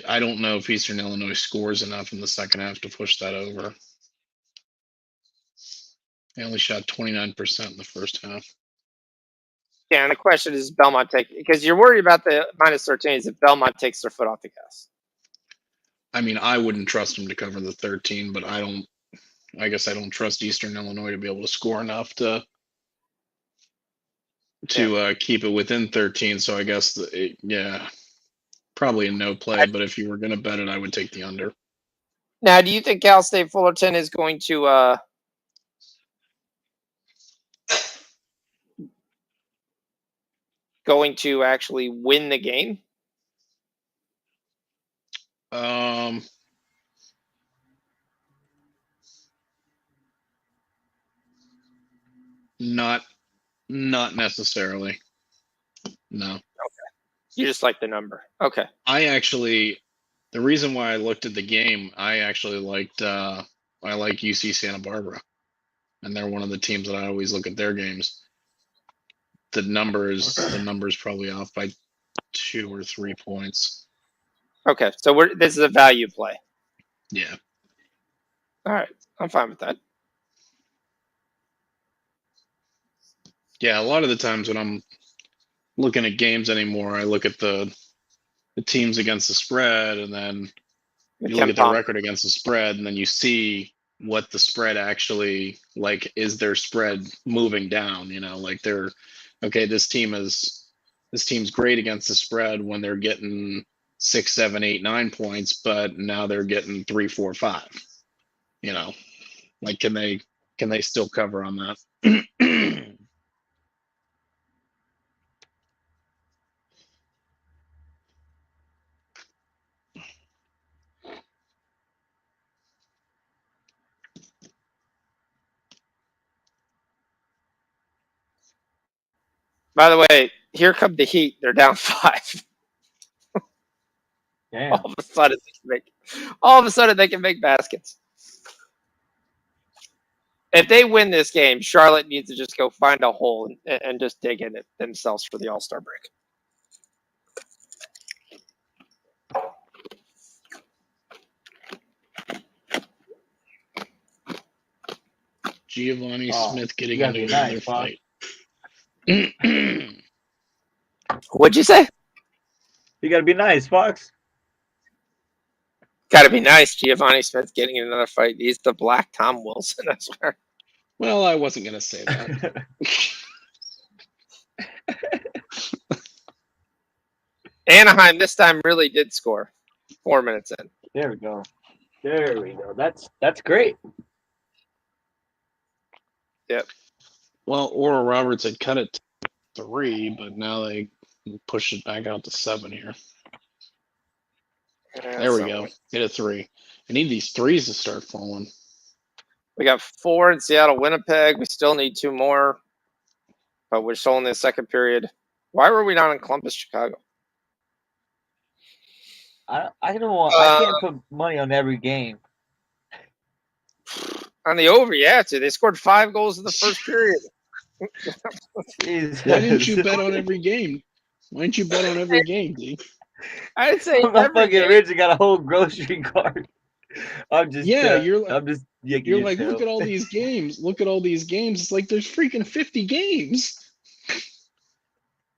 I don't know if Eastern Illinois scores enough in the second half to push that over. They only shot 29% in the first half.
Yeah, and the question is Belmont because you're worried about the minus 13 is if Belmont takes their foot off the gas.
I mean, I wouldn't trust them to cover the 13, but I guess I don't trust Eastern Illinois to be able to score enough to keep it within 13. So I guess probably a no play. But if you were going to bet it, I would take the under.
Now, do you think Cal State Fullerton is going to actually win the game?
Not necessarily. No.
Okay. You just like the number. Okay.
The reason why I looked at the game, I actually liked I like UC Santa Barbara, and they're one of the teams that I always look at their games. The numbers probably off by 2 or 3 points.
Okay, so this is a value play.
Yeah.
All right, I'm fine with that.
Yeah, a lot of the times when I'm looking at games anymore, I look at the the teams against the spread, and then you look at their record against the spread, and then you see what the spread actually like. Is their spread moving down? Like they're okay. This team's great against the spread when they're getting 6, 7, 8, 9 points, but now they're getting 3, 4, 5. Like can they still cover on that?
By the way, here come the Heat. They're down 5.
Damn.
All of a sudden they can make baskets. If they win this game, Charlotte needs to just go find a hole and just dig in it themselves for the All-Star break.
Giannis Smith getting into another fight.
What'd you say?
You gotta be nice, Fox.
Gotta be nice. Giannis Smith getting in another fight. He's the Black Tom Wilson, I swear.
Well, I wasn't gonna say that.
Anaheim this time really did score 4 minutes in.
There we go. That's great.
Yep.
Well, Oral Roberts had cut it to 3, but now they pushed it back out to 7 here. There we go. Hit a 3. I need these threes to start falling.
We got 4 in Seattle, Winnipeg. We still need 2 more, but we're still in the second period. Why were we not in Columbus, Chicago?
I don't know. I can't put money on every game.
On the over, yeah, too. They scored 5 goals in the first period.
Why didn't you bet on every game? Why didn't you bet on every game, D?
I'd say
I'm not fucking rich. I got a whole grocery cart. I'm just
you're
like,
look at all these games. Look at all these games. It's like there's freaking 50 games.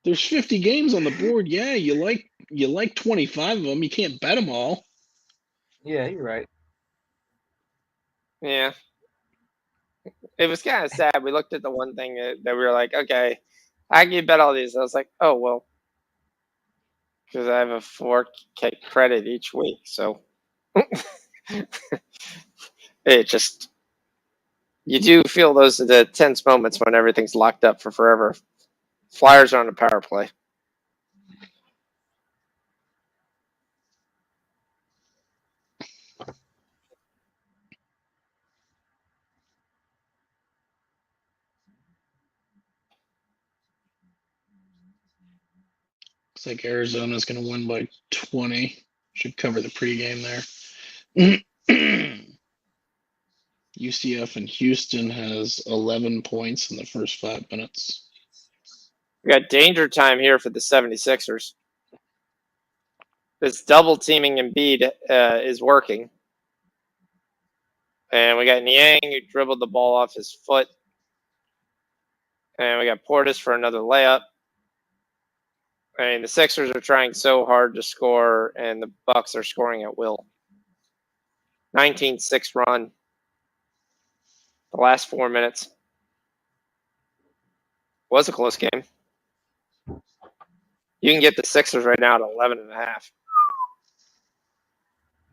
There's 50 games on the board. Yeah, you like 25 of them. You can't bet them all.
Yeah, you're right.
Yeah. It was kind of sad. We looked at the one thing that we were like, okay, I can bet all these. I was like, oh, well, because I have a 4K credit each week. So it just, you do feel the tense moments when everything's locked up for forever. Flyers are on the power play.
Looks like Arizona's going to win by 20. Should cover the pregame there. UCF and Houston has 11 points in the first 5 minutes.
We got danger time here for the 76ers. This double teaming Embiid is working. And we got Niang who dribbled the ball off his foot. And we got Portis for another layup. I mean, the Sixers are trying so hard to score, and the Bucks are scoring at will. 19-6 run. The last 4 minutes. Was a close game. You can get the Sixers right now at 11.5.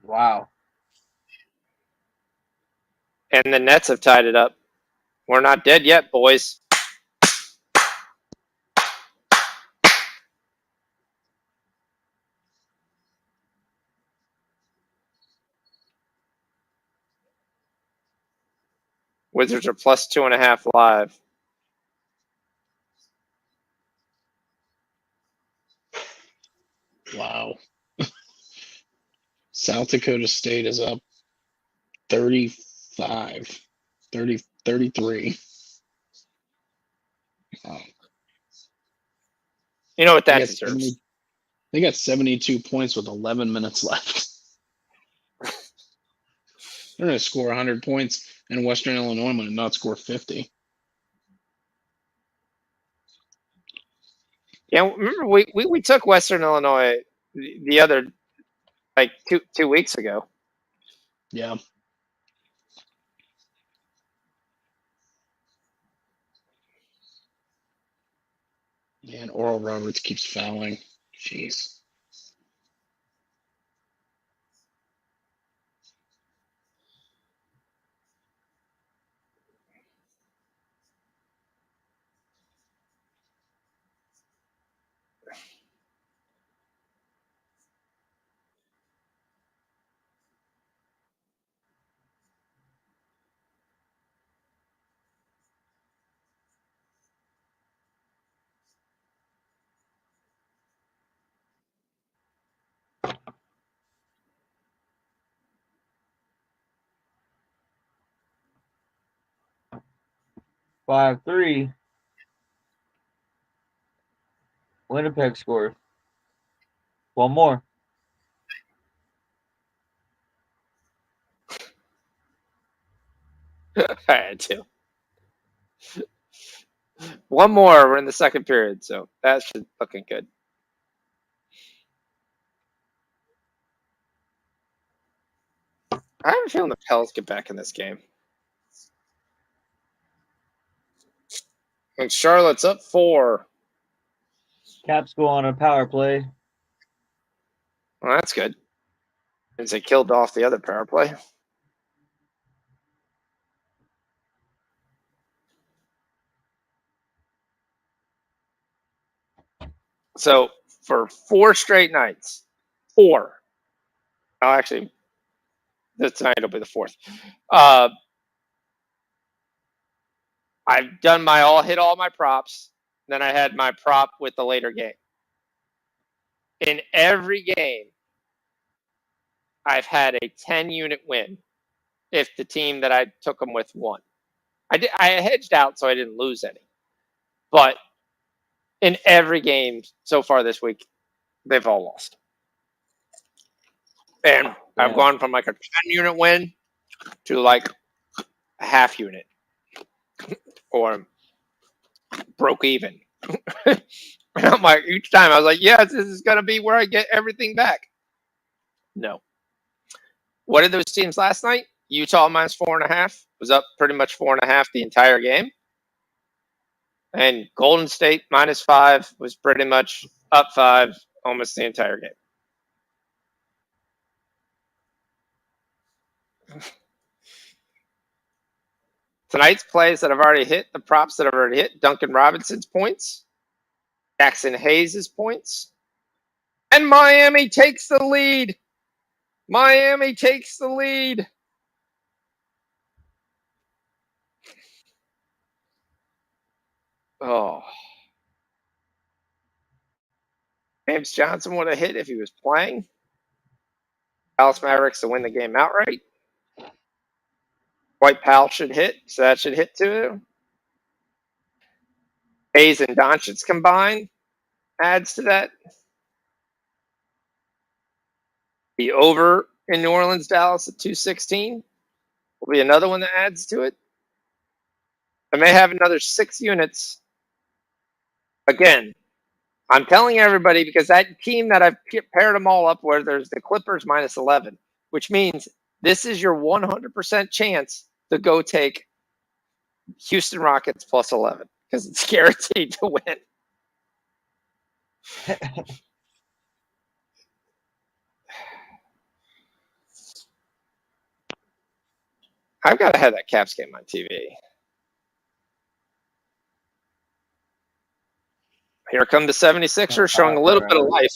Wow.
And the Nets have tied it up. We're not dead yet, boys. Wizards are plus 2.5 live.
Wow. South Dakota State is up 35, 33. Wow.
You know what that deserves.
They got 72 points with 11 minutes left. They're going to score 100 points, and Western Illinois might not score 50.
Yeah, remember we took Western Illinois the other, like, two weeks ago.
Yeah. Man, Oral Roberts keeps fouling. Jeez.
Five three. Winnipeg scores. One more.
I had to. One more. We're in the second period, so that's looking good. I have a feeling the Pels get back in this game. And Charlotte's up 4.
Caps go on a power play.
Well, that's good. Since they killed off the other power play. So for 4 straight nights, 4. Oh, actually, tonight will be the 4th. I've done hit all my props. Then I had my prop with the later game. In every game, I've had a 10-unit win if the team that I took them with won. I hedged out so I didn't lose any. But in every game so far this week, they've all lost. And I've gone from like a 10-unit win to like a half unit or broke even. And I'm like, each time I was like, yes, this is going to be where I get everything back. No. What did those teams last night? Utah minus 4.5 was up pretty much 4.5 the entire game. And Golden State minus 5 was pretty much up 5 almost the entire game. Tonight's plays that I've already hit, the props that I've already hit, Duncan Robinson's points, Jackson Hayes' points, and Miami takes the lead. Miami takes the lead. Oh. James Johnson would have hit if he was playing. Dallas Mavericks to win the game outright. White Powell should hit, so that should hit too. Hayes and Doncic combined adds to that. The over in New Orleans, Dallas at 216 will be another one that adds to it. I may have another 6 units. Again, I'm telling everybody because that team that I've paired them all up where there's the Clippers minus 11, which means this is your 100% chance to go take Houston Rockets plus 11 because it's guaranteed to win. I've got to have that Caps game on TV. Here come the 76ers showing a little bit of life.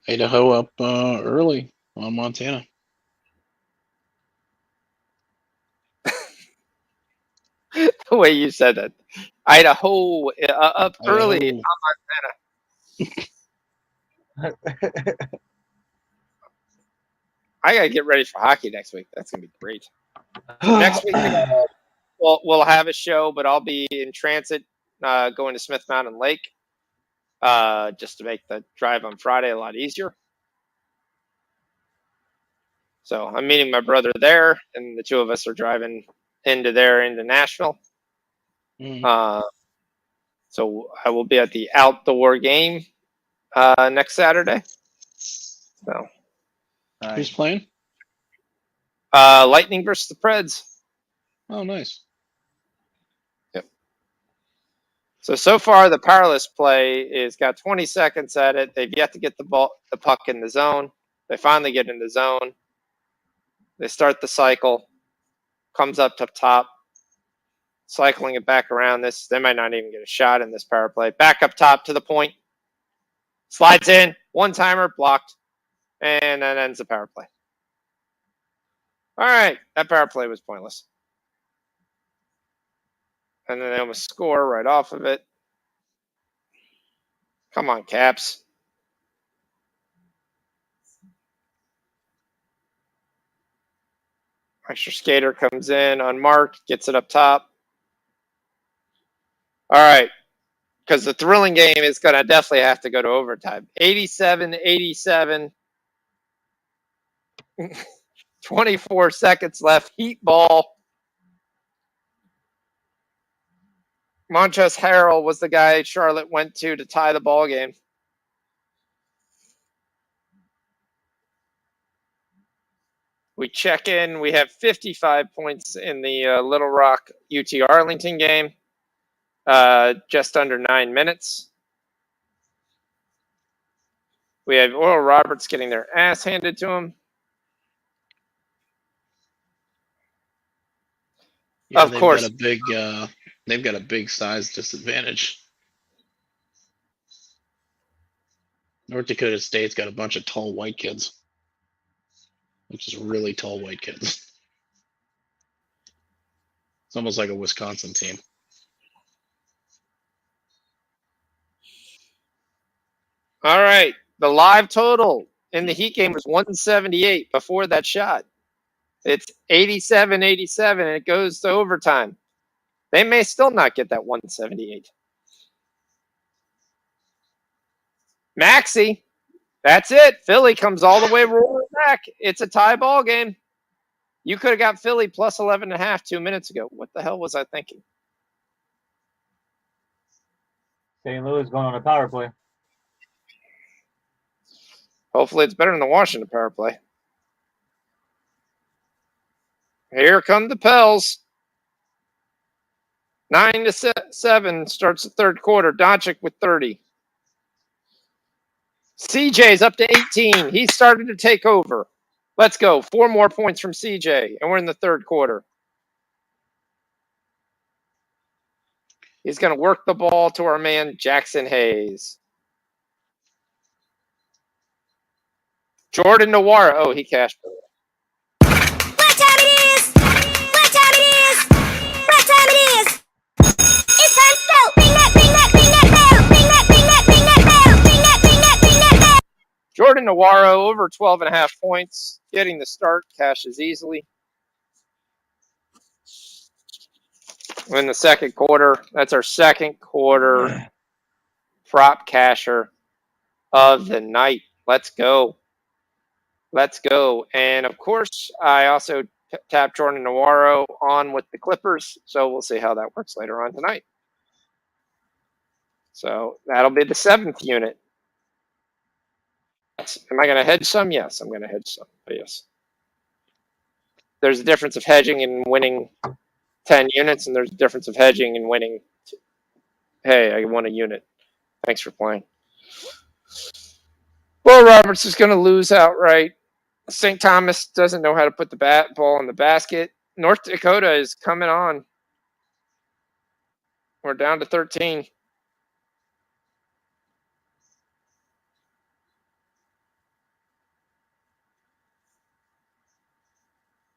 Idaho up early on Montana.
The way you said that. Idaho up
Idaho.
early on Montana. I got to get ready for hockey next week. That's going to be great. Next week, we'll have a show, but I'll be in transit going to Smith Mountain Lake just to make the drive on Friday a lot easier. So I'm meeting my brother there, and the two of us are driving into Nashville. So So I will be at the outdoor game next Saturday. So
Who's playing?
Lightning versus the Preds.
Oh, nice.
Yep. So far the powerless play is got 20 seconds at it. They've yet to get the puck in the zone. They finally get in the zone. They start the cycle. Comes up to top. Cycling it back around this. They might not even get a shot in this power play. Back up top to the point. Slides in. One-timer blocked. And that ends the power play. All right. That power play was pointless. And then they almost score right off of it. Come on, Caps. Extra skater comes in unmarked, gets it up top. All right. Because the thrilling game is going to definitely have to go to overtime. 87-87. 24 seconds left. Heat ball. Montrezl Harrell was the guy Charlotte went to tie the ball game. We check in. We have 55 points in the Little Rock UT Arlington game. Just under 9 minutes. We have Oral Roberts getting their ass handed to him.
Yeah,
of course.
They've got a big size disadvantage. North Dakota State's got a bunch of tall white kids. Which is really tall white kids. It's almost like a Wisconsin team.
All right. The live total in the Heat game was 178 before that shot. It's 87-87, and it goes to overtime. They may still not get that 178. Maxey, that's it. Philly comes all the way rolling back. It's a tie ball game. You could have got Philly plus 11.5 2 minutes ago. What the hell was I thinking?
St. Louis going on a power play.
Hopefully it's better than the Washington power play. Here come the Pels. 9-7 starts the third quarter. Doncic with 30. CJ's up to 18. He's started to take over. Let's go. 4 more points from CJ, and we're in the third quarter. He's going to work the ball to our man, Jackson Hayes. Jordan Nwora. Oh, he cashed it.
What time it is? What time it is? What time it is? It's time to go. Bring that bell. Bring that bell. Bring that bell.
Jordan Nwora over 12.5 points. Getting the start. Cashes easily. We're in the second quarter. That's our second quarter prop casher of the night. Let's go. Let's go. And, of course, I also tapped Jordan Nwora on with the Clippers, so we'll see how that works later on tonight. So that'll be the 7th unit. Am I going to hedge some? Yes, I'm going to hedge some. But yes. There's a difference of hedging and winning 10 units, and there's a difference of hedging and winning. Hey, I won a unit. Thanks for playing. Well, Roberts is going to lose outright. St. Thomas doesn't know how to put the ball in the basket. North Dakota is coming on. We're down to 13.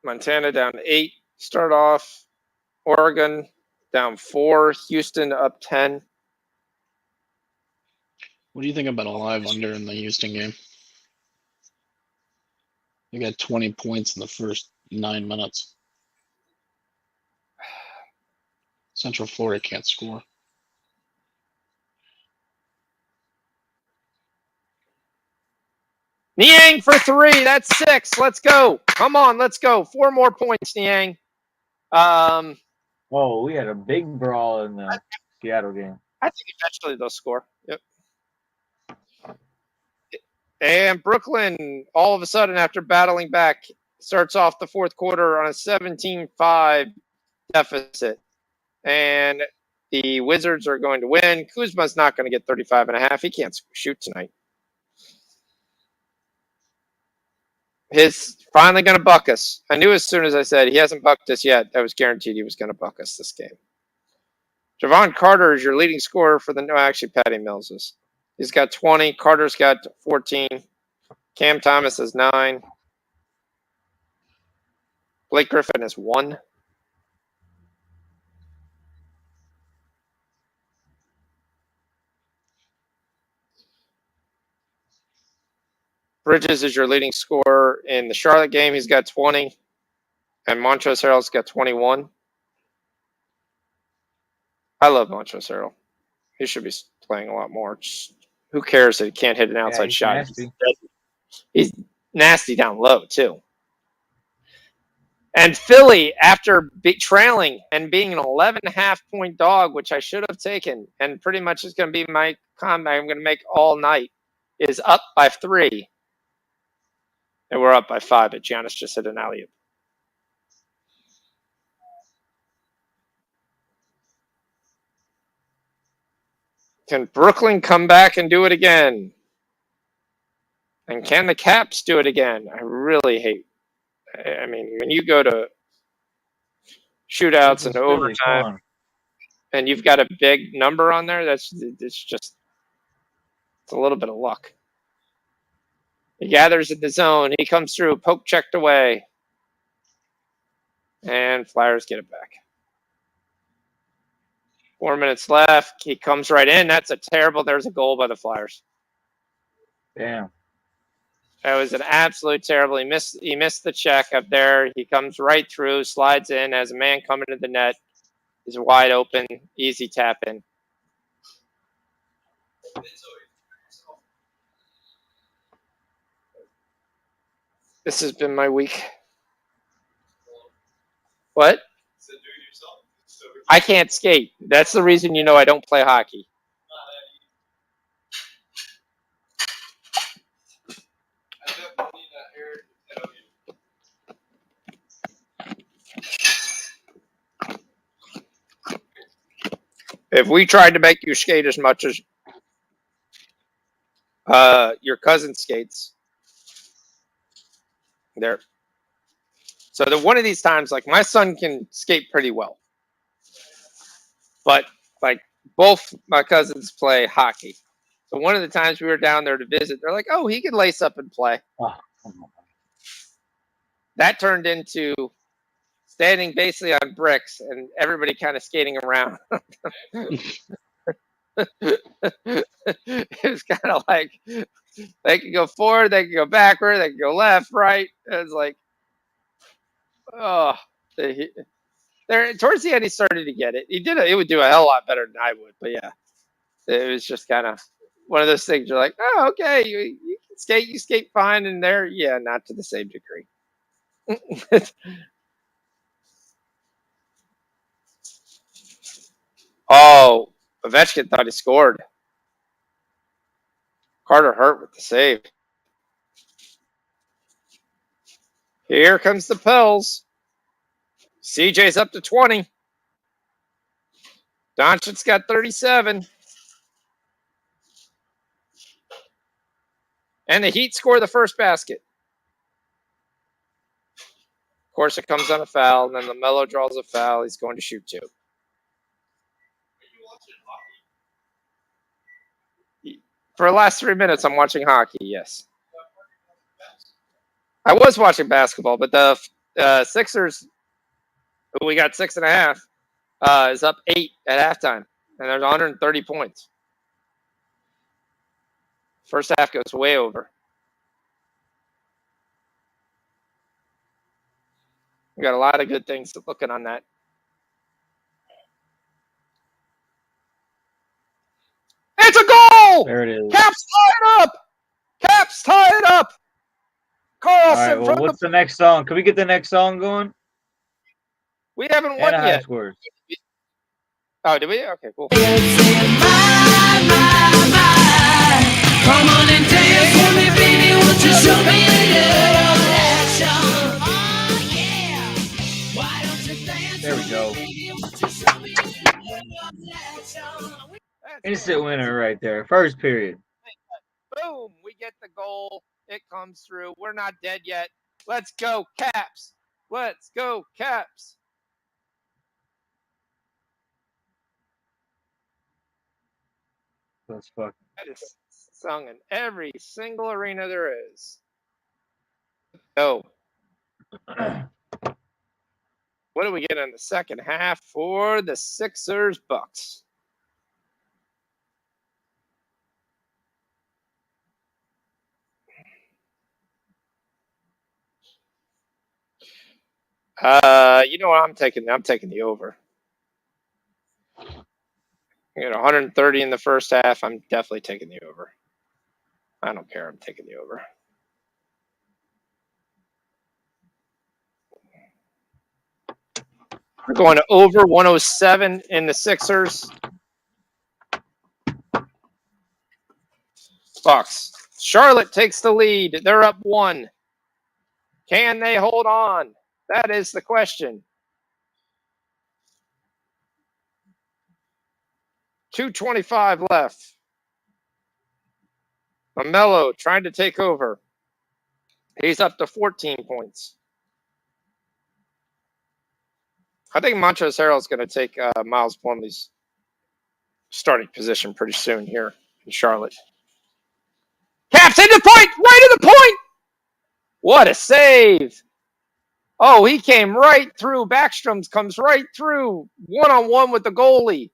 Montana down 8. Start off. Oregon down 4. Houston up 10.
What do you think about a live under in the Houston game? They got 20 points in the first 9 minutes. Central Florida can't score.
Niang for 3. That's 6. Let's go. Come on, let's go. 4 more points, Niang.
Oh, we had a big brawl in the Seattle game.
I think eventually they'll score. Yep. And Brooklyn, all of a sudden, after battling back, starts off the fourth quarter on a 17-5 deficit. And the Wizards are going to win. Kuzma's not going to get 35.5. He can't shoot tonight. He's finally going to buck us. I knew as soon as I said he hasn't bucked us yet, I was guaranteed he was going to buck us this game. Javon Carter is your leading scorer for the – no, actually, Patty Mills is. He's got 20. Carter's got 14. Cam Thomas has 9. Blake Griffin has 1. Bridges is your leading scorer in the Charlotte game. He's got 20. And Montrezl Harrell's got 21. I love Montrezl Harrell. He should be playing a lot more. Just, who cares that he can't hit an outside shot?
Nasty.
He's nasty down low, too. And Philly, after trailing and being an 11.5-point dog, which I should have taken, and pretty much is going to be my comment I'm going to make all night, is up by 3. And we're up by 5, but Giannis just hit an alley-oop. Can Brooklyn come back and do it again? And can the Caps do it again? I really hate. I mean, when you go to shootouts and overtime, and you've got a big number on there, it's a little bit of luck. He gathers in the zone. He comes through, poke checked away, and Flyers get it back. 4 minutes left. He comes right in. That's a terrible. There's a goal by the Flyers.
Damn.
That was an absolute terrible. He missed the check up there. He comes right through, slides in as a man coming to the net. He's wide open, easy tap in. This has been my week. What? I can't skate. That's the reason I don't play hockey. If we tried to make you skate as much as your cousin skates, there. So one of these times, like my son can skate pretty well, but like both my cousins play hockey. So one of the times we were down there to visit, they're like, "Oh, he can lace up and play." Oh. That turned into standing basically on bricks and everybody kind of skating around. It was kind of like they could go forward, they could go backward, they could go left, right. It was like, oh, there. Towards the end, he started to get it. He would do a hell of a lot better than I would. But yeah, it was just kind of one of those things. You're like, oh, okay, you can skate, you skate fine, and there, yeah, not to the same degree. Oh, Ovechkin thought he scored. Carter hurt with the save. Here comes the Pels. CJ's up to 20. Doncic's got 37. And the Heat score the first basket. Of course, it comes on a foul, and then LaMelo draws a foul. He's going to shoot 2. For the last 3 minutes, I'm watching hockey, yes. I was watching basketball, but the Sixers, who we got 6.5, is up 8 at halftime, and there's 130 points. First half goes way over. We got a lot of good things looking on that. It's a goal!
There it is.
Caps tie it up! Caps tie it up! Carlson.
All right, well, what's the next song? Can we get the next song going?
We haven't won yet.
Scores.
Oh, did we? Okay, cool.
Come on and dance with me, baby. Won't you show me a little action? Oh, yeah. Why don't you dance
There we go. Instant winner right there. First period.
Boom! We get the goal. It comes through. We're not dead yet. Let's go, Caps. Let's go, Caps.
That's fucking.
That is sung in every single arena there is. Go. What do we get in the second half for the Sixers Bucks? You know what I'm taking? I'm taking the over. You know, 130 in the first half. I'm definitely taking the over. I don't care. I'm taking the over. We're going to over 107 in the Sixers. Bucks. Charlotte takes the lead. They're up 1. Can they hold on? That is the question. 2:25 left. LaMelo trying to take over. He's up to 14 points. I think Montrezl Harrell's going to take Miles Plumlee's starting position pretty soon here in Charlotte. Caps into the point! Right to the point! What a save! Oh, he came right through. Backstrom comes right through. One-on-one with the goalie.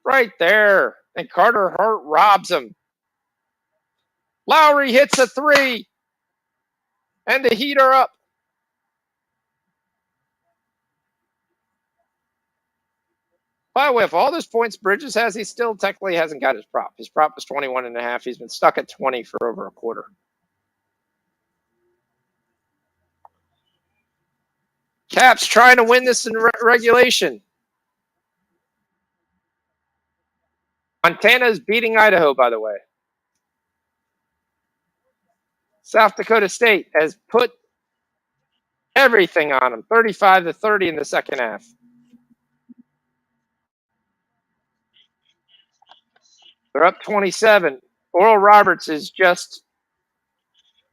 Right there. And Carter Hart robs him. Lowry hits a 3. And the Heat are up. By the way, if all those points Bridges has, he still technically hasn't got his prop. His prop was 21.5. He's been stuck at 20 for over a quarter. Caps trying to win this in regulation. Montana's beating Idaho, by the way. South Dakota State has put everything on them, 35-30 in the second half. They're up 27. Oral Roberts is just,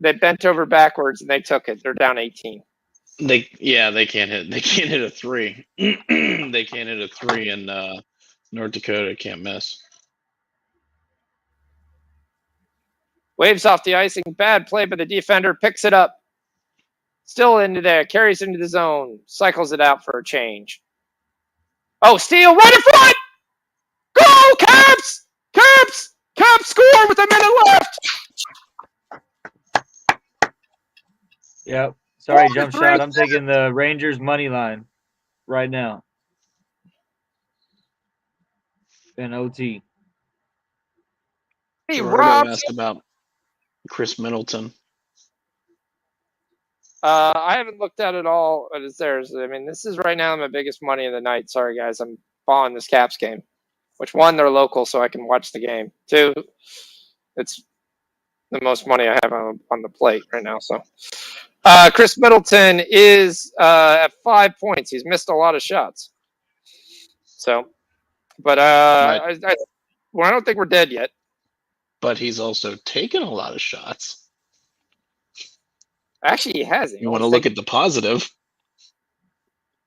they bent over backwards and they took it. They're down 18.
They can't hit a 3. They can't hit a 3, and North Dakota can't miss.
Waves off the icing. Bad play by the defender. Picks it up. Still into there. Carries into the zone. Cycles it out for a change. Oh, steal right in front! Go, Caps! Caps! Caps score with a minute left!
Yep. Sorry, jump shot. I'm taking the Rangers money line right now. And OT.
He
Roberto asked about Chris Middleton.
I haven't looked at it all, but it's theirs. I mean, this is right now my biggest money of the night. Sorry, guys. I'm following this Caps game. Which, 1, they're local, so I can watch the game. 2, it's the most money I have on the plate right now. So, Chris Middleton is at 5 points. He's missed a lot of shots. So, but right. I don't think we're dead yet.
But he's also taken a lot of shots.
Actually, he hasn't.
You want to look at the positive.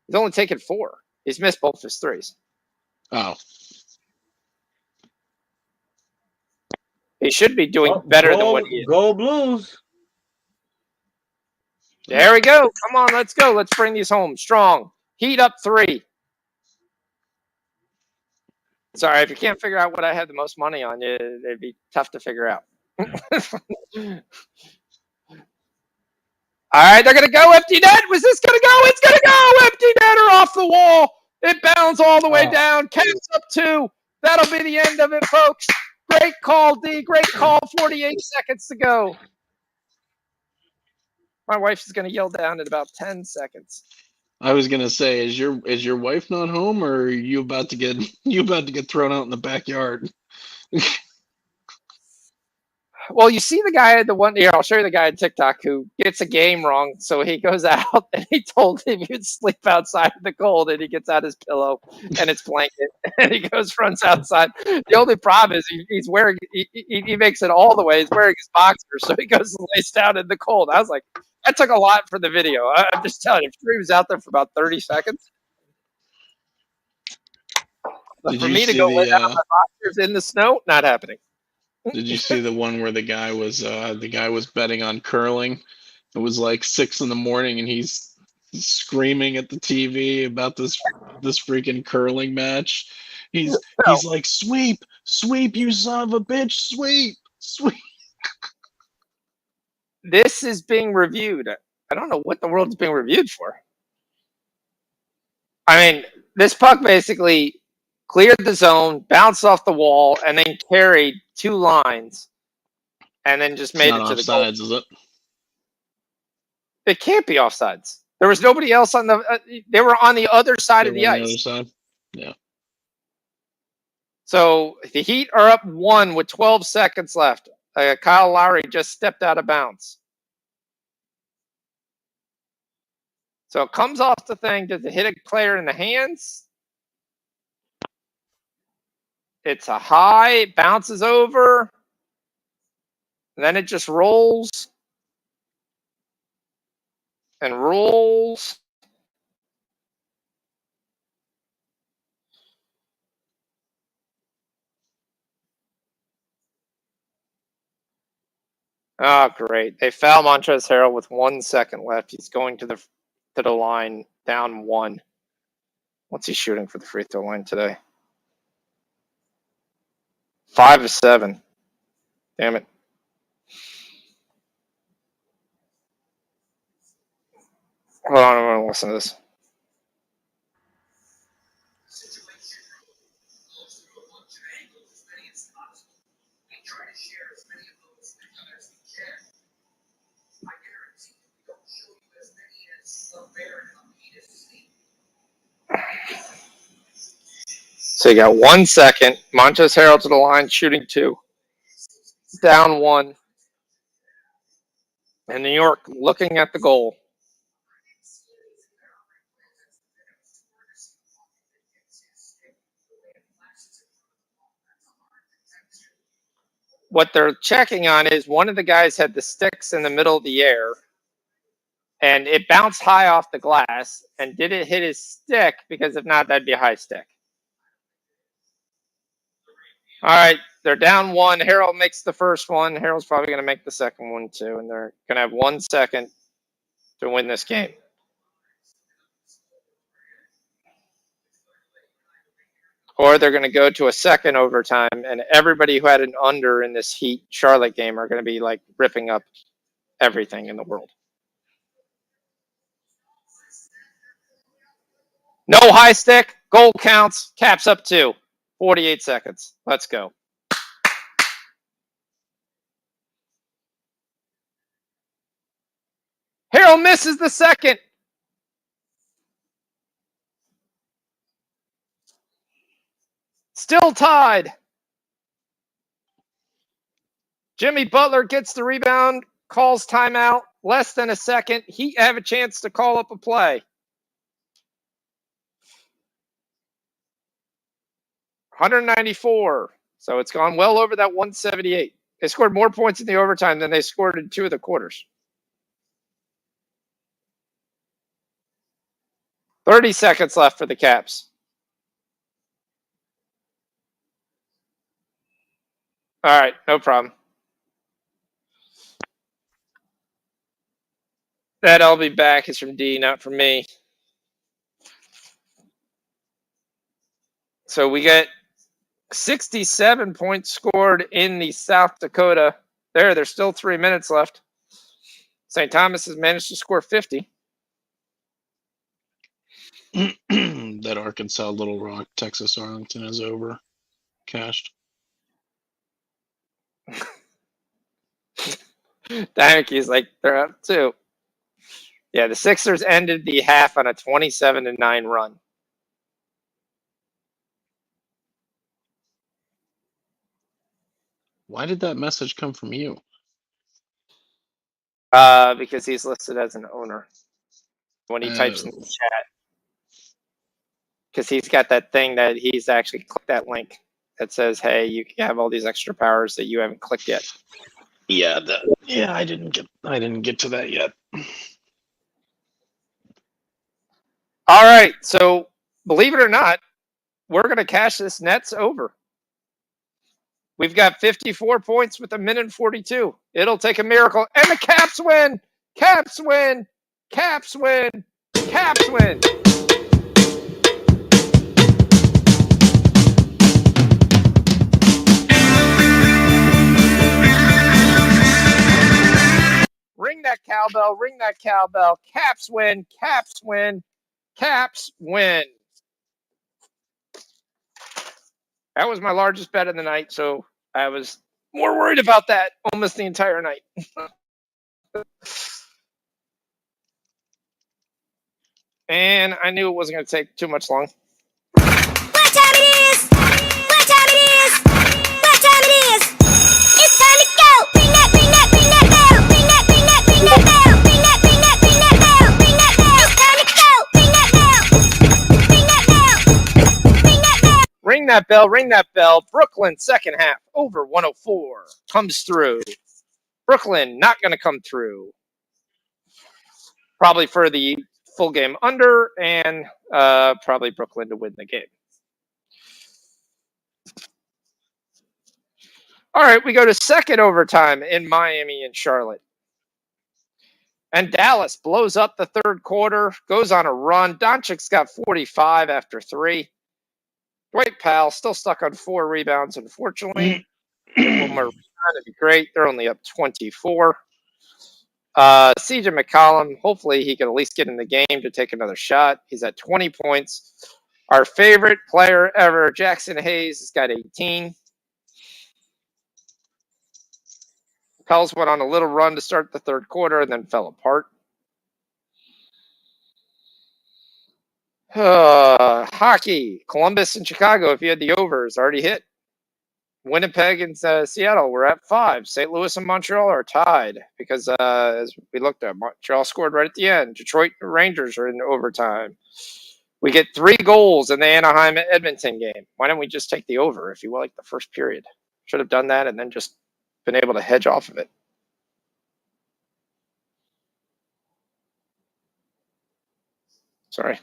He's only taken 4. He's missed both his 3s.
Oh.
He should be doing better than what he is.
Go Blues.
There we go. Come on, let's go. Let's bring these home. Strong. Heat up 3. Sorry, if you can't figure out what I had the most money on, it'd be tough to figure out. All right, they're going to go empty net. Was this going to go? It's going to go. Empty netter off the wall. It bounds all the way down. Caps up 2. That'll be the end of it, folks. Great call, D. Great call. 48 seconds to go. My wife is going to yell down in about 10 seconds.
I was gonna say, is your wife not home, or are you about to get thrown out in the backyard?
Well, you see the guy, the one here, I'll show you the guy on TikTok who gets a game wrong. So he goes out and he told him he'd sleep outside in the cold, and he gets out his pillow and his blanket and he runs outside. The only problem is he's wearing, he makes it all the way. He's wearing his boxers. So he goes and lays down in the cold. I was like, that took a lot for the video. I'm just telling you, he was out there for about 30 seconds. But
Did
for
you
me to
see
go lay down
the
in my boxers in the snow, not happening.
Did you see the one where the guy was betting on curling? It was like 6 in the morning, and he's screaming at the TV about this freaking curling match. He's like, sweep, sweep, you son of a bitch, sweep, sweep.
This is being reviewed. I don't know what the world's being reviewed for. I mean, this puck basically cleared the zone, bounced off the wall, and then carried 2 lines, and then just
It's
made
not
it to the goal.
offsides, is it?
It can't be offsides. There was nobody else on the. They were on the other side
They
of
were
the
on
ice.
the other side. Yeah.
So the Heat are up 1 with 12 seconds left. Kyle Lowry just stepped out of bounds. So it comes off the thing. Does it hit a player in the hands? It's a high. It bounces over. And then it just rolls. And rolls. Oh, great. They foul Montrezl Harrell with 1 second left. He's going to the line, down 1. What's he shooting for the free throw line today? 5 of 7. Damn it. Hold on, I'm going to listen to this. So you got 1 second. Montrezl Harrell to the line, shooting 2. Down 1. And New York looking at the goal. What they're checking on is one of the guys had the sticks in the middle of the air, and it bounced high off the glass. And did it hit his stick? Because if not, that'd be a high stick. All right, they're down 1. Harrell makes the first one. Harrell's probably going to make the second one too, and they're going to have 1 second to win this game. Or they're going to go to a second overtime, and everybody who had an under in this Heat Charlotte game are going to be like ripping up everything in the world. No high stick, goal counts, Caps up 2. 48 seconds. Let's go. Harrell misses the second. Still tied. Jimmy Butler gets the rebound, calls timeout. Less than a second. Heat have a chance to call up a play. 194. So it's gone well over that 178. They scored more points in the overtime than they scored in 2 of the quarters. 30 seconds left for the Caps. All right, no problem. That I'll be back is from D, not from me. So we get 67 points scored in the South Dakota. There's still 3 minutes left. St. Thomas has managed to score 50.
That Arkansas Little Rock Texas Arlington is over. Cashed.
Dankey's like, they're up 2. Yeah, the Sixers ended the half on a 27-9 run.
Why did that message come from you?
Because he's listed as an owner when he types in the
Oh.
chat. Because he's got that thing that he's actually clicked that link that says, "Hey, you can have all these extra powers that you haven't clicked yet."
Yeah, I didn't get to that yet.
All right, so believe it or not, we're going to cash this Nets over. We've got 54 points with a minute and 42. It'll take a miracle. And the Caps win! Caps win! Caps win! Caps win! Ring that cowbell, ring that cowbell. Caps win, Caps win, Caps win. That was my largest bet of the night, so I was more worried about that almost the entire night. And I knew it wasn't going to take too much long.
What time it is? What time it is? What time it is? It's time to go. Ring that, ring that, ring that bell. Ring that, ring that, ring that bell. Ring that, ring that, ring that bell. Ring that bell. It's time to go. Ring that bell. Ring that bell. Ring that bell.
Ring that bell, ring that bell. Brooklyn, second half, over 104. Comes through. Brooklyn, not going to come through. Probably for the full game under, and probably Brooklyn to win the game. All right, we go to second overtime in Miami and Charlotte. And Dallas blows up the third quarter, goes on a run. Doncic's got 45 after 3. Dwight Powell still stuck on 4 rebounds, unfortunately. One more rebound would be great. They're only up 24. CJ McCollum, hopefully he can at least get in the game to take another shot. He's at 20 points. Our favorite player ever, Jackson Hayes, has got 18. Pels went on a little run to start the third quarter and then fell apart. Hockey, Columbus and Chicago, if you had the overs, already hit. Winnipeg and Seattle were at 5. St. Louis and Montreal are tied because, as we looked at, Montreal scored right at the end. Detroit Rangers are in overtime. We get 3 goals in the Anaheim-Edmonton game. Why don't we just take the over, if you will, like the first period? Should have done that and then just been able to hedge off of it. Sorry.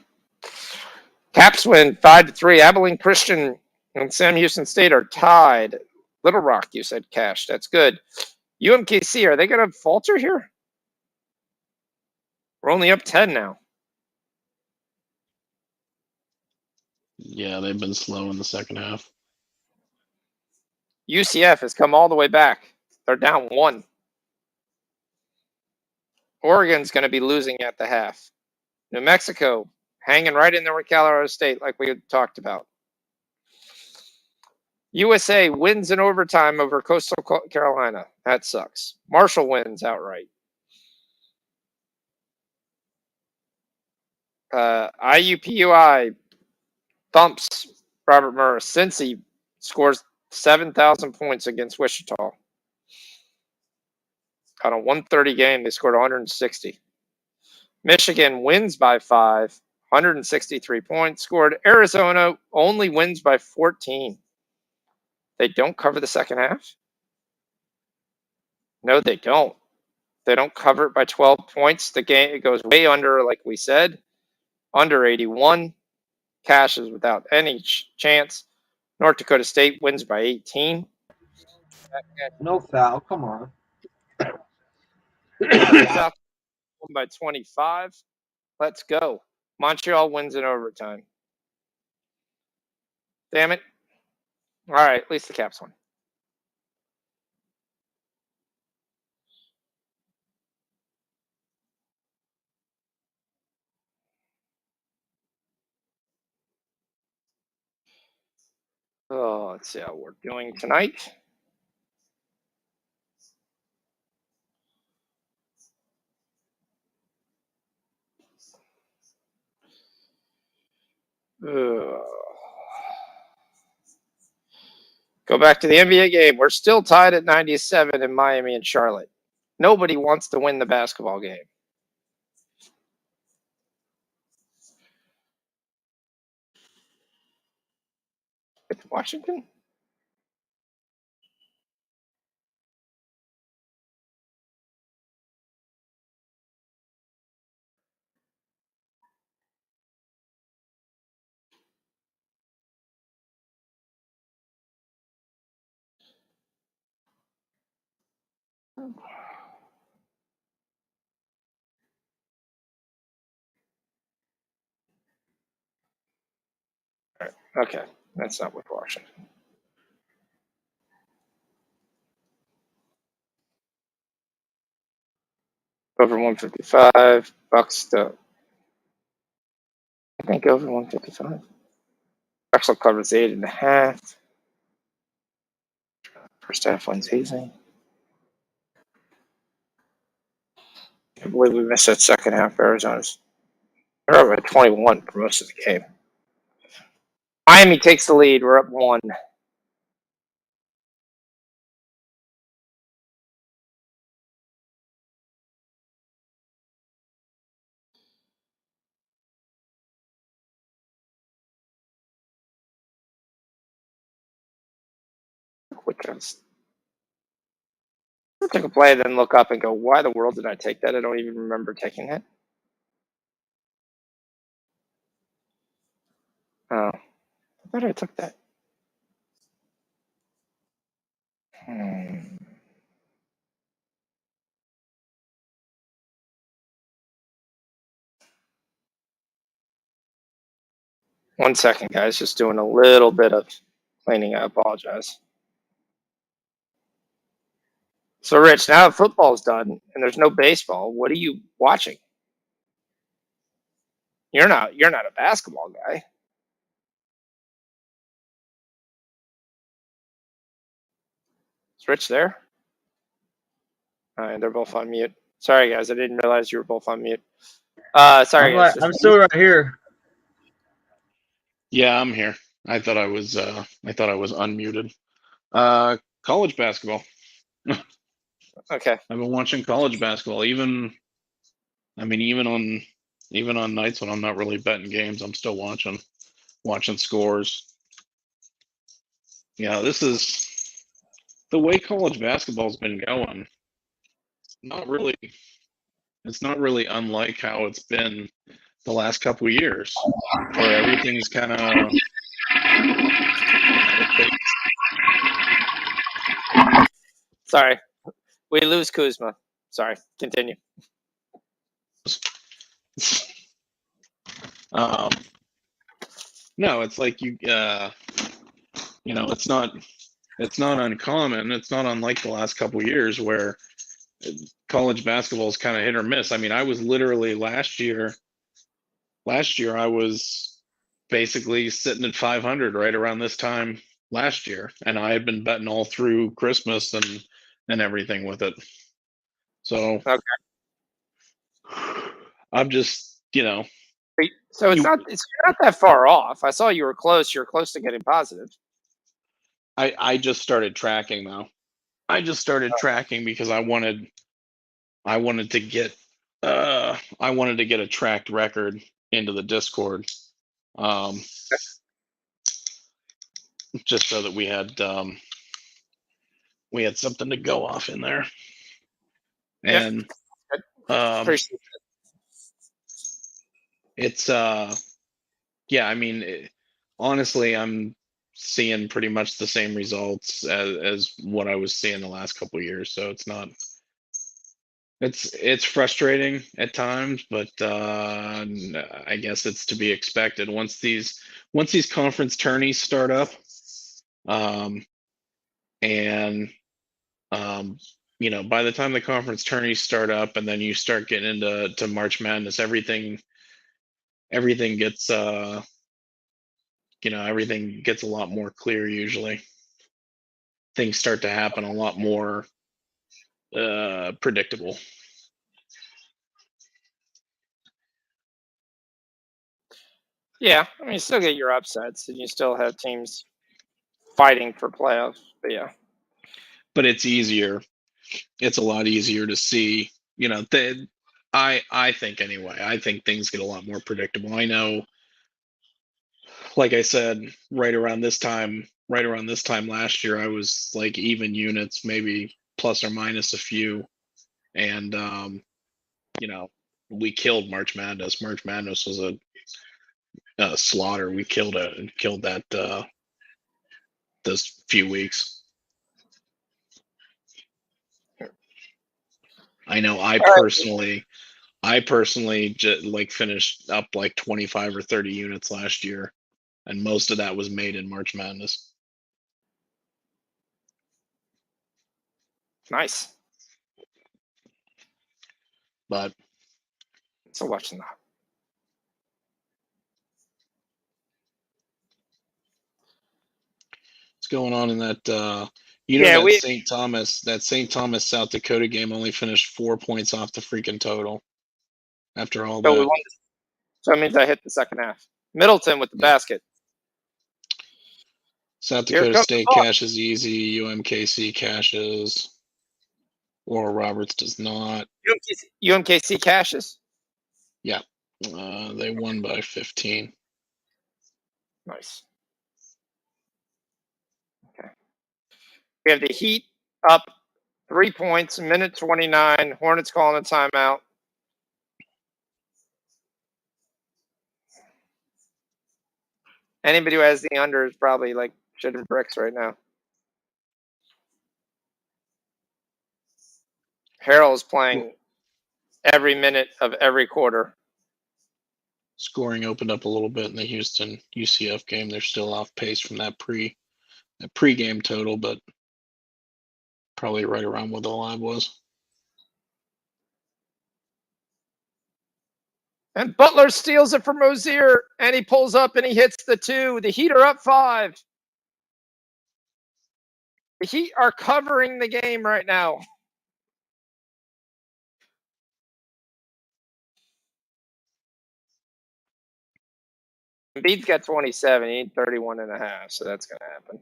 Caps win 5-3. Abilene Christian and Sam Houston State are tied. Little Rock, you said, Cash. That's good. UMKC, are they going to falter here? We're only up 10 now.
Yeah, they've been slow in the second half.
UCF has come all the way back. They're down 1. Oregon's going to be losing at the half. New Mexico hanging right in there with Colorado State like we had talked about. USA wins in overtime over Coastal Carolina. That sucks. Marshall wins outright. IUPUI thumps Robert Murrah. Cincy scores 7,000 points against Wichita. On a 130 game, they scored 160. Michigan wins by 5, 163 points scored. Arizona only wins by 14. They don't cover the second half? No, they don't. They don't cover it by 12 points. The game, it goes way under, like we said. Under 81. Cash is without any chance. North Dakota State wins by 18.
No foul. Come on.
South won by 25. Let's go. Montreal wins in overtime. Damn it. All right, at least the Caps won. Oh, let's see how we're doing tonight. Ugh. Go back to the NBA game. We're still tied at 97 in Miami and Charlotte. Nobody wants to win the basketball game. It's Washington? Okay, that's not with Washington. Over 155. Bucks still. I think over 155. Actual covers 8.5. First half wins easy. I can't believe we missed that second half. Arizona's. They're over at 21 for most of the game. Miami takes the lead. We're up 1. Which is. I'll take a play, then look up and go, why the world did I take that? I don't even remember taking it. Oh, I thought I took that. 1 second, guys. Just doing a little bit of cleaning. I apologize. So, Rich, now that football's done and there's no baseball, what are you watching? You're not a basketball guy. Is Rich there? All right, they're both on mute. Sorry, guys. I didn't realize you were both on mute. Sorry, guys.
I'm still right here.
Yeah, I'm here. I thought I was unmuted. College basketball.
Okay.
I've been watching college basketball. Even on nights when I'm not really betting games, I'm still watching scores. Yeah, this is the way college basketball's been going. It's not really unlike how it's been the last couple of years, where everything's kind of.
Sorry. We lose Kuzma. Sorry. Continue.
No, it's like it's not uncommon. It's not unlike the last couple of years where college basketball is kind of hit or miss. I mean, I was literally last year I was basically sitting at 500 right around this time last year, and I had been betting all through Christmas and everything with it. So
Okay.
I'm just,
So you're not that far off. I saw you were close. You're close to getting positive.
I just started tracking now. I just started tracking because I wanted to get a tracked record into the Discord, just so that we had something to go off in there. And
Appreciate it.
it's yeah, I mean, honestly, I'm seeing pretty much the same results as what I was seeing the last couple of years. So it's not. It's frustrating at times, but I guess it's to be expected. Once these conference tourneys start up, and by the time the conference tourneys start up, and then you start getting into March Madness, everything gets everything gets a lot more clear. Usually, things start to happen a lot more predictable.
Yeah, I mean, you still get your upsets, and you still have teams fighting for playoffs. But yeah,
but it's easier. It's a lot easier to see. You know, I think anyway. I think things get a lot more predictable. I know, like I said, right around this time last year, I was like even units, maybe plus or minus a few, and you know, we killed March Madness. March Madness was a slaughter. We killed that those few weeks. I know. I personally like finished up like 25 or 30 units last year, and most of that was made in March Madness.
nice.
But
So watching that.
what's going on in that? That St. Thomas South Dakota game only finished 4 points off the freaking total. After all
So we
that,
won. So that means I hit the second half. Middleton with the basket.
South
Here
Dakota
comes
State
the ball.
cashes easy. UMKC cashes. Oral Roberts does not.
UMKC cashes.
Yeah, they won by 15.
Nice. Okay. We have the Heat up 3 points, minute 29. Hornets calling a timeout. Anybody who has the under is probably like shitting bricks right now. Harrell's playing every minute of every quarter.
Scoring opened up a little bit in the Houston UCF game. They're still off pace from that pre-game total, but probably right around what the line was.
And Butler steals it from Rozier, and he pulls up and he hits the 2. The Heat are up 5. The Heat are covering the game right now. Embiid's got 27. He need 31 and a half, so that's going to happen.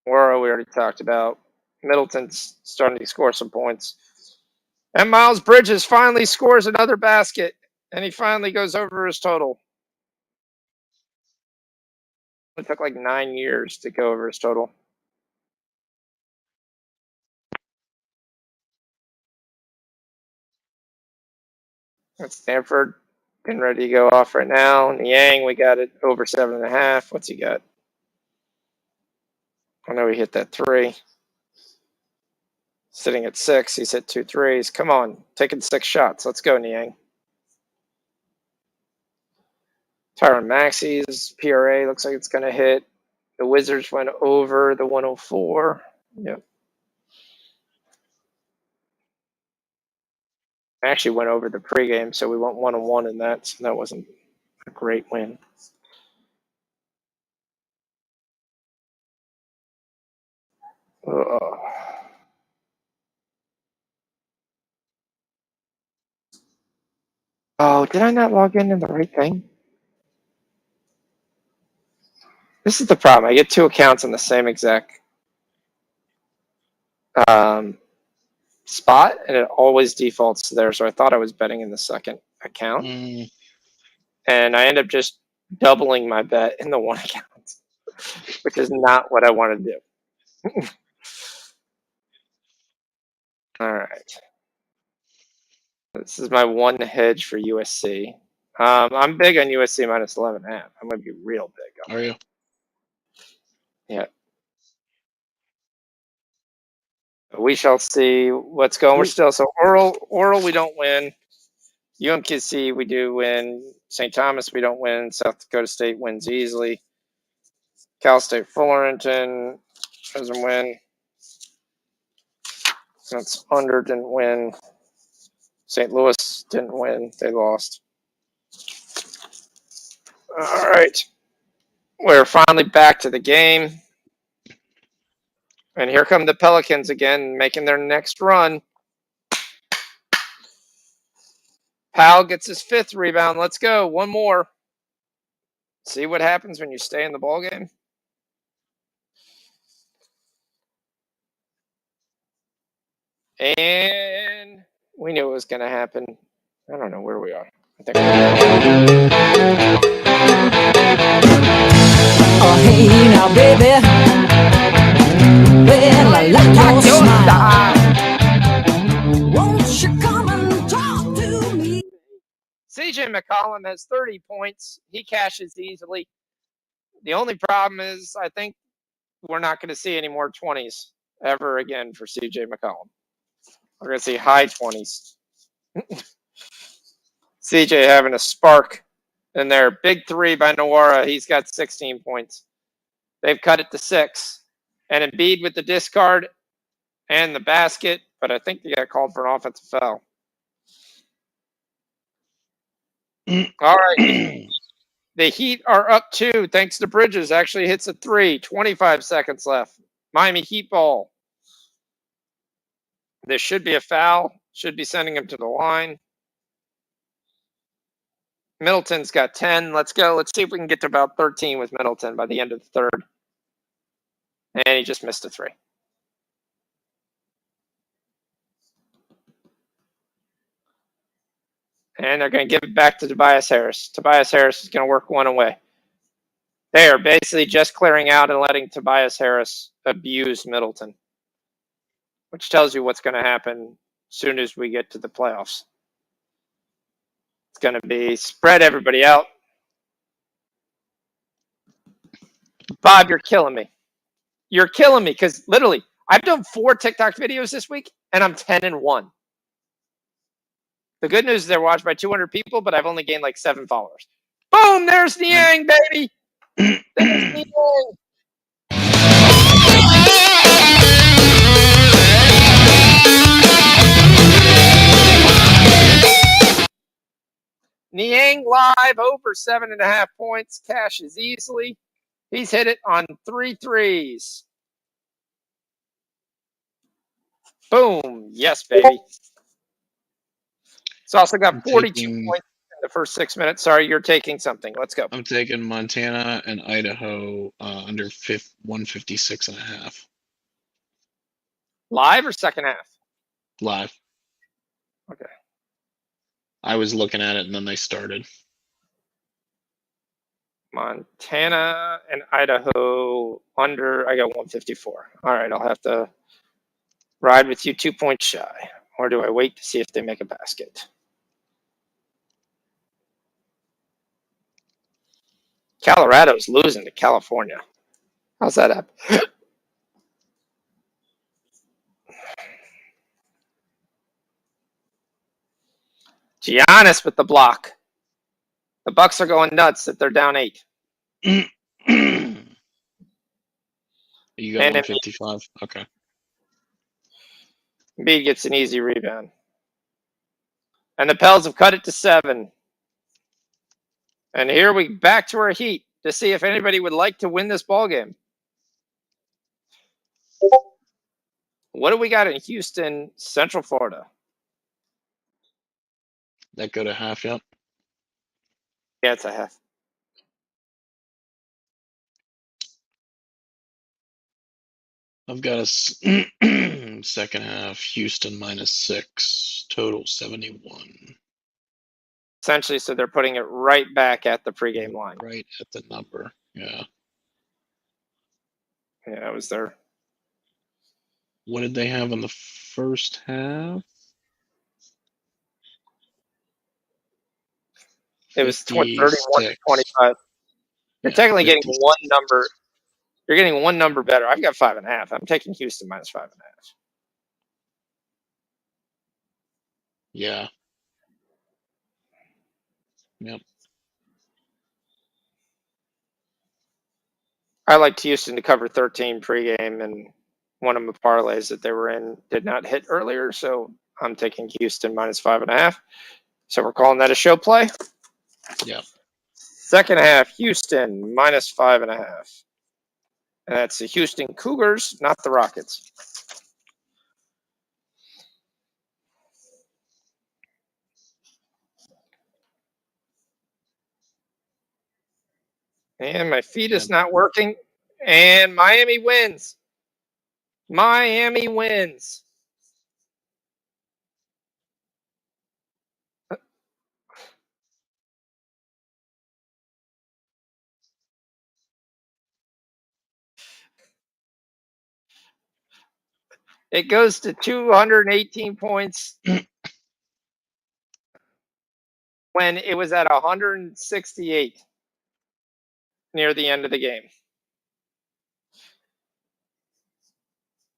Wara, we already talked about. Middleton's starting to score some points. And Miles Bridges finally scores another basket, and he finally goes over his total. It took like 9 years to go over his total. That's Stanford getting ready to go off right now. Niang, we got it over 7.5. What's he got? I know he hit that 3. Sitting at 6. He's hit 2 threes. Come on, taking 6 shots. Let's go, Niang. Tyron Maxey's PRA looks like it's going to hit. The Wizards went over the 104. Yep. Actually went over the pregame, so we went 1-1 in that. So that wasn't a great win. Ugh. Oh, did I not log in the right thing? This is the problem. I get 2 accounts on the same exact spot, and it always defaults to there. So I thought I was betting in the second account, and I end up just doubling my bet in the one account, which is not what I want to do. All right. This is my one hedge for USC. I'm big on USC minus 11.5. I'm going to be real big.
Are you?
Yeah. We shall see what's going. We're still so Oral. We don't win. UMKC we do win. St. Thomas we don't win. South Dakota State wins easily. Cal State Fullerton doesn't win. That's under didn't win. St. Louis didn't win. They lost. All right. We're finally back to the game. And here come the Pelicans again, making their next run. Powell gets his 5th rebound. Let's go. One more. See what happens when you stay in the ball game. And we knew it was going to happen. I don't know where we are. I think
Oh, hey now, baby. Well, I like your smile. Won't you come and talk to me?
CJ McCollum has 30 points. He cashes easily. The only problem is I think we're not going to see any more 20s ever again for CJ McCollum. We're going to see high 20s. CJ having a spark in there. Big three by Nwora. He's got 16 points. They've cut it to 6. And Embiid with the discard and the basket, but I think they got called for an offensive foul. All right. The Heat are up 2 thanks to Bridges. Actually hits a 3. 25 seconds left. Miami Heat ball. This should be a foul. Should be sending him to the line. Middleton's got 10. Let's go. Let's see if we can get to about 13 with Middleton by the end of the third. And he just missed a 3. And they're going to give it back to Tobias Harris. Tobias Harris is going to work one away. They are basically just clearing out and letting Tobias Harris abuse Middleton, which tells you what's going to happen as soon as we get to the playoffs. It's going to be spread everybody out. Bob, you're killing me. You're killing me because literally I've done 4 TikTok videos this week and I'm 10-1. The good news is they're watched by 200 people, but I've only gained like 7 followers. Boom! There's Niang, baby. There's Niang. Niang live over 7.5 points. Cashes easily. He's hit it on 3 threes. Boom. Yes, baby. It's also got 42 points in the first 6 minutes. Sorry, you're taking something. Let's go.
I'm taking Montana and Idaho under 156.5.
Live or second half?
Live.
Okay.
I was looking at it and then they started.
Montana and Idaho under. I got 154. All right, I'll have to ride with you 2 points shy. Or do I wait to see if they make a basket? Colorado's losing to California. How's that happen? Giannis with the block. The Bucks are going nuts that they're down 8.
You got 155? Okay.
Embiid gets an easy rebound. And the Pels have cut it to 7. And here we back to our Heat to see if anybody would like to win this ball game. What do we got in Houston, Central Florida?
That go to half, yep.
Yeah, it's a half.
I've got a second half, Houston -6, total 71.
Essentially, so they're putting it right back at the pregame line.
Right at the number, yeah.
Yeah, it was there.
What did they have in the first half?
It was 31 to 25. You're technically
56.
getting one number. You're getting one number better. I've got 5.5. I'm taking Houston -5.5.
Yeah. Yep.
I liked Houston to cover 13 pregame, and one of the parlays that they were in did not hit earlier, so I'm taking Houston -5.5. So we're calling that a show play.
Yep.
Second half, Houston -5.5. And that's the Houston Cougars, not the Rockets. And my feed is not working. And Miami wins. Miami wins. It goes to 218 points when it was at 168 near the end of the game.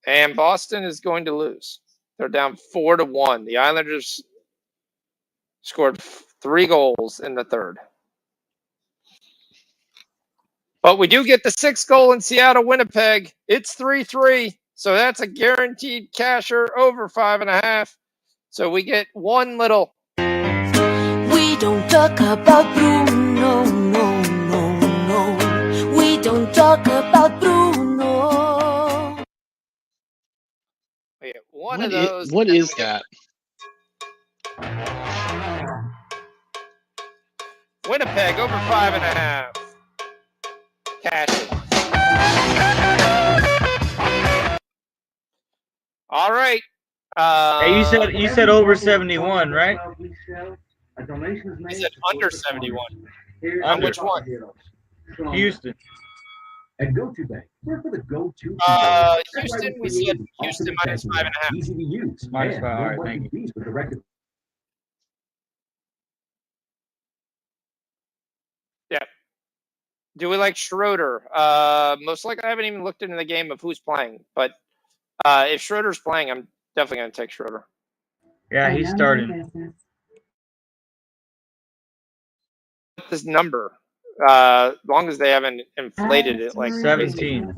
And Boston is going to lose. They're down 4-1. The Islanders scored 3 goals in the third. But we do get the 6th goal in Seattle, Winnipeg. It's 3-3. So that's a guaranteed casher over 5.5. So we get one little.
We don't talk about Bruno, no, no, no. We don't talk about Bruno.
We get one of those.
What is that?
Winnipeg over 5.5. Cash it. All right.
Hey, you said over 71, right?
I said under 71.
Under.
Which one?
Houston.
At GoToBank, we're for the go-to.
Houston, we said Houston minus 5.5.
Easy to use.
Minus
and
5. All
no
right,
monthly
thank you.
fees with direct.
Yeah. Do we like Schroeder? Most likely, I haven't even looked into the game of who's playing. But if Schroeder's playing, I'm definitely going to take Schroeder.
Yeah, he's starting.
This number, as long as they haven't inflated it like
17.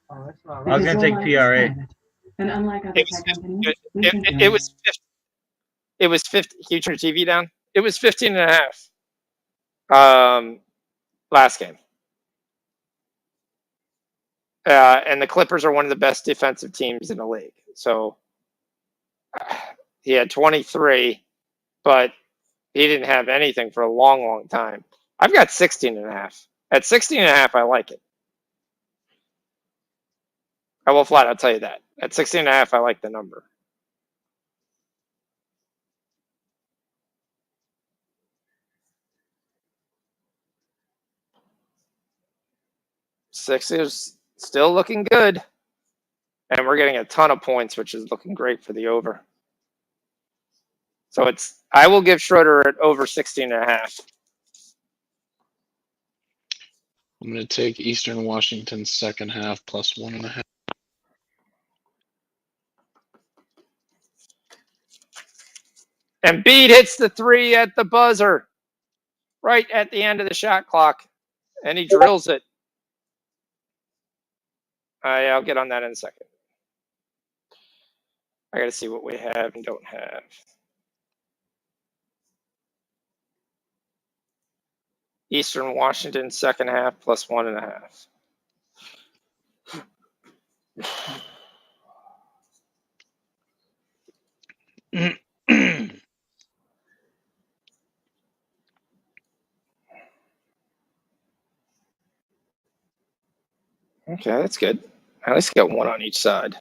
I was going to take PRA.
And unlike other tech companies,
it was 50. Can you turn your TV down? It was 15.5. Last game. And the Clippers are one of the best defensive teams in the league. So he had 23, but he didn't have anything for a long, long time. I've got 16.5. At 16.5, I like it. I will flat out tell you that. At 16.5, I like the number. Sixers still looking good. And we're getting a ton of points, which is looking great for the over. So I will give Schroeder at over 16.5.
I'm going to take Eastern Washington second half plus 1.5.
Embiid hits the 3 at the buzzer, right at the end of the shot clock, and he drills it. I'll get on that in a second. I got to see what we have and don't have. Eastern Washington second half plus 1.5. Okay, that's good. At least got one on each side.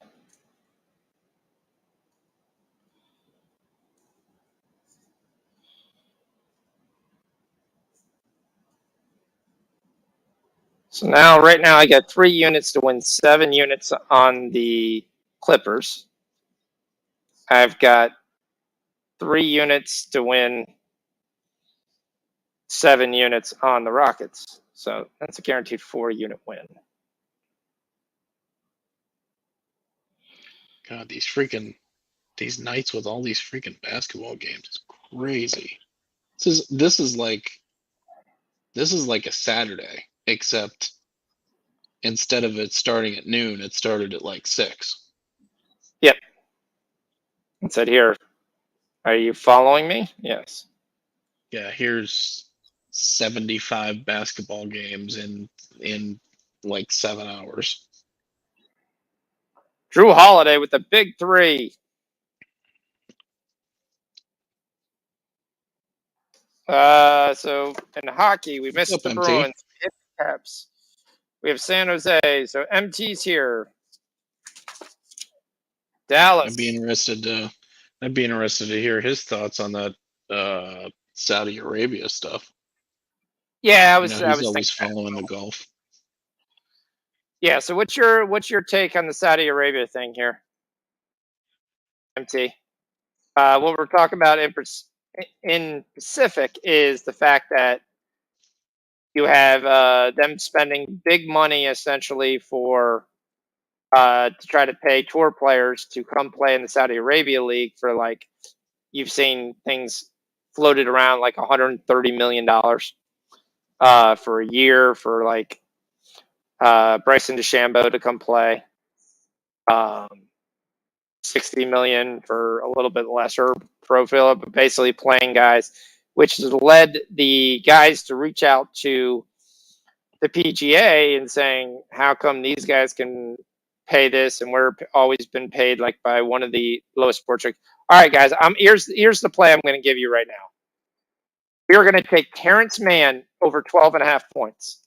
So right now, I got 3 units to win 7 units on the Clippers. I've got 3 units to win 7 units on the Rockets. So that's a guaranteed 4-unit win.
God, these nights with all these freaking basketball games is crazy. This is like a Saturday, except instead of it starting at noon, it started at like 6.
Yep. It said here, are you following me? Yes.
Yeah, here's 75 basketball games in like 7 hours.
Drew Holiday with the big 3. So in hockey, we missed
What's
the
up, MT?
Bruins. Caps. We have San Jose. So MT's here. Dallas.
I'd be interested to hear his thoughts on that Saudi Arabia stuff.
Yeah,
He's always following the Gulf.
Yeah, so what's your take on the Saudi Arabia thing here, MT? What we're talking about in Pacific is the fact that you have them spending big money essentially for to try to pay tour players to come play in the Saudi Arabia League for like you've seen things floated around like $130 million for a year for like Bryson DeChambeau to come play. 60 million for a little bit lesser profile, but basically playing guys, which has led the guys to reach out to the PGA and saying, how come these guys can pay this and we're always been paid like by one of the lowest sports leagues? All right, guys, here's the play I'm going to give you right now. We are going to take Terrence Mann over 12.5 points.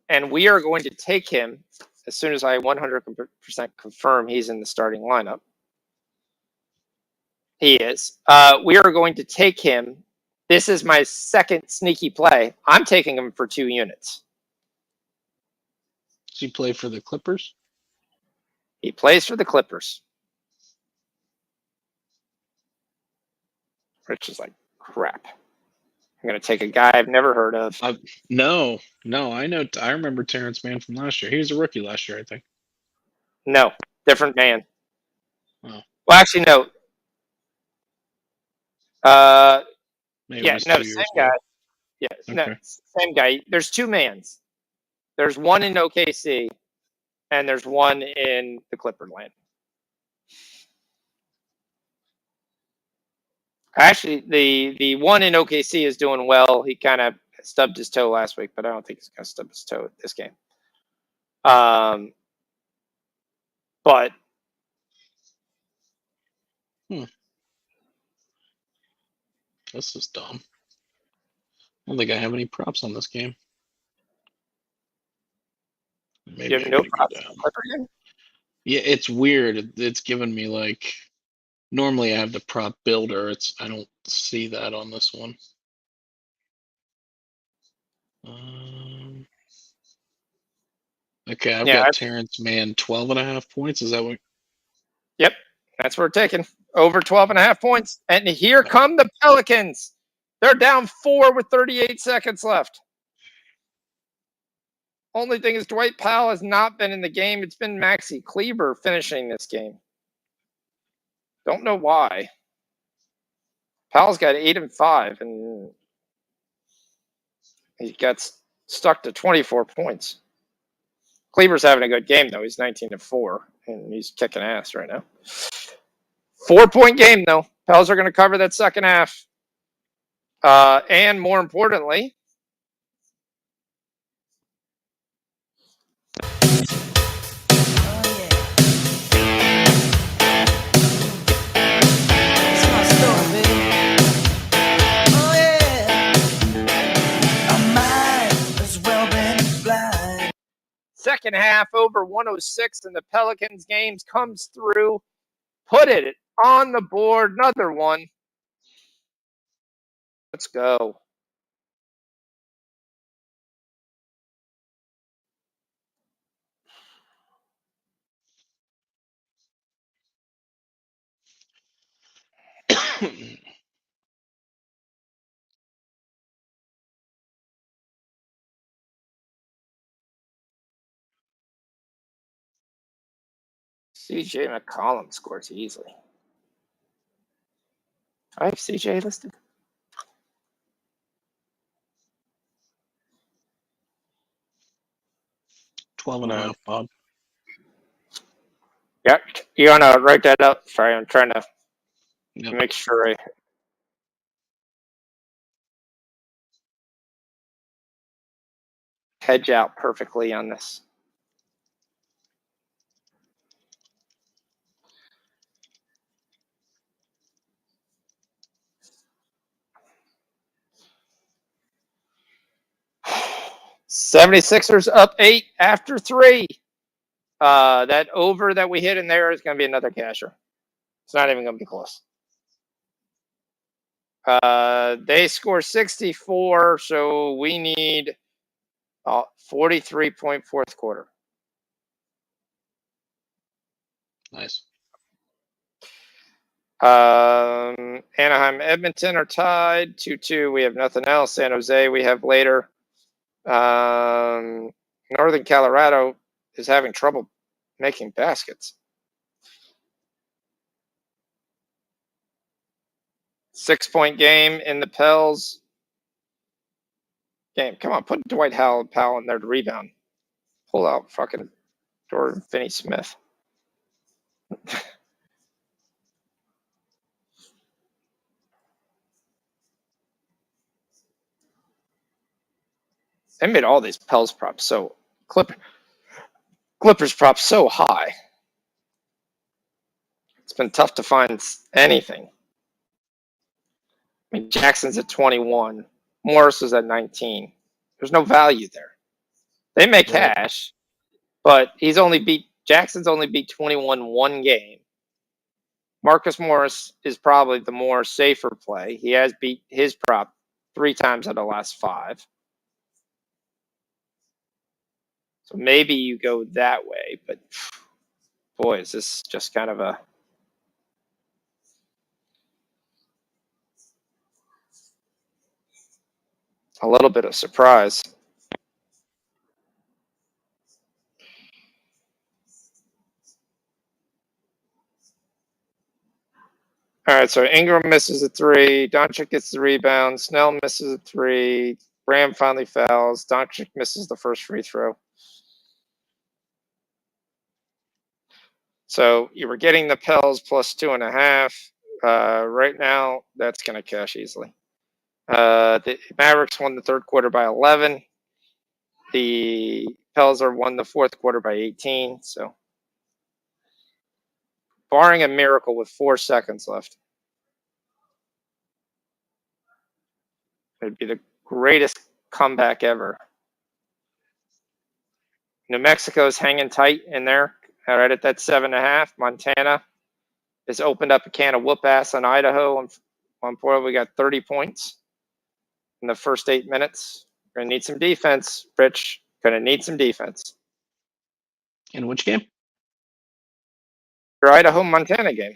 And we are going to take him as soon as I 100% confirm he's in the starting lineup. He is. We are going to take him. This is my second sneaky play. I'm taking him for 2 units.
Does he play for the Clippers?
He plays for the Clippers. Rich is like, crap. I'm going to take a guy I've never heard of.
No, I know. I remember Terrence Mann from last year. He was a rookie last year, I think.
No, different man.
Oh.
Well, actually, no.
Maybe
Yeah, no, same guy. Yeah,
Okay.
no, same guy. There's 2 mans. There's one in OKC, and there's one in the Clipper land. Actually, the one in OKC is doing well. He kind of stubbed his toe last week, but I don't think he's going to stub his toe this game. But
this is dumb. I don't think I have any props on this game. Maybe
you have no props on the Clipper game?
Yeah, it's weird. It's given me like. Normally, I have the prop builder. I don't see that on this one. Okay, I've got Terrence Mann 12.5 points. Is that what?
Yep, that's what we're taking. Over 12.5 points. And here come the Pelicans. They're down 4 with 38 seconds left. Only thing is Dwight Powell has not been in the game. It's been Maxi Kleber finishing this game. Don't know why. Powell's got 8 and 5, and he got stuck to 24 points. Kleber's having a good game, though. He's 19 and 4, and he's kicking ass right now. 4-point game, though. Pels are going to cover that second half. And more importantly, second half over 106 in the Pelicans games comes through. Put it on the board. Another one. Let's go. CJ McCollum scores easily. I have CJ listed.
$12.5, Bob.
Yeah, you want to write that up? Sorry, I'm trying to make sure I hedge out perfectly on this. 76ers up 8 after 3. That over that we hit in there is going to be another casher. It's not even going to be close. They score 64, so we need 43-point fourth quarter.
Nice.
Anaheim, Edmonton are tied 2-2. We have nothing else. San Jose we have later. Northern Colorado is having trouble making baskets. 6-point game in the Pels game. Come on, put Dwight Powell in there to rebound. Pull out fucking Jordan Finney-Smith. They made all these Pels props so Clippers props so high. It's been tough to find anything. I mean, Jackson's at 21. Morris is at 19. There's no value there. They make cash, but Jackson's only beat 21 one game. Marcus Morris is probably the more safer play. He has beat his prop 3 times out of the last 5. So maybe you go that way, but boy, is this just kind of a little bit of surprise. All right, so Ingram misses a 3. Doncic gets the rebound. Snell misses a 3. Graham finally fouls. Doncic misses the first free throw. So you were getting the Pels plus 2.5. Right now, that's going to cash easily. The Mavericks won the third quarter by 11. The Pels are won the fourth quarter by 18. So barring a miracle with 4 seconds left, it'd be the greatest comeback ever. New Mexico's hanging tight in there, right at that 7.5. Montana has opened up a can of whoop ass on Idaho. On point, we got 30 points in the first 8 minutes. We're gonna need some defense, Rich. Gonna need some defense.
In which game?
Your Idaho Montana game.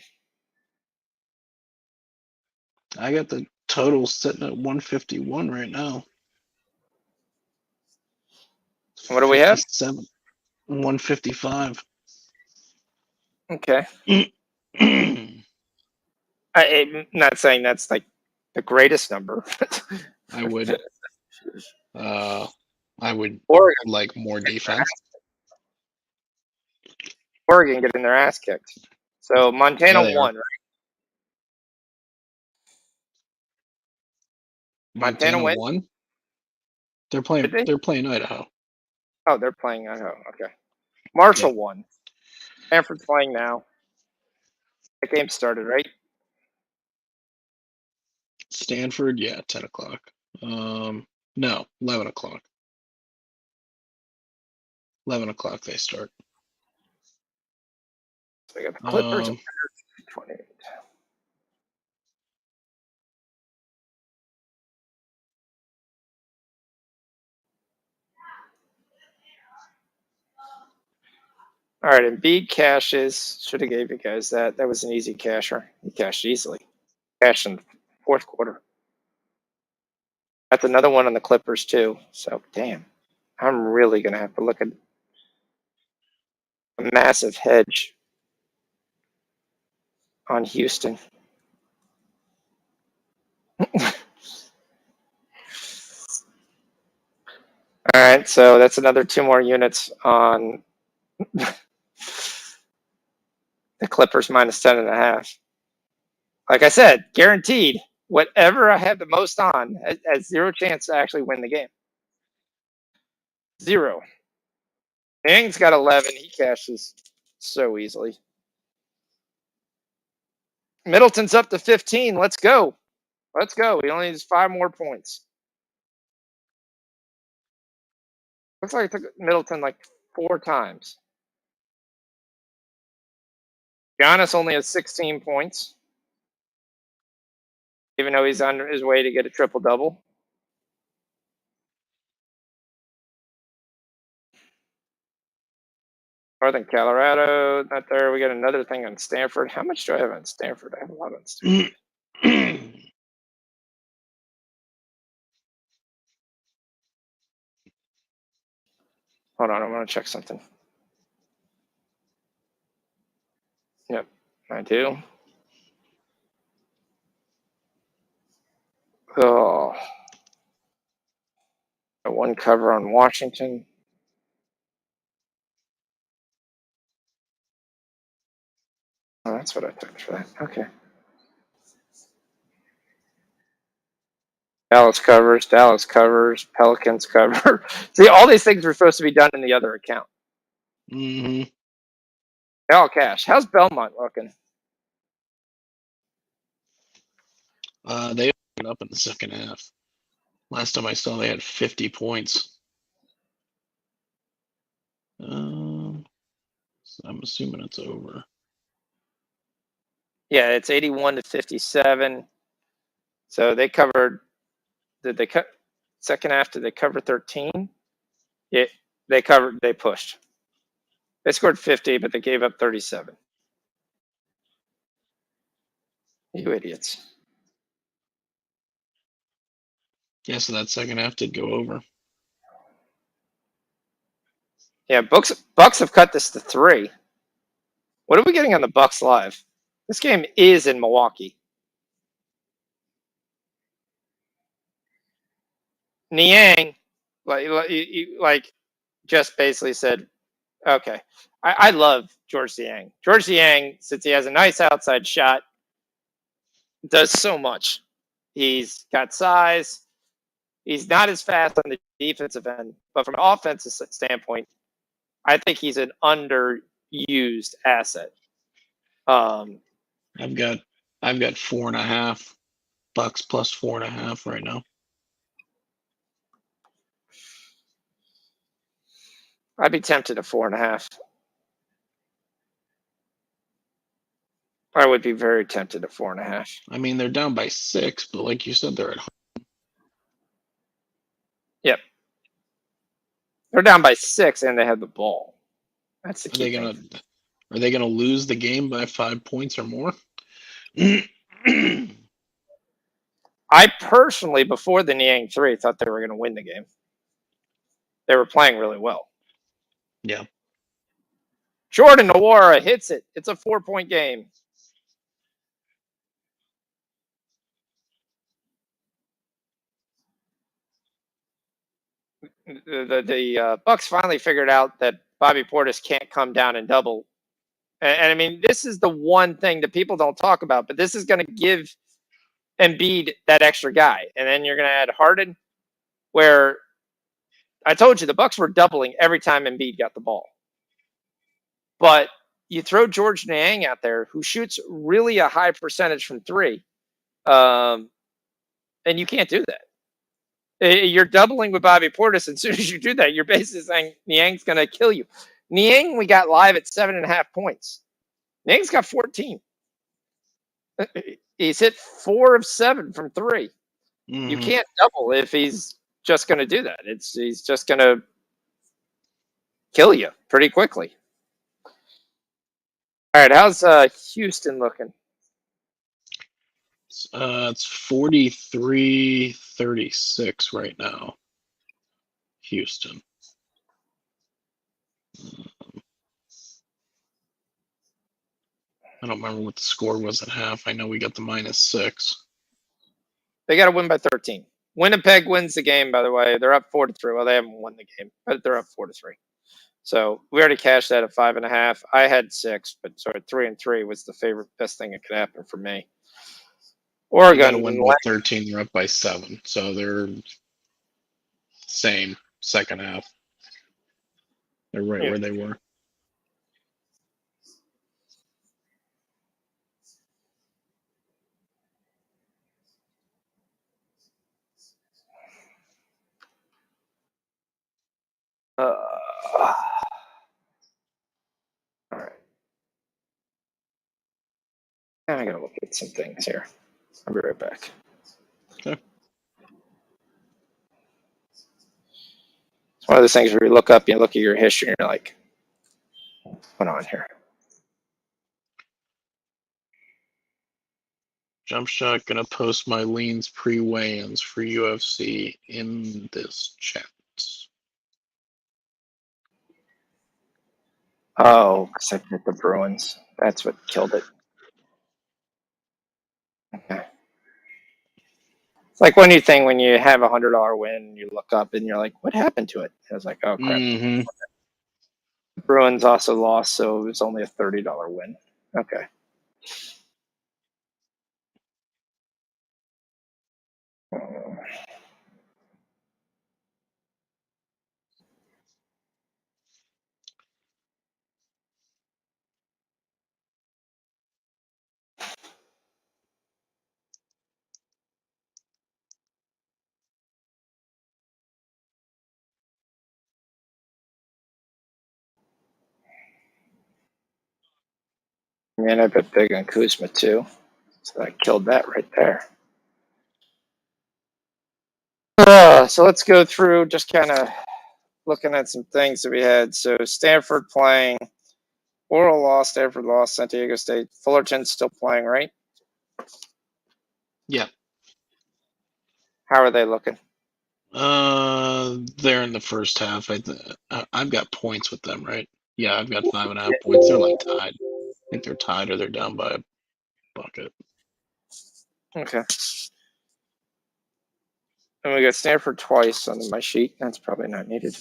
I got the total sitting at 151 right now.
What do we have?
155.
Okay. I'm not saying that's like the greatest number.
I would
Oregon.
like more defense.
Oregon getting their ass kicked. So Montana won, right?
Montana won. They're playing Idaho.
Oh, they're playing Idaho. Okay. Marshall won. Stanford's playing now. The game started, right?
Stanford, 10 o'clock. No, 11 o'clock. 11 o'clock they start.
So we got the Clippers. 28. All right, Embiid cashes. Should have gave you guys that. That was an easy casher. He cashed easily. Cashed in the fourth quarter. That's another one on the Clippers too. So damn, I'm really gonna have to look at a massive hedge on Houston. All right, so that's another 2 more units on the Clippers minus 10.5. Like I said, guaranteed. Whatever I have the most on has 0 chance to actually win the game. 0. Yang's got 11. He cashes so easily. Middleton's up to 15. Let's go. Let's go. He only needs 5 more points. Looks like it took Middleton like 4 times. Giannis only has 16 points, even though he's on his way to get a triple-double. Northern Colorado, not there. We got another thing on Stanford. How much do I have on Stanford? I have a lot on Stanford. Hold on, I want to check something. Yep, I do. Oh, one cover on Washington. Oh, that's what I took for that. Okay. Dallas covers, Pelicans cover. See, all these things were supposed to be done in the other account.
Mm-hmm.
They all cash. How's Belmont looking?
They opened up in the second half. Last time I saw, they had 50 points. So I'm assuming it's over.
Yeah, it's 81 to 57. So they covered. Did they cut second half? Did they cover 13? Yeah, they covered. They pushed. They scored 50, but they gave up 37. You idiots.
Yeah, so that second half did go over.
Yeah, Bucks have cut this to 3. What are we getting on the Bucks live? This game is in Milwaukee. Niang, like just basically said, okay. I love George Niang. George Niang, since he has a nice outside shot, does so much. He's got size. He's not as fast on the defensive end, but from an offensive standpoint, I think he's an underused asset.
I've got 4.5 Bucks plus 4.5 right now.
I'd be tempted at 4.5. I would be very tempted at 4.5.
I mean, they're down by 6, but like you said, they're at home.
Yep. They're down by 6 and they have the ball. That's the key thing.
Are they gonna lose the game by 5 points or more?
I personally, before the Niang 3, thought they were going to win the game. They were playing really well.
Yeah.
Jordan Nwora hits it. It's a 4-point game. The Bucks finally figured out that Bobby Portis can't come down and double. And I mean, this is the one thing that people don't talk about, but this is going to give Embiid that extra guy. And then you're going to add Harden, where I told you the Bucks were doubling every time Embiid got the ball. But you throw George Niang out there, who shoots really a high percentage from 3, and you can't do that. You're doubling with Bobby Portis. And as soon as you do that, you're basically saying Niang's going to kill you. Niang, we got live at 7.5 points. Niang's got 14. He's hit 4 of 7 from 3.
Mm-hmm.
You can't double if he's just going to do that. He's just going to kill you pretty quickly. All right, how's Houston looking?
It's 43-36 right now. Houston. I don't remember what the score was at half. I know we got the -6.
They got to win by 13. Winnipeg wins the game, by the way. They're up 4-3. Well, they haven't won the game, but they're up 4-3. So we already cashed that at 5.5. I had 6, but sort of 3-3 was the best thing that could happen for me. Oregon.
They got to win by 13. They're up by 7, so they're same second half. They're right where they were.
All right. I gotta look at some things here. I'll be right back.
Okay.
It's one of those things where you look up, you look at your history, and you're like, what's going on here?
Jump shot, gonna post my leans pre-weigh-ins for UFC in this chat.
Oh, because I hit the Bruins. That's what killed it. Okay. It's like when you have $100 win, you look up and you're like, what happened to it? I was like, oh crap.
Mm-hmm.
The Bruins also lost, so it was only a $30 win. Okay. Man, I bet big on Kuzma too. So I killed that right there. So let's go through just kind of looking at some things that we had. So Stanford playing, Oral lost, Stanford lost, San Diego State. Fullerton's still playing, right?
Yeah.
How are they looking?
They're in the first half. I've got points with them, right? Yeah, I've got 5.5 points. They're like tied. I think they're tied or they're down by a bucket.
Okay. And we got Stanford twice on my sheet. That's probably not needed.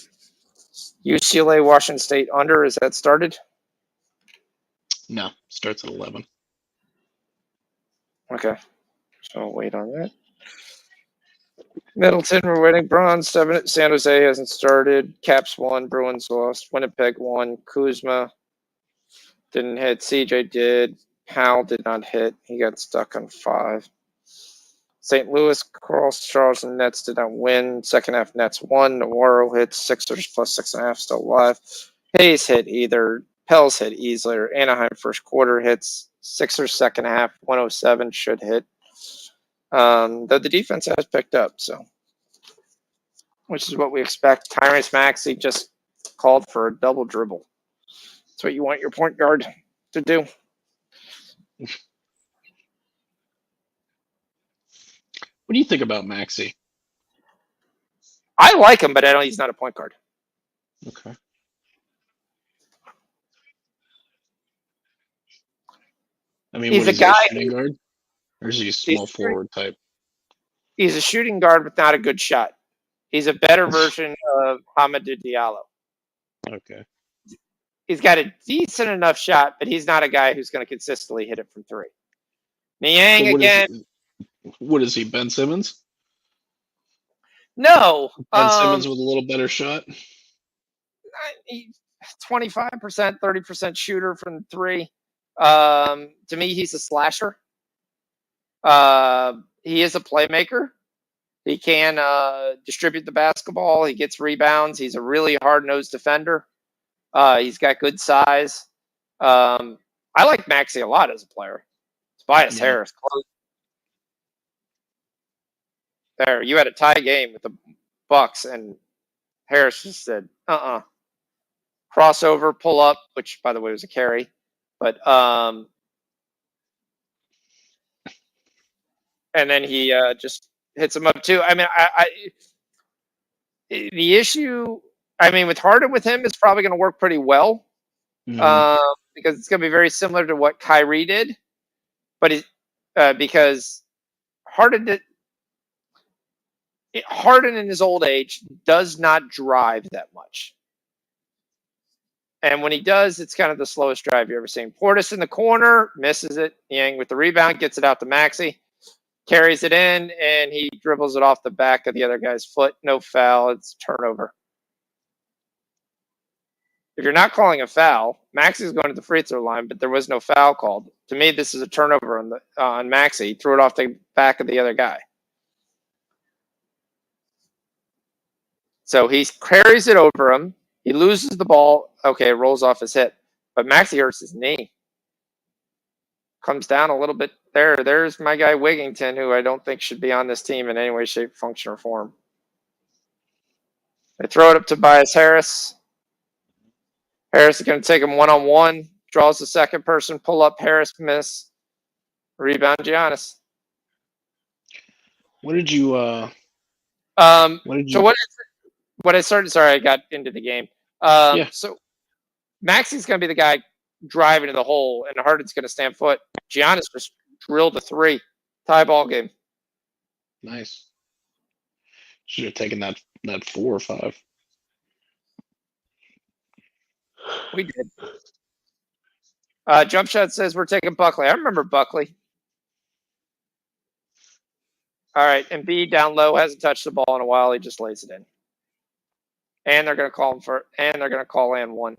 UCLA, Washington State under. Is that started?
No, starts at 11.
Okay. So I'll wait on that. Middleton, we're waiting. Bronze, 7. San Jose hasn't started. Caps won. Bruins lost. Winnipeg won. Kuzma didn't hit. CJ did. Powell did not hit. He got stuck on 5. St. Louis, Charles, and Nets did not win. Second half, Nets won. Navarro hit. Sixers plus 6.5 still alive. Hayes hit either. Pels hit easily. Or Anaheim first quarter hits. Sixers second half, 107 should hit. Though the defense has picked up, so which is what we expect. Tyrese Maxey just called for a double dribble. That's what you want your point guard to do.
What do you think about Maxey?
I like him, but I know he's not a point guard.
Okay. I mean,
He's
what
a
is he, a
guy
shooting guard? Or is he a small forward type?
He's a shooting guard with not a good shot. He's a better version of Hamidou Diallo.
Okay.
He's got a decent enough shot, but he's not a guy who's going to consistently hit it from 3. Niang
So
again.
What is he, Ben Simmons?
No.
Ben Simmons with a little better shot?
25%, 30% shooter from 3. To me, he's a slasher. He is a playmaker. He can distribute the basketball. He gets rebounds. He's a really hard-nosed defender. He's got good size. I like Maxey a lot as a player. Tobias Harris, close. There, you had a tie game with the Bucks, and Harris just said, crossover, pull up, which, by the way, was a carry. But, and then he just hits him up, too. I mean, the issue, with Harden with him is probably going to work pretty well. Because it's going to be very similar to what Kyrie did. But because Harden in his old age does not drive that much. And when he does, it's kind of the slowest drive you've ever seen. Portis in the corner, misses it. Yang with the rebound, gets it out to Maxey, carries it in, and he dribbles it off the back of the other guy's foot. No foul. It's turnover. If you're not calling a foul, Maxey's going to the free throw line, but there was no foul called. To me, this is a turnover on Maxey. He threw it off the back of the other guy. So he carries it over him. He loses the ball. Okay, it rolls off his hip. But Maxey hurts his knee. Comes down a little bit there. There's my guy Wigington, who I don't think should be on this team in any way, shape, function, or form. They throw it up to Tobias Harris. Harris is going to take him one-on-one. Draws the second person. Pull up. Harris miss. Rebound Giannis.
What did you?
So what I started? Sorry, I got into the game.
Yeah.
So Maxey's going to be the guy driving to the hole, and Harden's going to stand foot. Giannis just drilled a three. Tie ball game.
Nice. Should have taken that 4 or 5.
We did. Jump shot says we're taking Buckley. I remember Buckley. All right, Embiid down low, hasn't touched the ball in a while. He just lays it in. And they're going to call him they're going to call and one.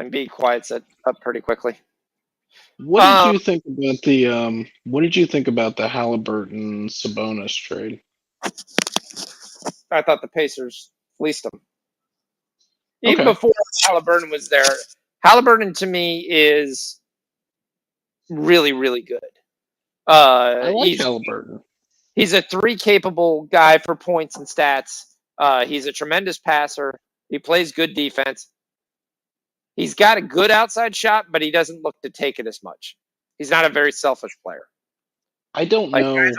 Embiid quiets it up pretty quickly.
What did you think about the What did you think about the Halliburton Sabonis trade?
I thought the Pacers fleeced him. Even before Halliburton was there, Halliburton to me is really, really good.
I like Halliburton.
He's a 3 capable guy for points and stats. He's a tremendous passer. He plays good defense. He's got a good outside shot, but he doesn't look to take it as much. He's not a very selfish player.
I don't know.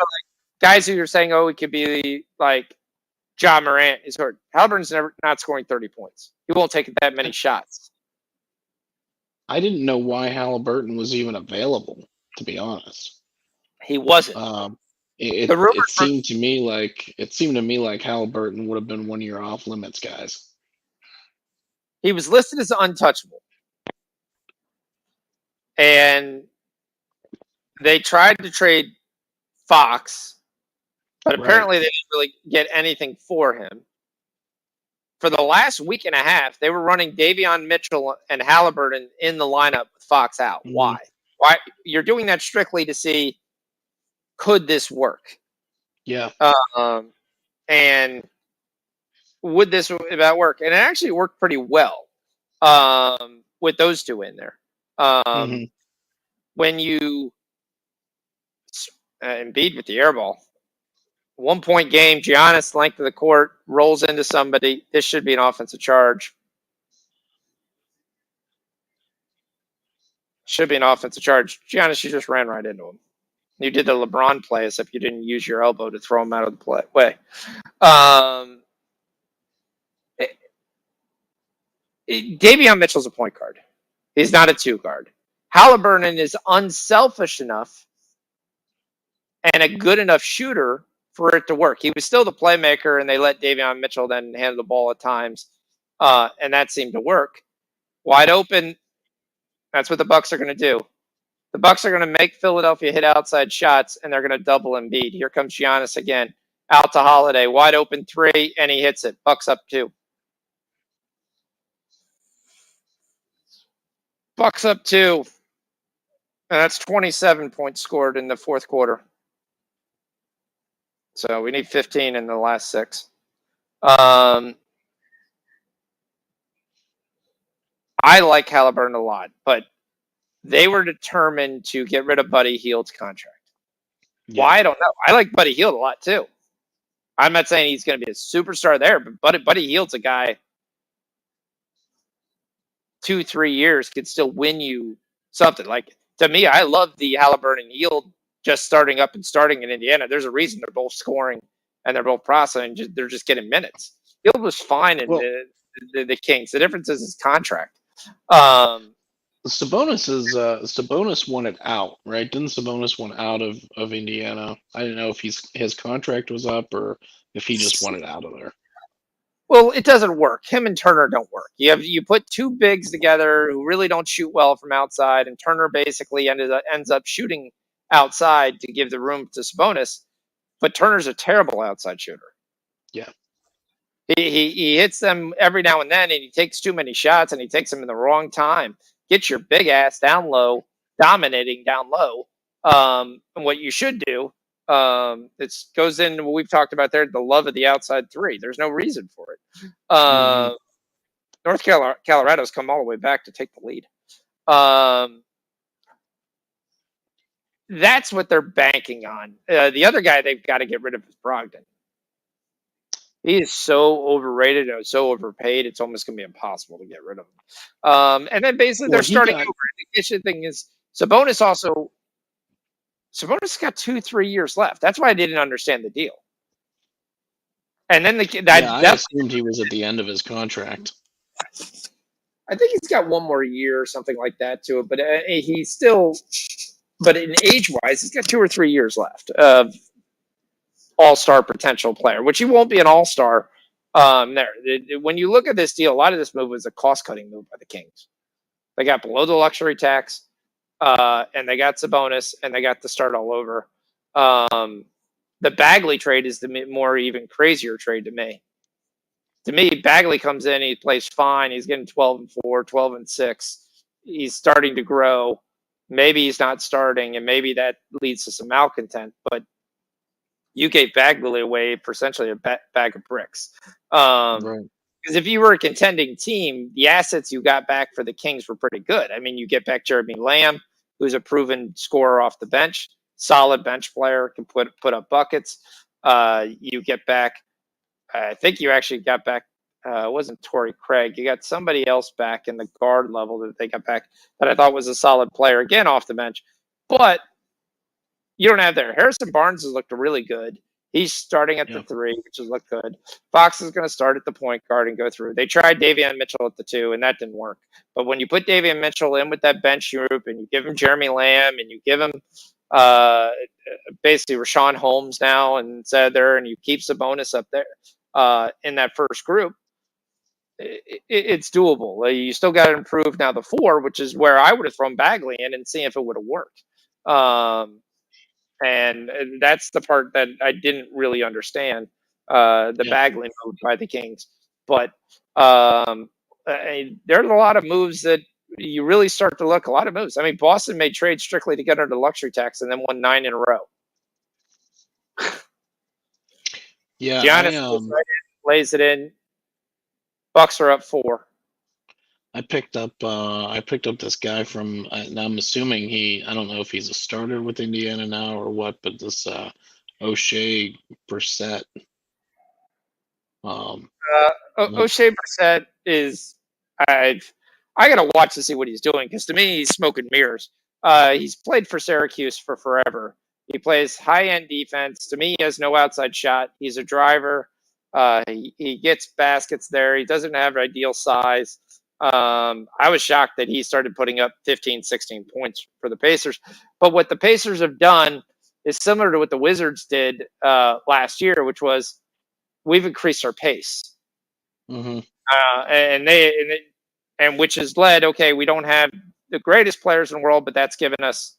Guys who you're saying, oh, he could be like John Morant is hurt. Halliburton's not scoring 30 points. He won't take that many shots.
I didn't know why Halliburton was even available, to be honest.
He wasn't.
It seemed to me like Halliburton would have been one of your off limits guys.
He was listed as untouchable. And they tried to trade Fox, but apparently they didn't really get anything for him. For the last week and a half, they were running Davion Mitchell and Halliburton in the lineup with Fox out. Mm-hmm. Why? You're doing that strictly to see, could this work?
Yeah.
And would this work? And it actually worked pretty well with those two in there. When you Embiid with the air ball, 1 point game, Giannis length of the court, rolls into somebody. This should be an offensive charge. Should be an offensive charge. Giannis, you just ran right into him. You did the LeBron play as if you didn't use your elbow to throw him out of the way. Davion Mitchell's a point guard. He's not a 2 guard. Halliburton is unselfish enough and a good enough shooter for it to work. He was still the playmaker, and they let Davion Mitchell then handle the ball at times, and that seemed to work. Wide open, that's what the Bucks are going to do. The Bucks are going to make Philadelphia hit outside shots, and they're going to double Embiid. Here comes Giannis again, out to Holiday, wide open 3, and he hits it. Bucks up 2. Bucks up 2, and that's 27 points scored in the fourth quarter. So we need 15 in the last 6. I like Halliburton a lot, but they were determined to get rid of Buddy Hield's contract. Yeah. Why? I don't know. I like Buddy Hield a lot too. I'm not saying he's going to be a superstar there, but Buddy Hield's a guy 2-3 years could still win you something. Like, to me, I love the Halliburton Hield just starting in Indiana. There's a reason they're both scoring and they're both processing. They're just getting minutes. Hield was fine in the Kings. The difference is his contract.
Sabonis wanted out, right? Didn't Sabonis want out of Indiana? I didn't know if his contract was up or if he just wanted out of there.
Well, it doesn't work. Him and Turner don't work. You put 2 bigs together who really don't shoot well from outside, and Turner basically ends up shooting outside to give the room to Sabonis. But Turner's a terrible outside shooter.
Yeah.
He hits them every now and then, and he takes too many shots, and he takes them in the wrong time. Get your big ass down low, dominating down low. And what you should do, it goes into what we've talked about there, the love of the outside 3. There's no reason for it. North Colorado's come all the way back to take the lead. That's what they're banking on. The other guy they've got to get rid of is Brogdon. He is so overrated and so overpaid. It's almost going to be impossible to get rid of him. And then basically they're starting over. The issue thing is Sabonis got 2-3 years left. That's why I didn't understand the deal. And then
I assumed he was at the end of his contract.
I think he's got one more year or something like that to it, but he's still. But in age-wise, he's got 2 or 3 years left of all-star potential player, which he won't be an all-star. When you look at this deal, a lot of this move was a cost-cutting move by the Kings. They got below the luxury tax, and they got Sabonis, and they got to start all over. The Bagley trade is the more even crazier trade to me. To me, Bagley comes in, he plays fine. He's getting 12-4, 12-6. He's starting to grow. Maybe he's not starting, and maybe that leads to some malcontent. But you gave Bagley away for essentially a bag of bricks.
Right.
Because if you were a contending team, the assets you got back for the Kings were pretty good. I mean, you get back Jeremy Lamb, who's a proven scorer off the bench, solid bench player, can put up buckets. You get back, I think you actually got back, it wasn't Torrey Craig. You got somebody else back in the guard level that they got back that I thought was a solid player, again, off the bench. But you don't have there. Harrison Barnes has looked really good. He's starting at the 3, which has looked good. Fox is going to start at the point guard and go through. They tried Davion Mitchell at the 2, and that didn't work. But when you put Davion Mitchell in with that bench group and you give him Jeremy Lamb and you give him basically Rashawn Holmes now and there, and you keep Sabonis up there in that first group, it's doable. You still got to improve now the 4, which is where I would have thrown Bagley in and see if it would have worked. And that's the part that I didn't really understand, Bagley move by the Kings. But there's a lot of moves that you really start to look, a lot of moves. I mean, Boston made trades strictly to get under the luxury tax and then won 9 in a row. Giannis lays it in. Bucks are up 4.
I picked up this guy from, and I'm assuming I don't know if he's a starter with Indiana now or what, but this O'Shea Brissett.
O'Shea Brissett is, I got to watch to see what he's doing, because to me, he's smoke and mirrors. He's played for Syracuse for forever. He plays high-end defense. To me, he has no outside shot. He's a driver. He gets baskets there. He doesn't have ideal size. I was shocked that he started putting up 15, 16 points for the Pacers. But what the Pacers have done is similar to what the Wizards did last year, which was we've increased our pace.
Mm-hmm.
And which has led, okay, we don't have the greatest players in the world, but that's given us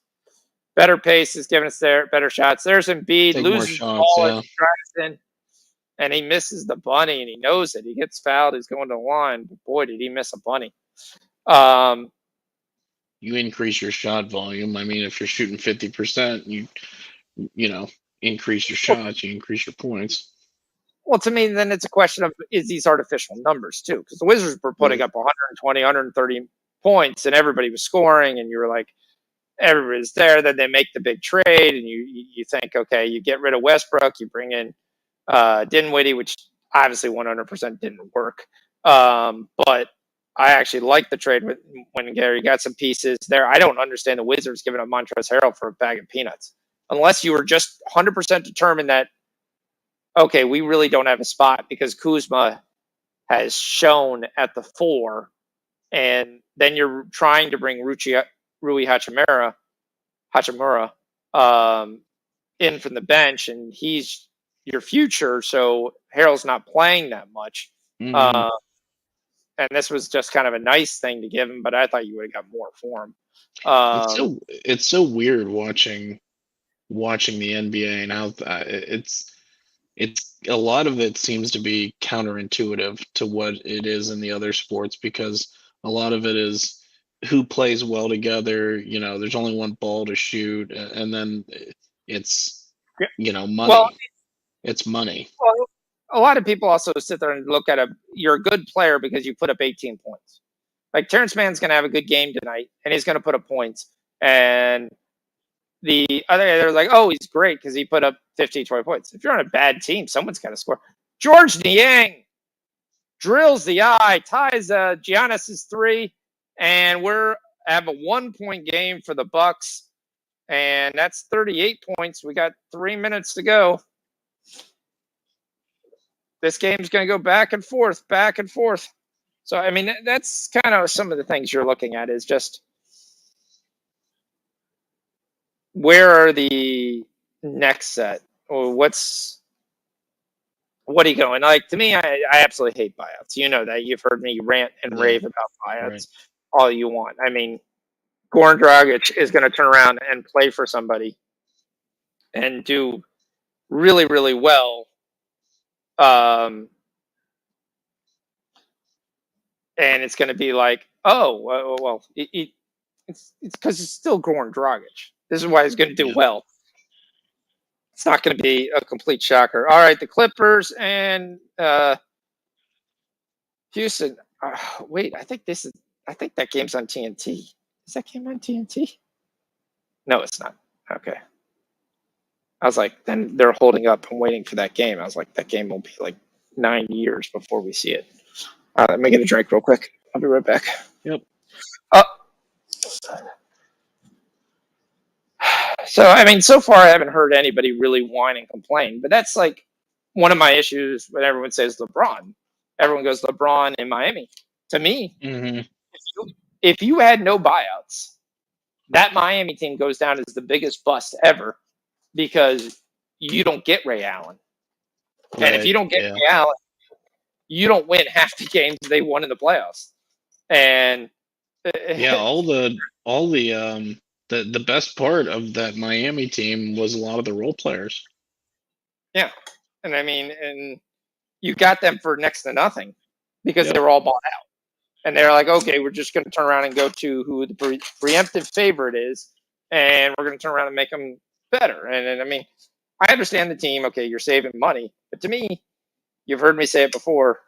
better pace, has given us better shots. There's Embiid, loses the ball as he drives in. And he misses the bunny, and he knows it. He gets fouled. He's going to the line. But boy, did he miss a bunny.
You increase your shot volume. I mean, if you're shooting 50%, you increase your shots, you increase your points.
Well, to me, then it's a question of, is these artificial numbers, too? Because the Wizards were putting up 120, 130 points, and everybody was scoring, and you were like, everybody's there. Then they make the big trade, and you think, okay, you get rid of Westbrook, you bring in Dinwiddie, which obviously 100% didn't work. But I actually like the trade when Gary got some pieces there. I don't understand the Wizards giving up Montrezl Harrell for a bag of peanuts, unless you were just 100% determined that, okay, we really don't have a spot because Kuzma has shown at the 4, and then you're trying to bring Rui Hachimura in from the bench, and he's your future, so Harrell's not playing that much.
Mm-hmm.
And this was just kind of a nice thing to give him, but I thought you would have got more for him.
It's so weird watching the NBA, and how it's a lot of it seems to be counterintuitive to what it is in the other sports, because a lot of it is who plays well together. There's only one ball to shoot, and then it's money.
Well,
it's money.
Well, a lot of people also sit there and look at you're a good player because you put up 18 points. Like Terrence Mann's going to have a good game tonight, and he's going to put up points. And the other, they're like, oh, he's great because he put up 15, 20 points. If you're on a bad team, someone's got to score. George Niang drills the eye, ties Giannis' 3, and we're have a 1-point game for the Bucks, and that's 38 points. We got 3 minutes to go. This game's going to go back and forth, back and forth. So, I mean, that's kind of some of the things you're looking at is just where are the next set? Or what are you going? Like, to me, I absolutely hate buyouts. You know that. You've heard me rant and rave about buyouts all you want. I mean, Goran Dragic is going to turn around and play for somebody and do really, really well. And it's going to be like, oh, well, it's because it's still Goran Dragic. This is why he's going to do well. It's not going to be a complete shocker. All right, the Clippers and Houston. Wait, I think that game's on TNT. Is that game on TNT? No, it's not. Okay. I was like, then they're holding up and waiting for that game. I was like, that game will be like 9 years before we see it. Let me get a drink real quick. I'll be right back.
Yep.
So, I mean, so far I haven't heard anybody really whine and complain, but that's like one of my issues when everyone says LeBron. Everyone goes LeBron in Miami. To me, if you had no buyouts, that Miami team goes down as the biggest bust ever because you don't get Ray Allen. Right, and if you don't get Ray Allen, you don't win half the games they won in the playoffs. And
all the best part of that Miami team was a lot of the role players.
Yeah. And I mean, and you got them for next to nothing because they were all bought out. And they're like, okay, we're just going to turn around and go to who the preemptive favorite is, and we're going to turn around and make them better. And I mean, I understand the team. Okay, you're saving money. But to me, you've heard me say it before,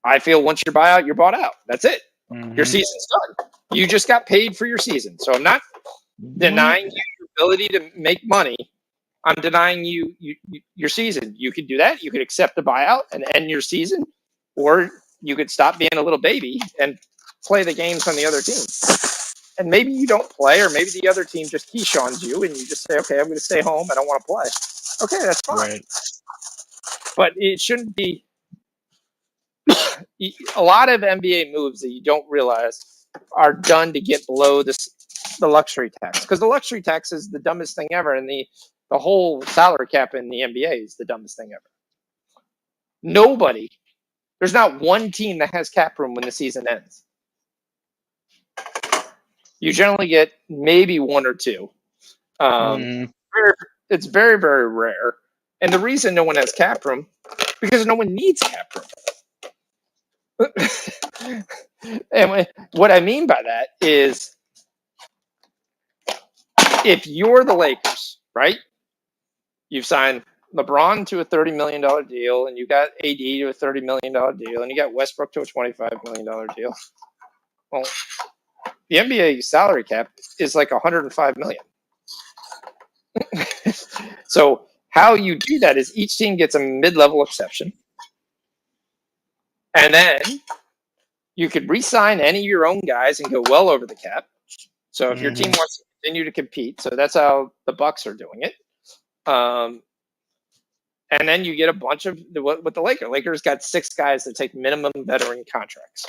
I feel once you buy out, you're bought out. That's it. Your season's done. You just got paid for your season. So I'm not denying you your ability to make money. I'm denying you your season. You could do that. You could accept a buyout and end your season, or you could stop being a little baby and play the games on the other team. And maybe you don't play, or maybe the other team just Keyshawn's you, and you just say, okay, I'm going to stay home. I don't want to play. Okay, that's fine. Right. But it shouldn't be a lot of NBA moves that you don't realize are done to get below the luxury tax, because the luxury tax is the dumbest thing ever, and the whole salary cap in the NBA is the dumbest thing ever. There's not one team that has cap room when the season ends. You generally get maybe one or two. It's very, very rare. And the reason no one has cap room, because no one needs cap room. And what I mean by that is, if you're the Lakers, right? You've signed LeBron to a $30 million deal, and you got AD to a $30 million deal, and you got Westbrook to a $25 million deal. Well, the NBA salary cap is like $105 million. So how you do that is each team gets a mid-level exception, and then you could re-sign any of your own guys and go well over the cap. So if your team wants to continue to compete, so that's how the Bucks are doing it. And then you get a bunch of with the Lakers. Lakers got 6 guys that take minimum veteran contracts.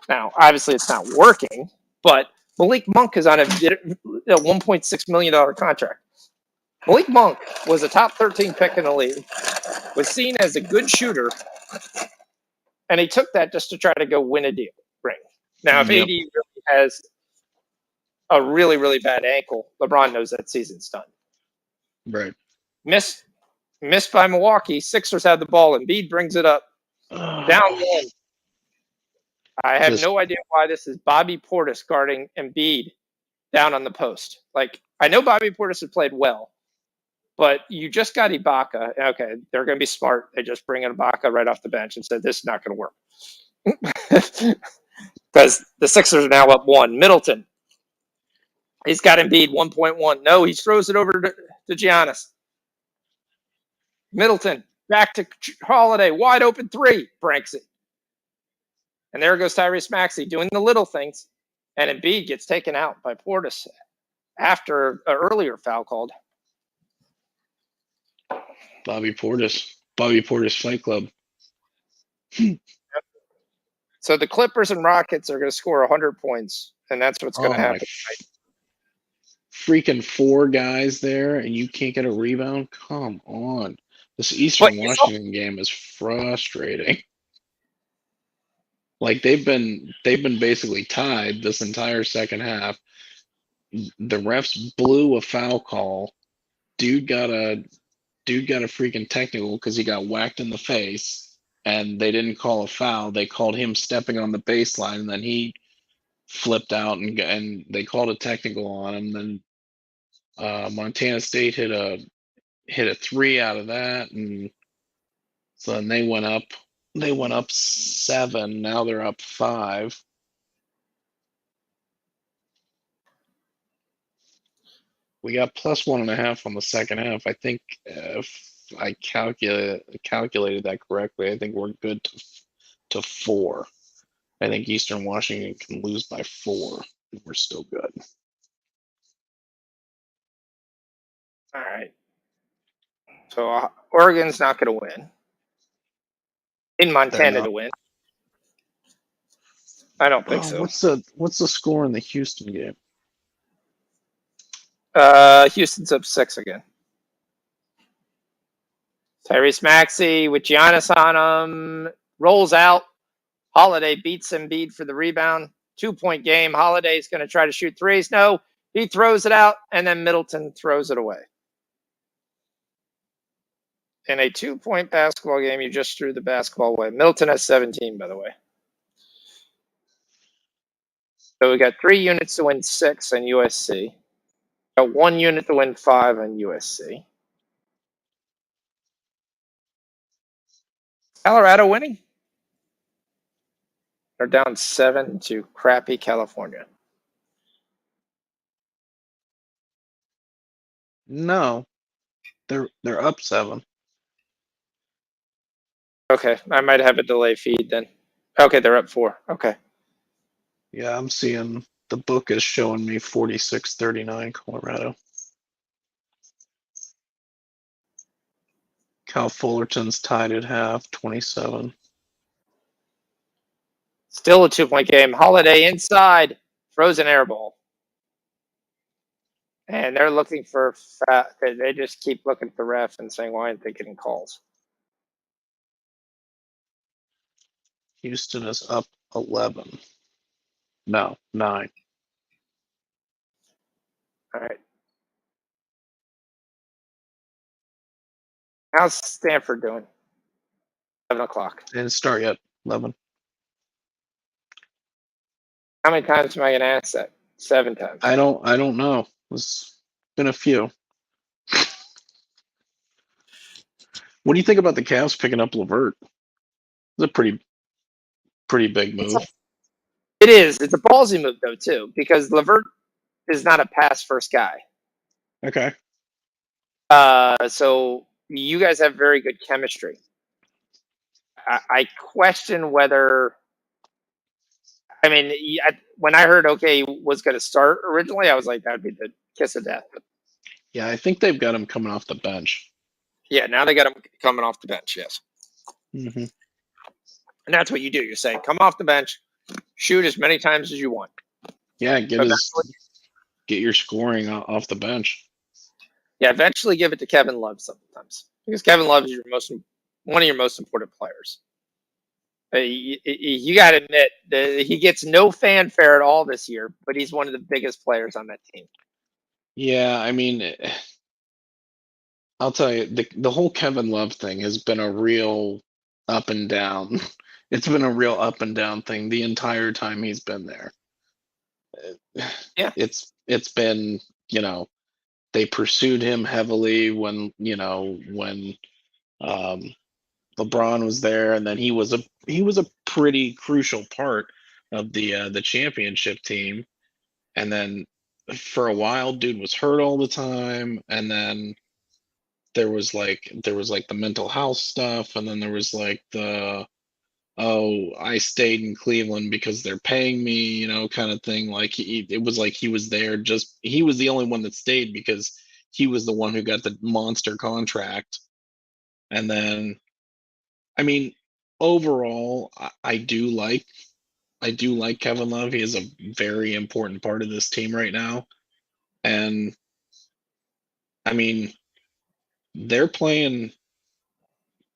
Now, obviously, it's not working, but Malik Monk is on a $1.6 million contract. Malik Monk was a top 13 pick in the league, was seen as a good shooter, and he took that just to try to go win a deal ring. Now, if AD really has a really, really bad ankle, LeBron knows that season's done.
Right.
Missed by Milwaukee. Sixers had the ball. Embiid brings it up. Down one. I have no idea why this is Bobby Portis guarding Embiid down on the post. Like, I know Bobby Portis has played well, But you just got Ibaka. Okay, they're going to be smart. They just bring in Ibaka right off the bench and said, this is not going to work. Because the Sixers are now up 1. Middleton. He's got Embiid 1.1. No, he throws it over to Giannis. Middleton. Back to Holiday. Wide open 3. Breaks it. And there goes Tyrese Maxey doing the little things. And Embiid gets taken out by Portis after an earlier foul called.
Bobby Portis Fight Club.
So the Clippers and Rockets are going to score 100 points, and that's what's going to happen.
Freaking 4 guys there, and you can't get a rebound? Come on. This Eastern Washington game is frustrating. Like they've been basically tied this entire second half. The refs blew a foul call. Dude got a freaking technical because he got whacked in the face, and they didn't call a foul. They called him stepping on the baseline, and then he flipped out, and they called a technical on him. Then Montana State hit a 3 out of that, and so then they went up. They went up 7. Now they're up 5. We got plus 1.5 on the second half. I think if I calculated that correctly, I think we're good to 4. I think Eastern Washington can lose by 4, and we're still good.
All right. So Oregon's not going to win. In Montana to win. I don't think so.
What's the score in the Houston game?
Houston's up 6 again. Tyrese Maxey with Giannis on him. Rolls out. Holiday beats Embiid for the rebound. 2-point game. Holiday's going to try to shoot threes. No, he throws it out, and then Middleton throws it away. In a 2-point basketball game, you just threw the basketball away. Middleton has 17, by the way. So we got 3 units to win 6 on USC. Got 1 unit to win 5 on USC. Colorado winning? They're down 7 to crappy California.
No, they're up 7.
Okay, I might have a delay feed then. Okay, they're up 4. Okay.
Yeah, I'm seeing the book is showing me 46-39 Colorado. Cal Fullerton's tied at half, 27.
Still a 2-point game. Holiday inside. Throws an air ball. And they're looking for they just keep looking at the ref and saying, why aren't they getting calls?
Houston is up 11. No, 9.
All right. How's Stanford doing? 7 o'clock.
Didn't start yet. 11.
How many times am I going to ask that? 7 times.
I don't know. It's been a few. What do you think about the Cavs picking up LeVert? It's a pretty big move.
It is. It's a ballsy move, though, too, because LeVert is not a pass-first guy.
Okay.
So you guys have very good chemistry. I question whether... I mean, when I heard was going to start originally, I was like, that would be the kiss of death.
Yeah, I think they've got him coming off the bench.
Yeah, now they got him coming off the bench, yes.
Mm-hmm.
And that's what you do. You say, come off the bench, shoot as many times as you want.
Yeah, get your scoring off the bench.
Yeah, eventually give it to Kevin Love sometimes. Because Kevin Love is one of your most important players. You got to admit that he gets no fanfare at all this year, but he's one of the biggest players on that team.
Yeah, I mean, I'll tell you, the whole Kevin Love thing has been a real up and down. It's been a real up and down thing the entire time he's been there.
Yeah.
It's been, they pursued him heavily when LeBron was there, and then he was a pretty crucial part of the championship team. And then for a while, dude was hurt all the time, and then there was like the mental health stuff, and then there was like the I stayed in Cleveland because they're paying me, kind of thing. Like it was like he was there he was the only one that stayed because he was the one who got the monster contract. And then, I mean, overall, I do like Kevin Love. He is a very important part of this team right now. And I mean, they're playing.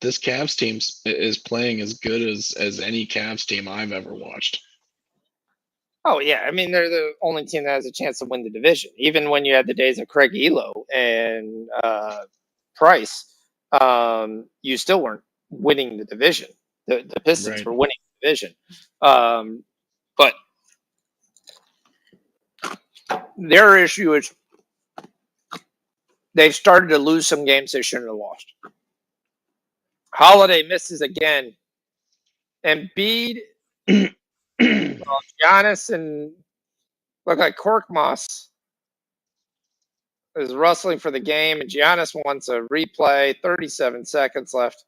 This Cavs team is playing as good as any Cavs team I've ever watched.
Oh yeah, I mean they're the only team that has a chance to win the division. Even when you had the days of Craig Elo and Price, you still weren't winning the division. The Pistons
Right.
were winning the division, but their issue is they've started to lose some games they shouldn't have lost. Holiday misses again. Embiid, Giannis, and look like Korkmaz is rustling for the game, and Giannis wants a replay. 37 seconds left.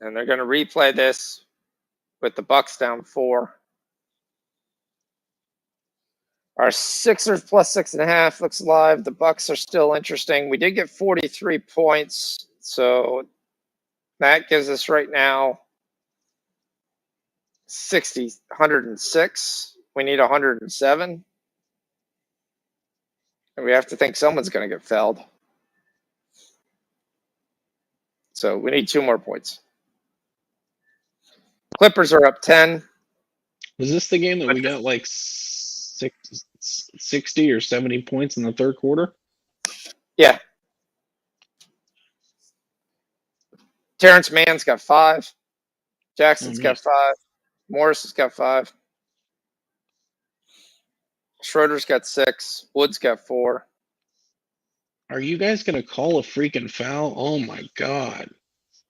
And they're going to replay this with the Bucks down 4. Our Sixers plus 6.5 looks live. The Bucks are still interesting. We did get 43 points, so that gives us right now 106. We need 107. And we have to think someone's going to get fouled. So we need 2 more points. Clippers are up 10.
Was this the game that we got like 60 or 70 points in the third quarter?
Yeah. Terrence Mann's got 5. Jackson's got 5. Morris has got 5. Schroeder's got 6. Wood's got 4.
Are you guys going to call a freaking foul? Oh my God.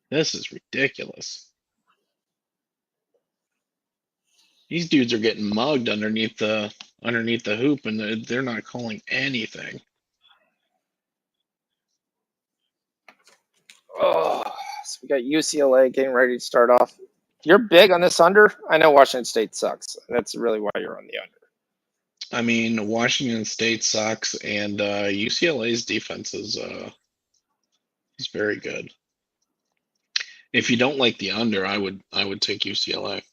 This is ridiculous. These dudes are getting mugged underneath the hoop, and they're not calling anything.
Oh, so we got UCLA getting ready to start off. You're big on this under? I know Washington State sucks. That's really why you're on the under.
I mean, Washington State sucks, and UCLA's defense is very good. If you don't like the under, I would take UCLA.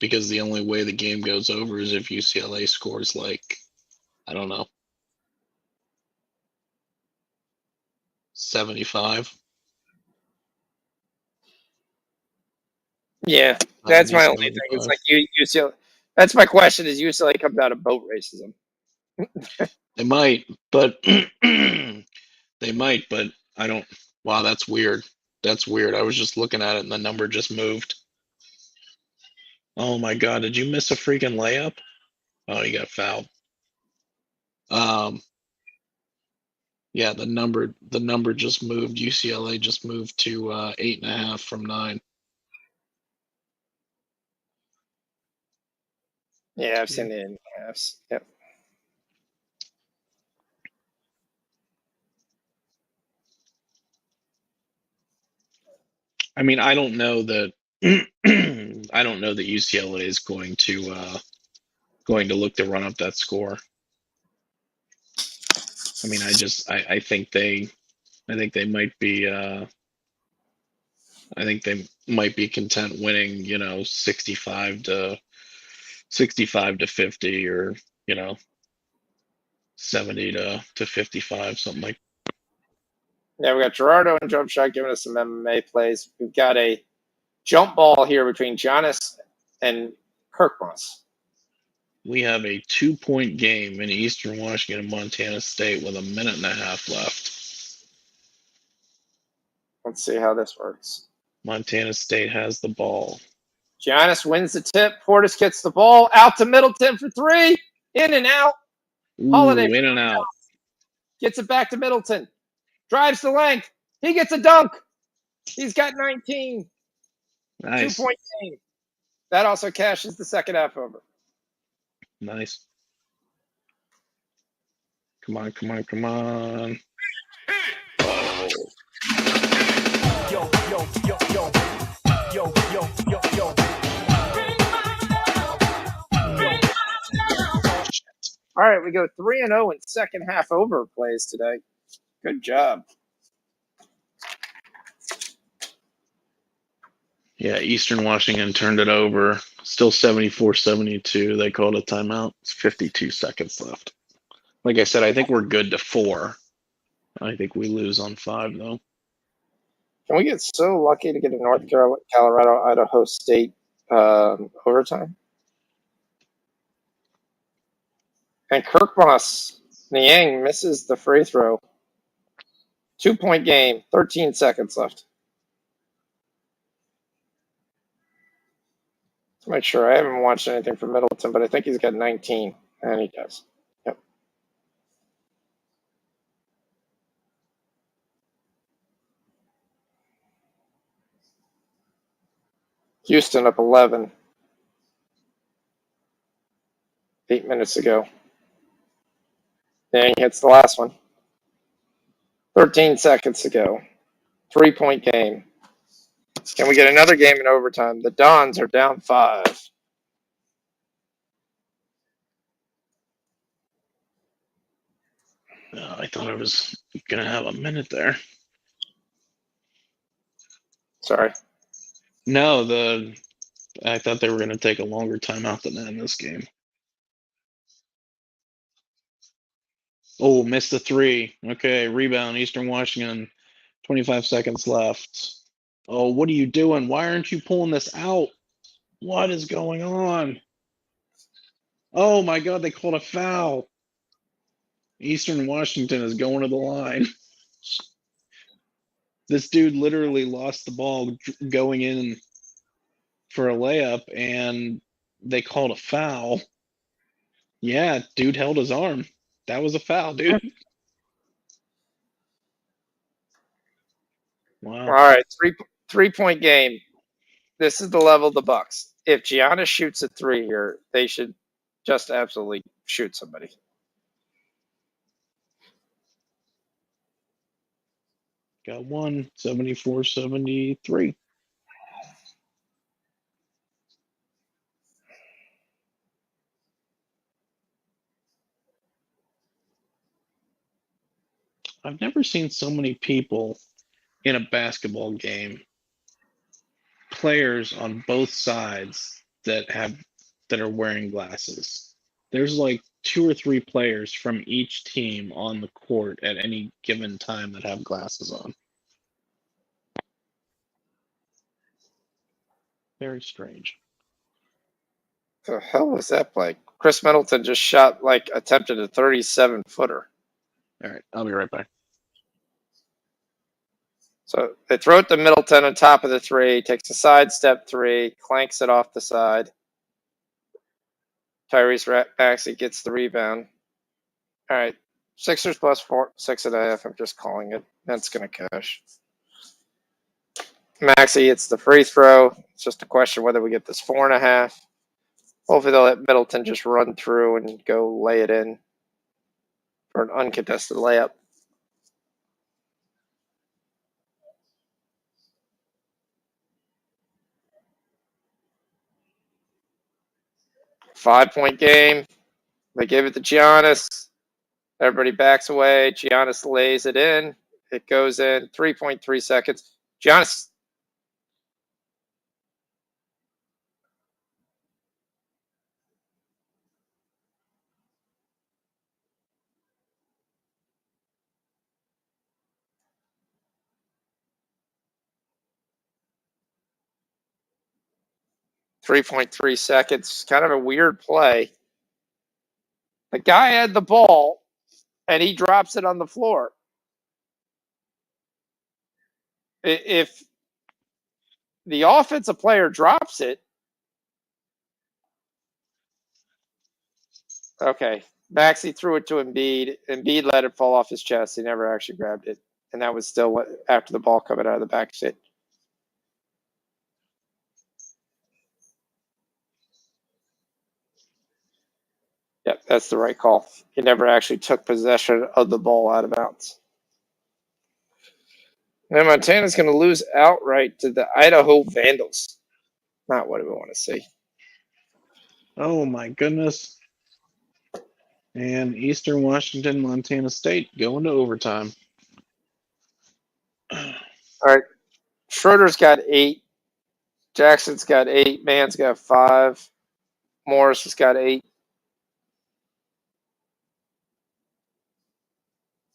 Because the only way the game goes over is if UCLA scores like, I don't know, 75.
Yeah, that's my only thing. It's like UCLA. That's my question: is UCLA comes out of boat racism?
They might, but I don't. Wow, that's weird. That's weird. I was just looking at it, and the number just moved. Oh my God! Did you miss a freaking layup? Oh, you got fouled. Yeah, the number just moved. UCLA just moved to 8.5 from 9.
Yeah, I've seen the 8.5s. Yep.
I mean, I don't know that I don't know that UCLA is going to look to run up that score. I mean, I think they might be content winning, 65 to 50, or 70 to 55, something like.
Yeah, we got Gerardo and Jump Shot giving us some MMA plays. We've got a jump ball here between Giannis and Korkmaz.
We have a 2-point game in Eastern Washington and Montana State with 1.5 minutes left.
Let's see how this works.
Montana State has the ball.
Giannis wins the tip. Portis gets the ball out to Middleton for three. In and out. Holiday
Ooh, in and out.
gets it back to Middleton. Drives the length. He gets a dunk. He's got 19.
Nice.
2-point game. That also cashes the second half over.
Nice. Come on, come on, come on. Oh.
Yo, yo, yo, yo. Yo, yo, yo, yo.
All right, we go 3-0 in second half over plays today. Good job.
Yeah, Eastern Washington turned it over. Still 74-72. They called a timeout. It's 52 seconds left. Like I said, I think we're good to 4. I think we lose on 5, though.
Can we get so lucky to get a North Colorado Idaho State overtime? And Kirkmoss Niang misses the free throw. 2-point game, 13 seconds left. To make sure, I haven't watched anything from Middleton, but I think he's got 19, and he does. Yep. Houston up 11. 8 minutes ago. Niang hits the last one. 13 seconds ago. 3-point game. Can we get another game in overtime? The Dons are down 5.
I thought I was going to have a minute there.
Sorry.
No, I thought they were going to take a longer timeout than that in this game. Oh, missed the 3. Okay, rebound, Eastern Washington. 25 seconds left. Oh, what are you doing? Why aren't you pulling this out? What is going on? Oh my God, they called a foul. Eastern Washington is going to the line. This dude literally lost the ball going in for a layup, and they called a foul. Yeah, dude held his arm. That was a foul, dude. Wow.
All right, 3-point game. This is the level of the Bucks. If Giannis shoots a 3 here, they should just absolutely shoot somebody.
Got one, 74-73. I've never seen so many people in a basketball game, players on both sides that are wearing glasses. There's like 2 or 3 players from each team on the court at any given time that have glasses on. Very strange.
The hell was that play? Chris Middleton just attempted a 37-footer.
All right, I'll be right back.
So they throw it to Middleton on top of the 3, takes a sidestep 3, clanks it off the side. Tyrese Maxey gets the rebound. All right, Sixers plus 4, 6.5. I'm just calling it. That's going to cash. Maxey hits the free throw. It's just a question whether we get this 4.5. Hopefully they'll let Middleton just run through and go lay it in for an uncontested layup. Five-point game. They give it to Giannis. Everybody backs away. Giannis lays it in. It goes in. 3.3 seconds. Giannis. .3 seconds. Kind of a weird play. The guy had the ball, and he drops it on the floor. If the offensive player drops it. Okay. Maxey threw it to Embiid. Embiid let it fall off his chest. He never actually grabbed it. And that was still after the ball coming out of the back shit. Yep, that's the right call. He never actually took possession of the ball out of bounds. Now Montana's going to lose outright to the Idaho Vandals. Not what we want to see.
Oh my goodness. And Eastern Washington, Montana State going to overtime.
All right. Schroeder's got 8. Jackson's got 8. Mann's got 5. Morris has got 8.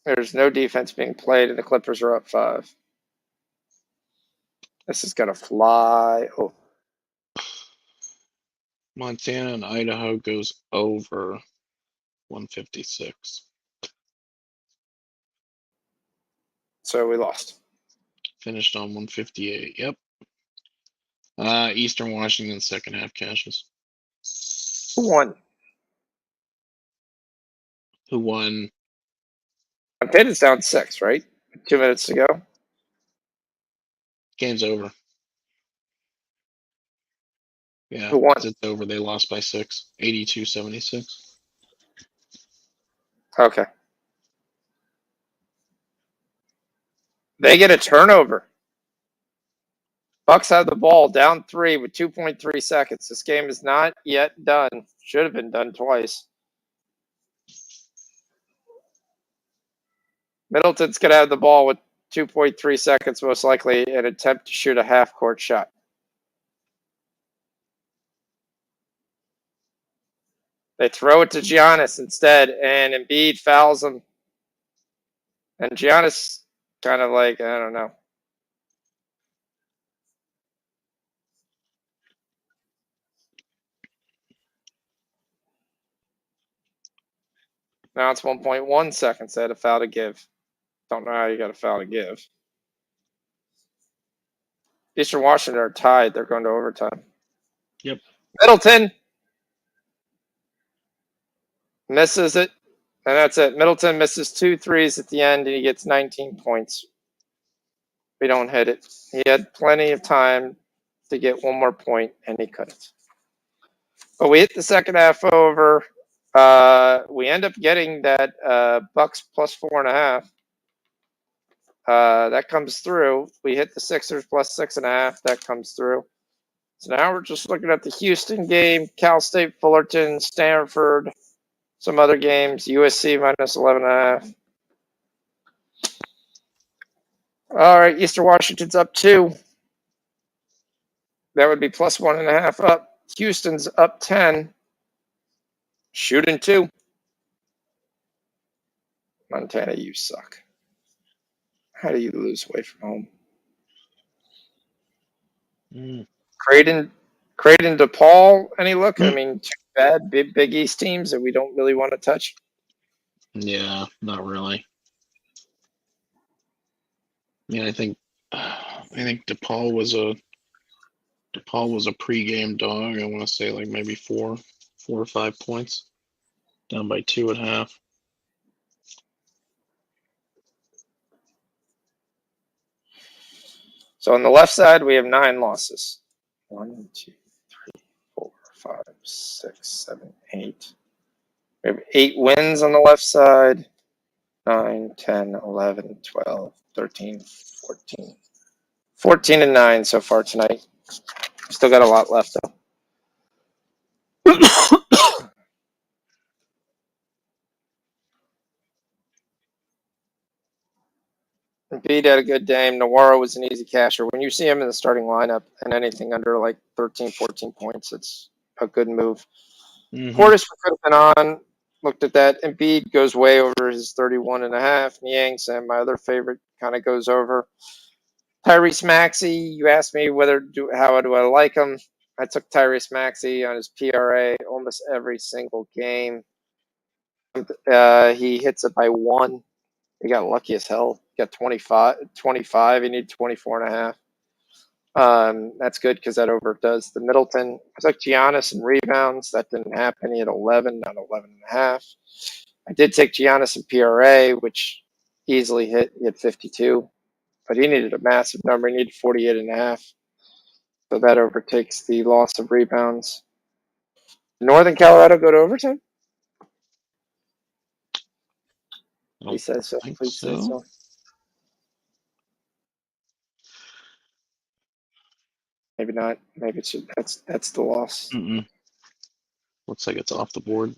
There's no defense being played, and the Clippers are up 5. This is going to fly. Oh,
Montana and Idaho goes over 156.
so we lost.
Finished on 158. Yep. Eastern Washington second half cashes.
Who won?
Who won?
Montana's down 6, right? 2 minutes to go.
Game's over. Yeah,
Who won?
it's over. They lost by 6. 82-76.
Okay. They get a turnover. Bucks have the ball down 3 with 2.3 seconds. This game is not yet done. Should have been done twice. Middleton's going to have the ball with 2.3 seconds, most likely, and attempt to shoot a half-court shot. They throw it to Giannis instead, and Embiid fouls him. And Giannis kind of like, I don't know. Now it's 1.1 seconds. They had a foul to give. Don't know how you got a foul to give. Eastern Washington are tied. They're going to overtime.
Yep.
Middleton misses it, and that's it. Middleton misses 2 threes at the end, and he gets 19 points. We don't hit it. He had plenty of time to get one more point, and he couldn't. But we hit the second half over. We end up getting that Bucks plus 4.5. That comes through. We hit the Sixers plus 6.5. That comes through. So now we're just looking at the Houston game, Cal State, Fullerton, Stanford, some other games, USC minus 11.5. All right, Eastern Washington's up 2. That would be plus 1.5 up. Houston's up 10. Shooting 2. Montana, you suck. How do you lose away from home? Creighton DePaul, any look? I mean, 2 bad Big East teams that we don't really want to touch.
Yeah, not really. Yeah, I think DePaul was a pregame dog. I want to say like maybe 4 or 5 points, down by 2.5.
So on the left side, we have 9 losses. 1, 2, 3, 4, 5, 6, 7, 8. We have 8 wins on the left side. 9, 10, 11, 12, 13, 14. 14-9 so far tonight. Still got a lot left, though. Embiid had a good game. Nawara was an easy casher. When you see him in the starting lineup and anything under like 13, 14 points, it's a good move. Portis could have been on. Looked at that. Embiid goes way over his 31.5. Niang's and my other favorite kind of goes over. Tyrese Maxey, you asked me how do I like him. I took Tyrese Maxey on his PRA almost every single game. He hits it by 1. He got lucky as hell. He got 25. He needed 24.5. That's good because that overdoes the Middleton. I took Giannis and rebounds. That didn't happen. He had 11, not 11.5. I did take Giannis and PRA, which easily hit. He had 52, but he needed a massive number. He needed 48.5. So that overtakes the loss of rebounds. Northern Colorado go to overtime? He says so. Please say so. Maybe not. Maybe it's that's the loss.
Looks like it's off the board.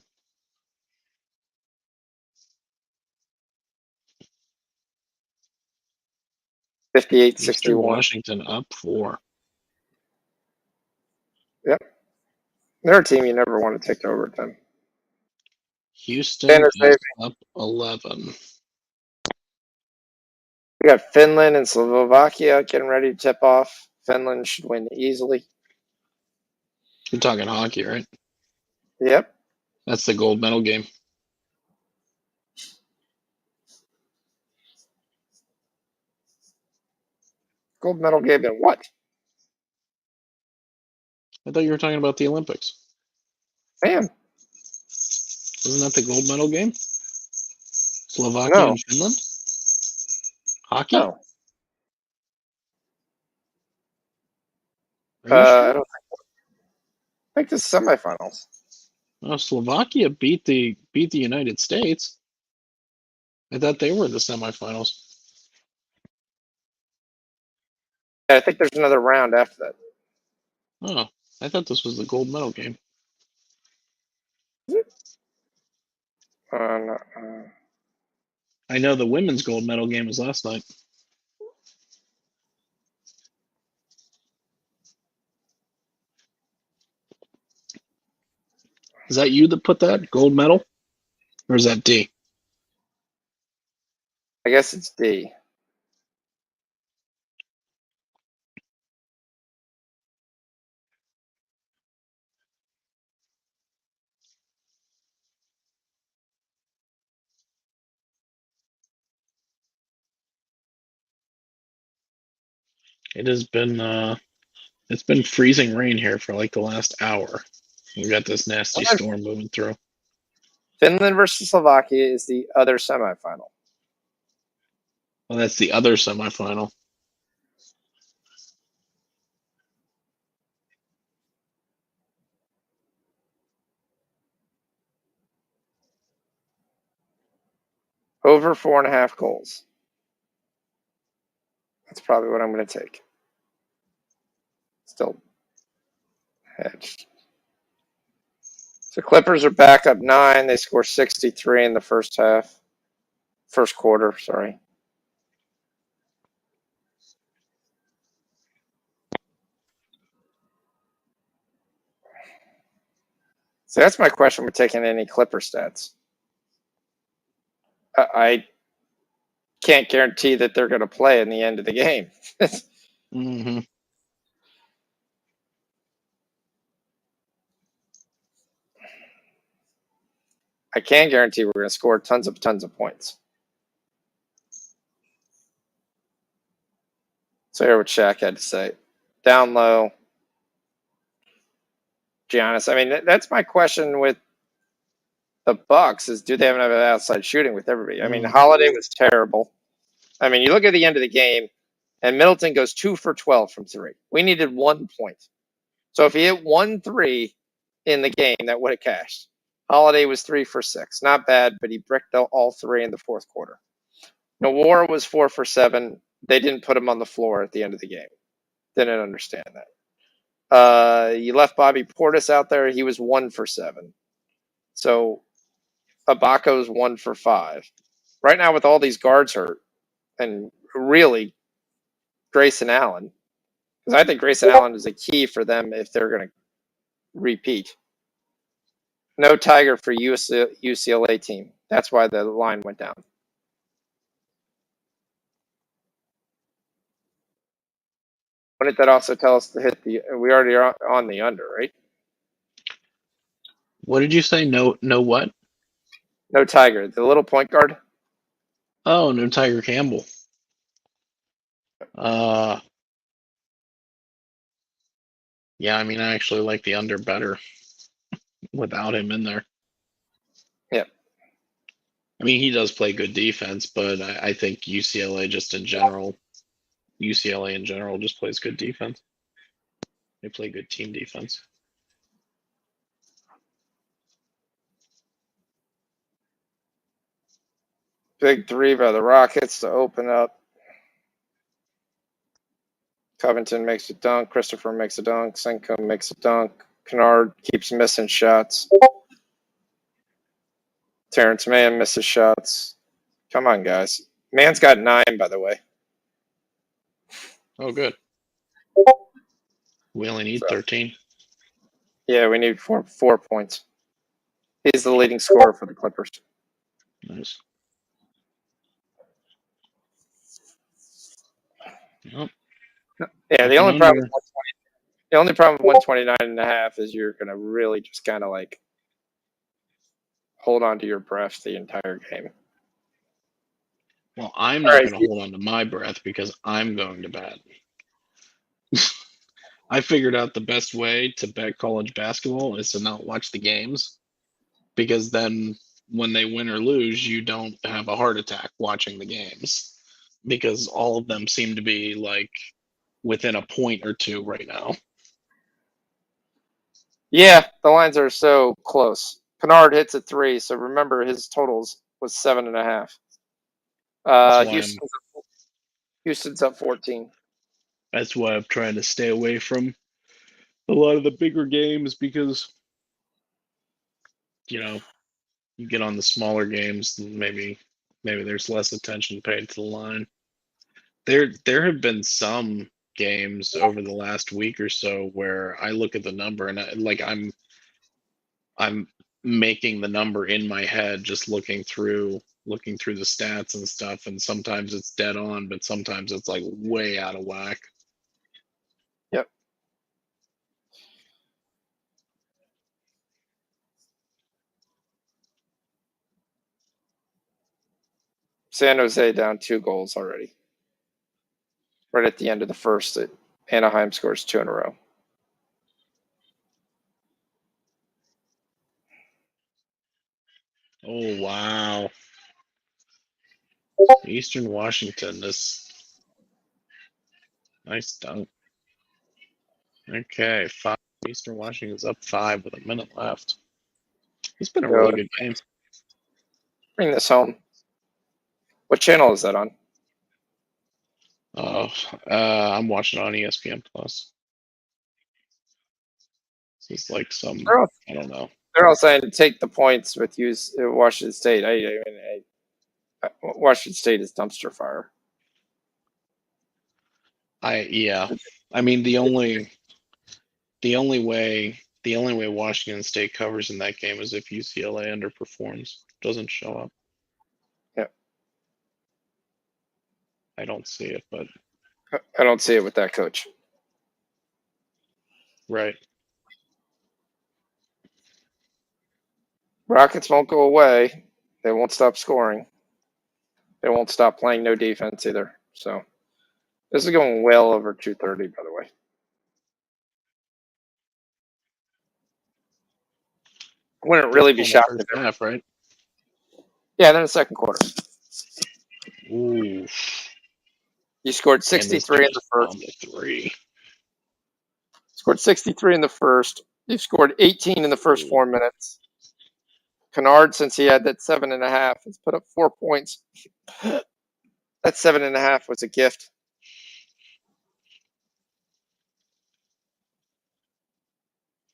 58-61.
Eastern Washington up 4.
Yep. They're a team you never want to take to overtime.
Houston is up 11.
We got Finland and Slovakia getting ready to tip off. Finland should win easily.
You're talking hockey, right?
Yep.
That's the gold medal game.
Gold medal game in what?
I thought you were talking about the Olympics.
Man.
Isn't that the gold medal game? Slovakia and Finland? Hockey?
No.
Are you sure?
I don't think this is semifinals.
Oh, Slovakia beat the United States. I thought they were the semifinals.
Yeah, I think there's another round after that.
Oh, I thought this was the gold medal game.
No,
I know the women's gold medal game was last night. Is that you that put that gold medal? Or is that D?
I guess it's D.
It has been it's been freezing rain here for like the last hour. We got this nasty storm moving through.
Finland versus Slovakia is the other semifinal.
Well, that's the other semifinal.
Over 4.5 goals. That's probably what I'm going to take. Still hedged. So Clippers are back up 9. They score 63 in the first quarter, sorry. So that's my question. We're taking any Clipper stats. I can't guarantee that they're going to play in the end of the game.
Mm-hmm.
I can guarantee we're going to score tons of points. So here what Shaq had to say. Down low. Giannis. I mean, that's my question with the Bucks is do they have enough outside shooting with everybody? I mean, Holiday was terrible. I mean, you look at the end of the game, and Middleton goes 2 for 12 from 3. We needed 1 point. So if he hit 1 3 in the game, that would have cashed. Holiday was 3 for 6. Not bad, but he bricked all 3 in the fourth quarter. Nawar was 4 for 7. They didn't put him on the floor at the end of the game. Didn't understand that. You left Bobby Portis out there. He was 1 for 7. So Ibako's 1 for 5. Right now, with all these guards hurt, and really Grayson Allen, because I think Grayson Allen is a key for them if they're going to repeat. No Tiger for UCLA team. That's why the line went down. Wouldn't that also tell us to hit the? We already are on the under, right?
What did you say? No what?
No Tiger, the little point guard.
Oh, no Tiger Campbell. Yeah, I mean, I actually like the under better without him in there.
Yeah.
I mean, he does play good defense, but I think UCLA in general just plays good defense. They play good team defense.
Big three by the Rockets to open up. Covington makes a dunk. Christopher makes a dunk. Senko makes a dunk. Kennard keeps missing shots. Terrence Mann misses shots. Come on, guys. Mann's got 9, by the way.
Oh, good. We only need 13.
Yeah, we need 4 points. He's the leading scorer for the Clippers.
Nice. Yep.
Yeah, the
Looking
only problem
under.
with 120, the only problem with 129.5 is you're gonna really just kind of like hold on to your breath the entire game.
Well, I'm not going to hold on to my breath because I'm going to bed. I figured out the best way to bet college basketball is to not watch the games, because then when they win or lose, you don't have a heart attack watching the games, because all of them seem to be like within a point or two right now.
Yeah, the lines are so close. Kennard hits a 3, so remember his totals was 7.5. Houston's up 14.
That's why I'm trying to stay away from a lot of the bigger games, because you get on the smaller games, maybe there's less attention paid to the line. There have been some games over the last week or so where I look at the number and I'm making the number in my head, just looking through the stats and stuff, and sometimes it's dead on, but sometimes it's like way out of whack.
Yep. San Jose down 2 goals already. Right at the end of the first, Anaheim scores 2 in a row.
Oh, wow. Eastern Washington, this nice dunk. Okay, 5. Eastern Washington's up 5 with a minute left. It's been a really good game.
Bring this home. What channel is that on?
I'm watching it on ESPN Plus. It's like some, I don't know.
They're all saying to take the points with Washington State. Washington State is dumpster fire.
I mean, the only way Washington State covers in that game is if UCLA underperforms, doesn't show up.
Yeah.
I don't see it, but
I don't see it with that coach.
Right.
Rockets won't go away. They won't stop scoring. They won't stop playing no defense either. So this is going well over 230, by the way. Wouldn't really be shocked if
half, right?
Yeah, then the second quarter.
Ooh.
You scored 63 in the first.
3.
Scored 63 in the first. You scored 18 in the first 4 minutes. Kennard, since he had that 7.5, has put up 4 points. That 7.5 was a gift.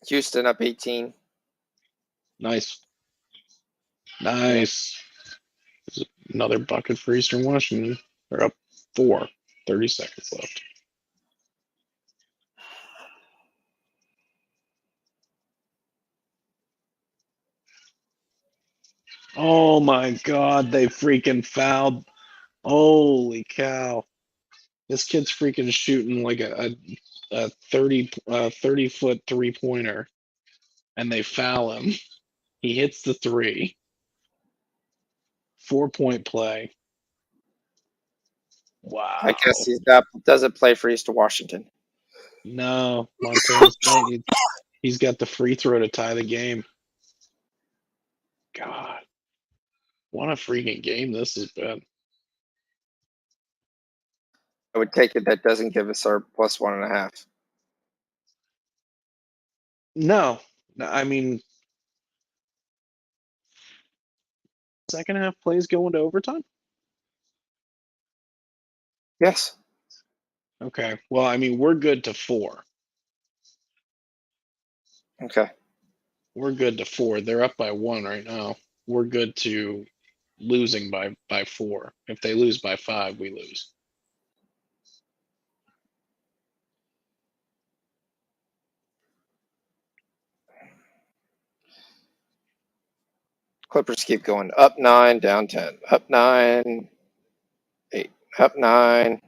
Houston up 18.
Nice. There's another bucket for Eastern Washington. They're up 4. 30 seconds left. Oh my God, they freaking fouled. Holy cow. This kid's freaking shooting like a 30-foot three-pointer, and they foul him. He hits the 3. 4-point play. Wow.
I guess he doesn't play for Eastern Washington.
No, Montana State. He's got the free throw to tie the game. God, what a freaking game this has been.
I would take it that doesn't give us our plus 1.5.
No, I mean, second half plays go into overtime?
Yes.
Okay. Well, I mean, we're good to 4.
Okay.
We're good to 4. They're up by 1 right now. We're good to losing by 4. If they lose by 5, we lose.
Clippers keep going up 9, down 10, up 9, 8, up 9.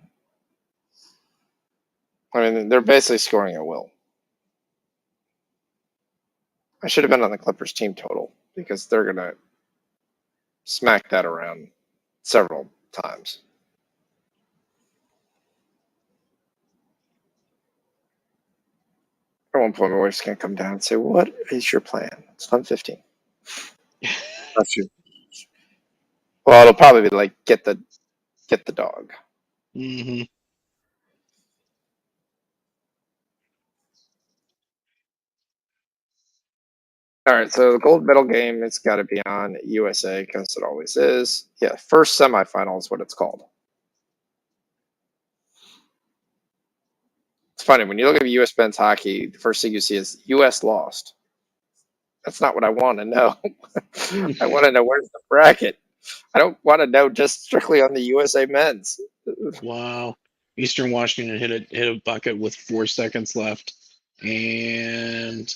I mean, they're basically scoring at will. I should have been on the Clippers team total because they're going to smack that around several times. At one point, my wife's going to come down and say, "What is your plan?" It's 1:15. That's you. Well, it'll probably be like, get the dog.
Mm-hmm.
All right, so the gold medal game, it's got to be on USA because it always is. Yeah, first semifinal is what it's called. It's funny, when you look at US men's hockey, the first thing you see is US lost. That's not what I want to know. I want to know where's the bracket. I don't want to know just strictly on the USA men's.
Wow. Eastern Washington hit a bucket with 4 seconds left, and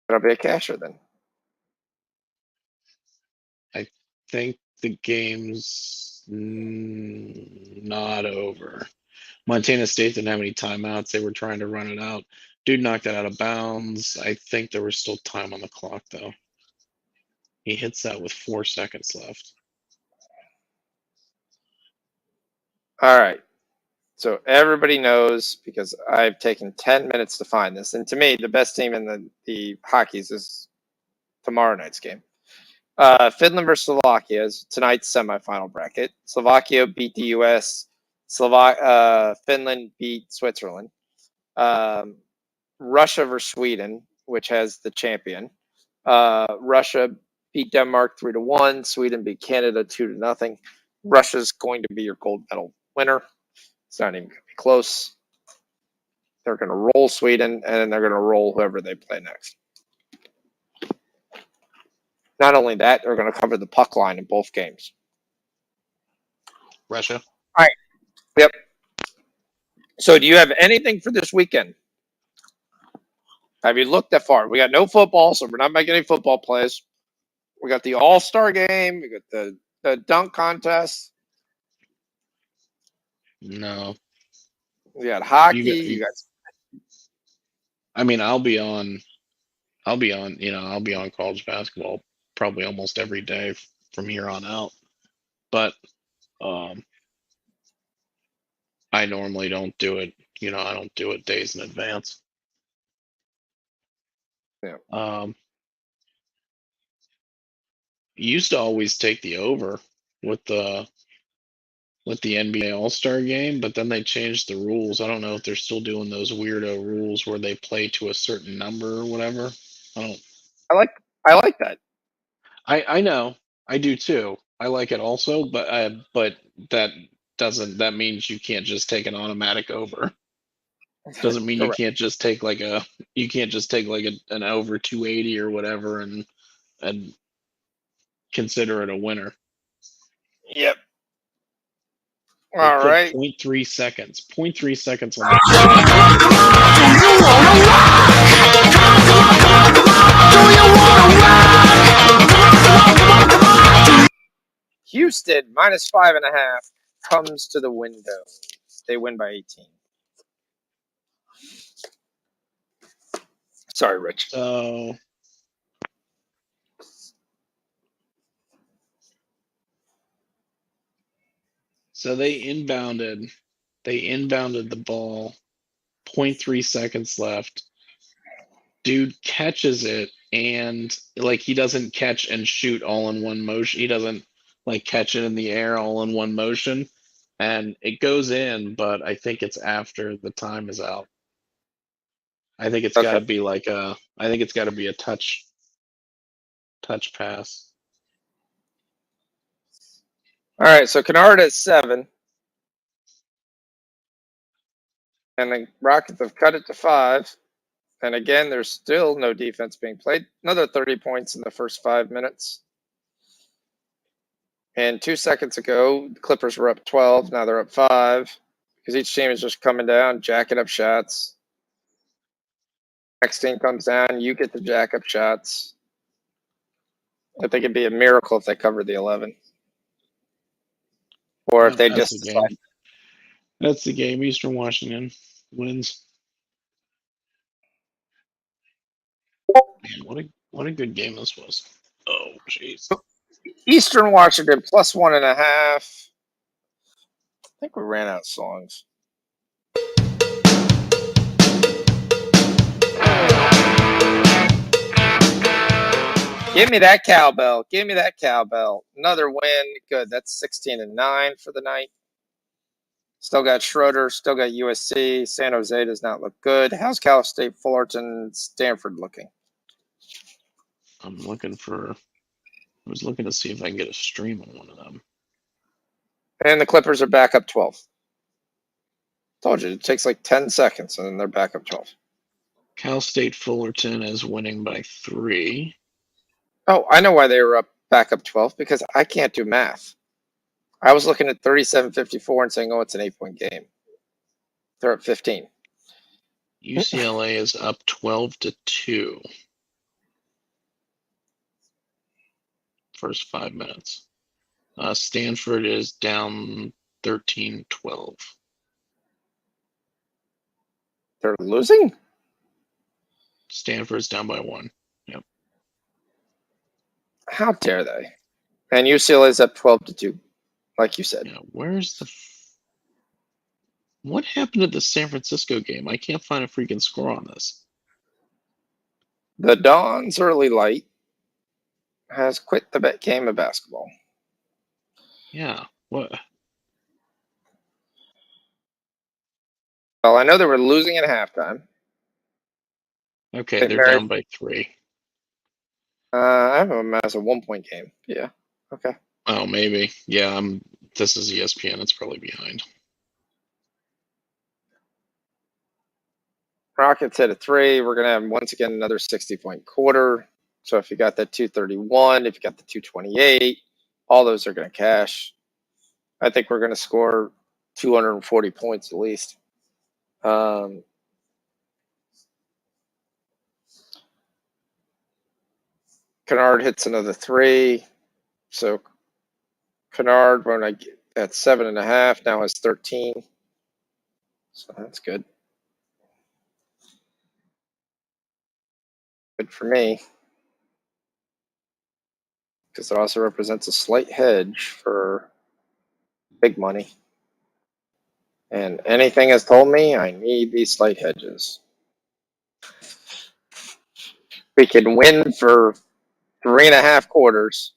It'll be a casher then.
I think the game's not over. Montana State didn't have any timeouts. They were trying to run it out. Dude knocked it out of bounds. I think there was still time on the clock, though. He hits that with 4 seconds left.
All right. So everybody knows because I've taken 10 minutes to find this. And to me, the best team in the hockey's is tomorrow night's game. Finland versus Slovakia is tonight's semifinal bracket. Slovakia beat the U.S. Finland beat Switzerland. Russia versus Sweden, which has the champion. Russia beat Denmark 3-1. Sweden beat Canada 2-0. Russia's going to be your gold medal winner. It's not even going to be close. They're going to roll Sweden, and then they're going to roll whoever they play next. Not only that, they're going to cover the puck line in both games.
Russia.
All right. Yep. So do you have anything for this weekend? Have you looked that far? We got no football, so we're not making any football plays. We got the All-Star game. We got the dunk contest.
No.
We got hockey.
You got. I mean, I'll be on college basketball probably almost every day from here on out. But I normally don't do it. I don't do it days in advance.
Yeah.
Used to always take the over with the NBA All-Star game, but then they changed the rules. I don't know if they're still doing those weirdo rules where they play to a certain number or whatever. I
like that.
I know. I do too. I like it also, but that means you can't just take an automatic over. Doesn't mean you can't just take like an over 280 or whatever and consider it a winner.
Yep. All right.
0.3 seconds. 0.3 seconds on
Houston minus 5.5 comes to the window. They win by 18. Sorry, Rich.
So they inbounded They inbounded the ball. 0.3 seconds left. Dude catches it, and like he doesn't catch and shoot all in one motion. He doesn't like catch it in the air all in one motion, and it goes in. But I think it's after the time is out. I think it's got to be like a. I think it's got to be a touch pass.
All right, so Kennard is 7. And the Rockets have cut it to 5. And again, there's still no defense being played. Another 30 points in the first 5 minutes. And 2 seconds ago, the Clippers were up 12. Now they're up 5. Because each team is just coming down, jacking up shots. Next team comes down, you get the jack up shots. I think it'd be a miracle if they covered the 11. Or if they
That's
just
the game.
decide.
That's the game. Eastern Washington wins. Man, what a good game this was. Oh, jeez.
Eastern Washington plus 1.5. I think we ran out of songs. Give me that cowbell. Give me that cowbell. Another win. Good. That's 16-9 for the night. Still got Schroeder. Still got USC. San Jose does not look good. How's Cal State, Fullerton, Stanford looking?
I was looking to see if I can get a stream on one of them.
And the Clippers are back up 12. Told you, it takes like 10 seconds, and then they're back up 12.
Cal State Fullerton is winning by 3.
Oh, I know why they were back up 12, because I can't do math. I was looking at 37-54 and saying, oh, it's an 8-point game. They're up 15.
UCLA is up 12-2. First 5 minutes. Stanford is down 13-12.
They're losing?
Stanford's down by 1. Yep.
How dare they? And UCLA's up 12-2, like you said.
Yeah, where's the... What happened to the San Francisco game? I can't find a freaking score on this.
The Dawn's early light has quit the game of basketball.
Yeah, what?
Well, I know they were losing at halftime.
Okay, they're down by 3.
I have them as a 1-point game. Yeah. Okay.
Oh, maybe. Yeah, this is ESPN. It's probably behind.
Rockets hit a 3. We're going to have, once again, another 60-point quarter. So if you got that 231, if you got the 228, all those are going to cash. I think we're going to score 240 points at least. Kennard hits another 3. So Kennard, when I get at 7.5, now has 13. So that's good. Good for me. Because it also represents a slight hedge for big money. And anything has told me I need these slight hedges. We can win for 3.5 quarters.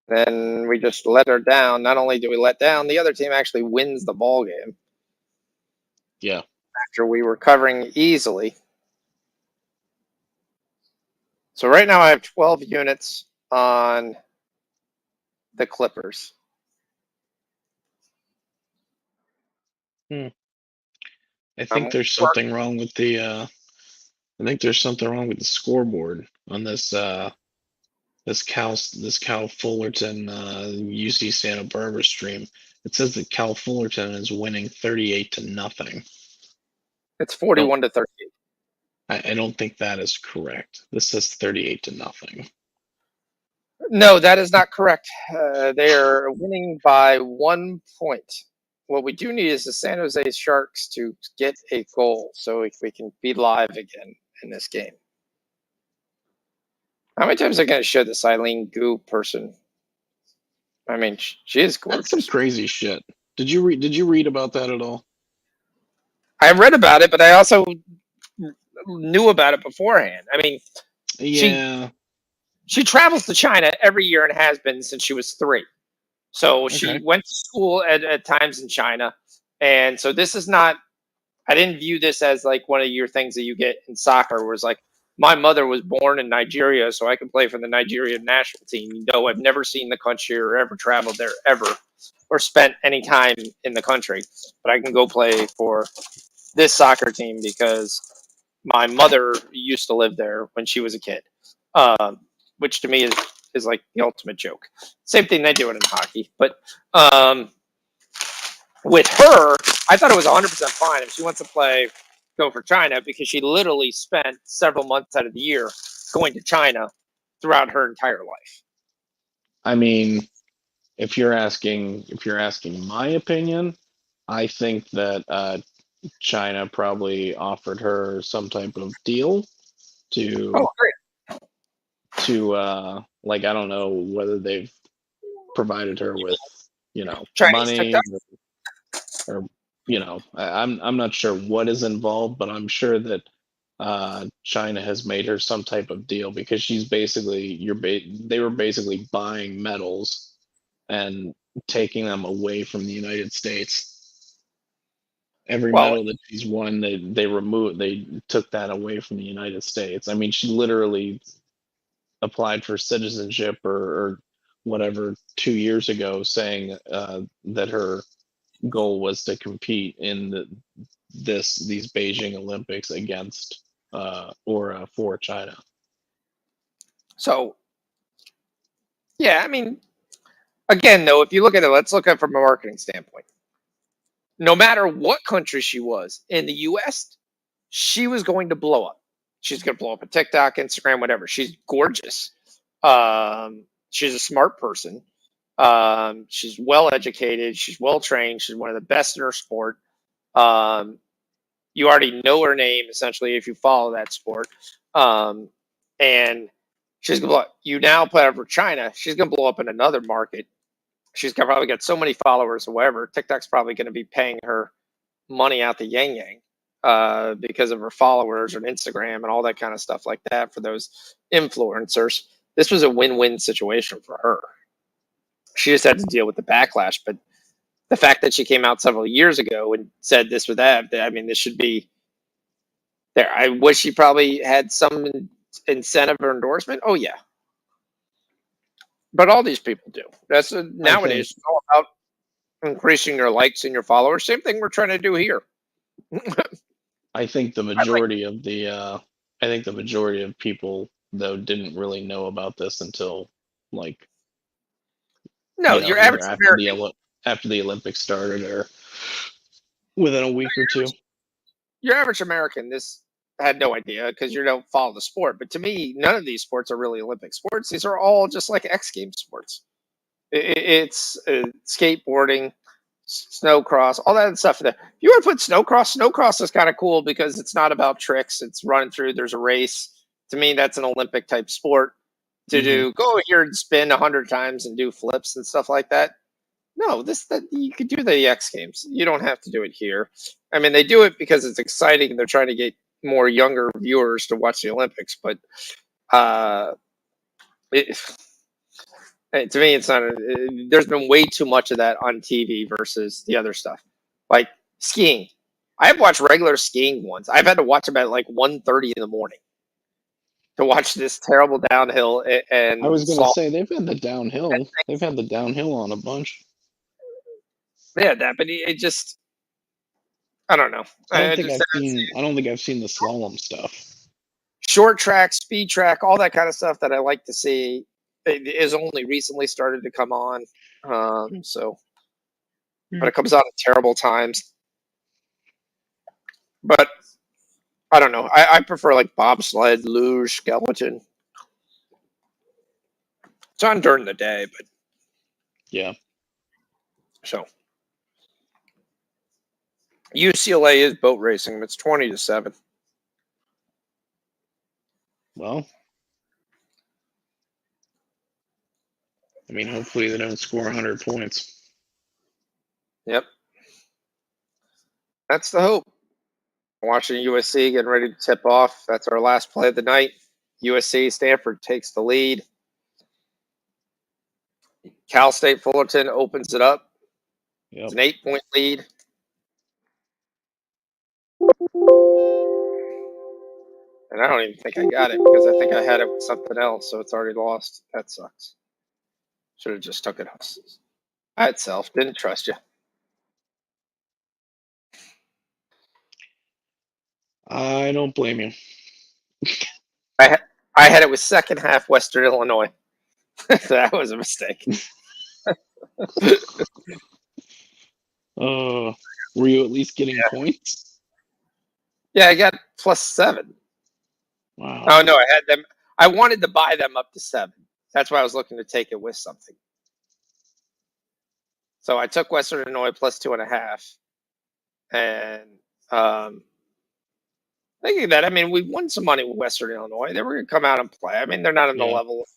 Then we just let her down. Not only do we let down, the other team actually wins the ball game.
Yeah.
After we were covering easily. So right now I have 12 units on the Clippers.
I think there's something wrong with the I think there's something wrong with the scoreboard on this this Cal Fullerton UC Santa Barbara stream. It says that Cal Fullerton is winning 38-0.
It's 41-38.
I don't think that is correct. This says 38-0.
No, that is not correct. They are winning by 1 point. What we do need is the San Jose Sharks to get a goal so we can be live again in this game. How many times are they going to show this Eileen Gu person? I mean, she is gorgeous.
That's some crazy shit. Did you read about that at all?
I read about it, but I also knew about it beforehand. I mean,
Yeah.
she travels to China every year and has been since she was 3. So she
Okay.
went to school at times in China, and so this is not. I didn't view this as like one of your things that you get in soccer, where it's like my mother was born in Nigeria, so I can play for the Nigerian national team. Though I've never seen the country or ever traveled there ever, or spent any time in the country, but I can go play for this soccer team because my mother used to live there when she was a kid, which to me is like the ultimate joke. Same thing they do it in hockey, but with her, I thought it was 100% fine if she wants to go for China because she literally spent several months out of the year going to China throughout her entire life.
I mean, if you're asking my opinion, I think that China probably offered her some type of deal
Oh,
to
great.
like, I don't know whether they've provided her with,
Chinese
money,
TikTok.
or I'm not sure what is involved, but I'm sure that China has made her some type of deal because she's basically they were basically buying medals and taking them away from the United States. Every
Well,
medal that she's won, they took that away from the United States. I mean, she literally applied for citizenship or whatever 2 years ago, saying that her goal was to compete in these Beijing Olympics against or for China.
so yeah, I mean, again, though, if you look at it, let's look at it from a marketing standpoint. No matter what country she was in the U.S., she was going to blow up. She's going to blow up on TikTok, Instagram, whatever. She's gorgeous. She's a smart person. She's well educated. She's well trained. She's one of the best in her sport. Um, you already know her name essentially if you follow that sport. And she's gonna blow up. You now put her for China. She's gonna blow up in another market. She's gonna probably get so many followers or whatever. TikTok's probably going to be paying her money out the yang yang because of her followers and Instagram and all that kind of stuff like that for those influencers. This was a win-win situation for her. She just had to deal with the backlash, but the fact that she came out several years ago and said this or that, I mean, this should be there. I wish she probably had some incentive or endorsement. Oh yeah, but all these people do. That's nowadays it's all about increasing your likes and your followers. Same thing we're trying to do here.
I think the
I like
majority of people though didn't really know about this until, like,
no, your
either
average American.
after the Olympics started or within a week or two.
Your average American, this had no idea because you don't follow the sport. But to me, none of these sports are really Olympic sports. These are all just like X Games sports. It's skateboarding, snowcross, all that stuff. If you want to put snowcross is kind of cool because it's not about tricks. It's running through. There's a race. To me, that's an Olympic type sport. To do go over here and spin 100 times and do flips and stuff like that. No, that you could do the X Games. You don't have to do it here. I mean, they do it because it's exciting and they're trying to get more younger viewers to watch the Olympics. But uh, to me, it's not. There's been way too much of that on TV versus the other stuff, like skiing. I've watched regular skiing once. I've had to watch about like 1:30 in the morning to watch this terrible downhill
I
and
was gonna
slalom.
say they've had the downhill. They've had the downhill on a bunch.
Yeah, that, but it just, I don't know.
I don't
I
think
just
I've seen. I don't think I've seen the slalom stuff.
short track, speed track, all that kind of stuff that I like to see is only recently started to come on. But it comes out at terrible times. But I don't know. I prefer like bobsled, luge, skeleton. It's on during the day, but
Yeah.
so UCLA is boat racing. It's 20-7.
Well, I mean, hopefully they don't score 100 points.
Yep. That's the hope. Watching USC getting ready to tip off. That's our last play of the night. USC Stanford takes the lead. Cal State Fullerton opens it up.
Yep.
It's an 8-point lead. And I don't even think I got it because I think I had it with something else, so it's already lost. That sucks. Should have just took it. I itself didn't trust you.
I don't blame you.
I had it with second half Western Illinois. That was a mistake.
Were you at least getting points?
Yeah, I got +7.
Wow.
Oh no, I had them. I wanted to buy them up to 7. That's why I was looking to take it with something. So I took Western Illinois +2.5, and thinking that, I mean, we won some money with Western Illinois. They were going to come out and play. I mean, they're not on the level of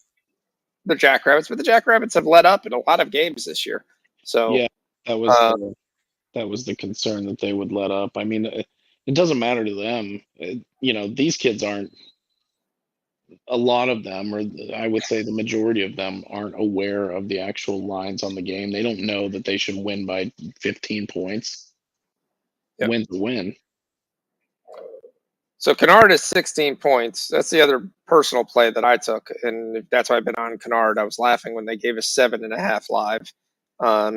the Jackrabbits, but the Jackrabbits have let up in a lot of games this year. So
yeah, that was the concern, that they would let up. I mean, it doesn't matter to them. These kids aren't. A lot of them, or I would say the majority of them, aren't aware of the actual lines on the game. They don't know that they should win by 15 points.
Yep.
Win's a win.
So Kennard is 16 points. That's the other personal play that I took, and that's why I've been on Kennard. I was laughing when they gave us 7.5 live.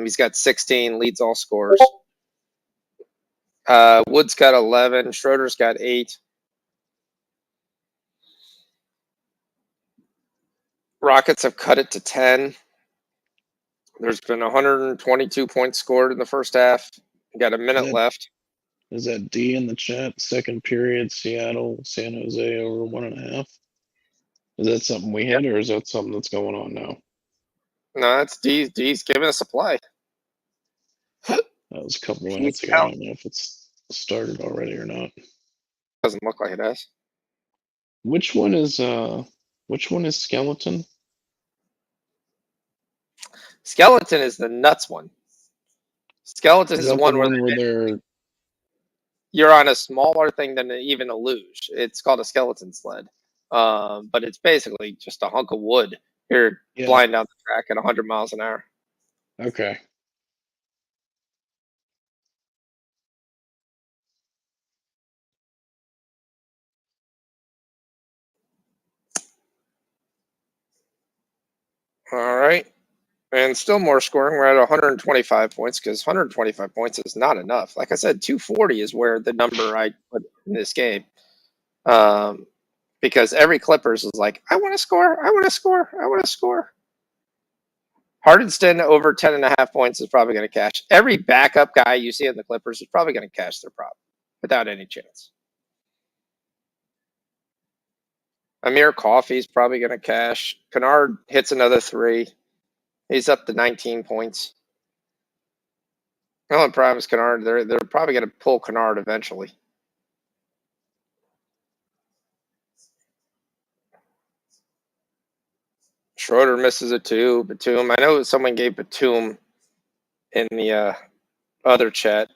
He's got 16, leads all scores. Wood's got 11. Schroeder's got 8. Rockets have cut it to 10. There's been 122 points scored in the first half. We got a minute left.
Is that D in the chat? Second period, Seattle, San Jose over 1.5. Is that something we hit, or is that something that's going on now?
No, that's D. D's giving us a play.
That was a couple minutes ago. I don't know if it's started already or not.
Doesn't look like it has.
Which one is Skeleton?
Skeleton is the nuts one. Skeleton is the one where
they're
you're on a smaller thing than even a luge. It's called a skeleton sled. But it's basically just a hunk of wood. You're flying down the track at 100 miles an hour.
Okay.
All right. And still more scoring. We're at 125 points because 125 points is not enough. Like I said, 240 is where the number I put in this game. Because every Clippers is like, I want to score, I want to score, I want to score. Hardenston over 10.5 points is probably going to cash. Every backup guy you see in the Clippers is probably going to cash their prop without any chance. Amir Coffey's probably going to cash. Kennard hits another 3. He's up to 19 points. The only problem is Kennard. They're probably going to pull Kennard eventually. Schroeder misses a 2. Batum. I know someone gave Batum in the other chat.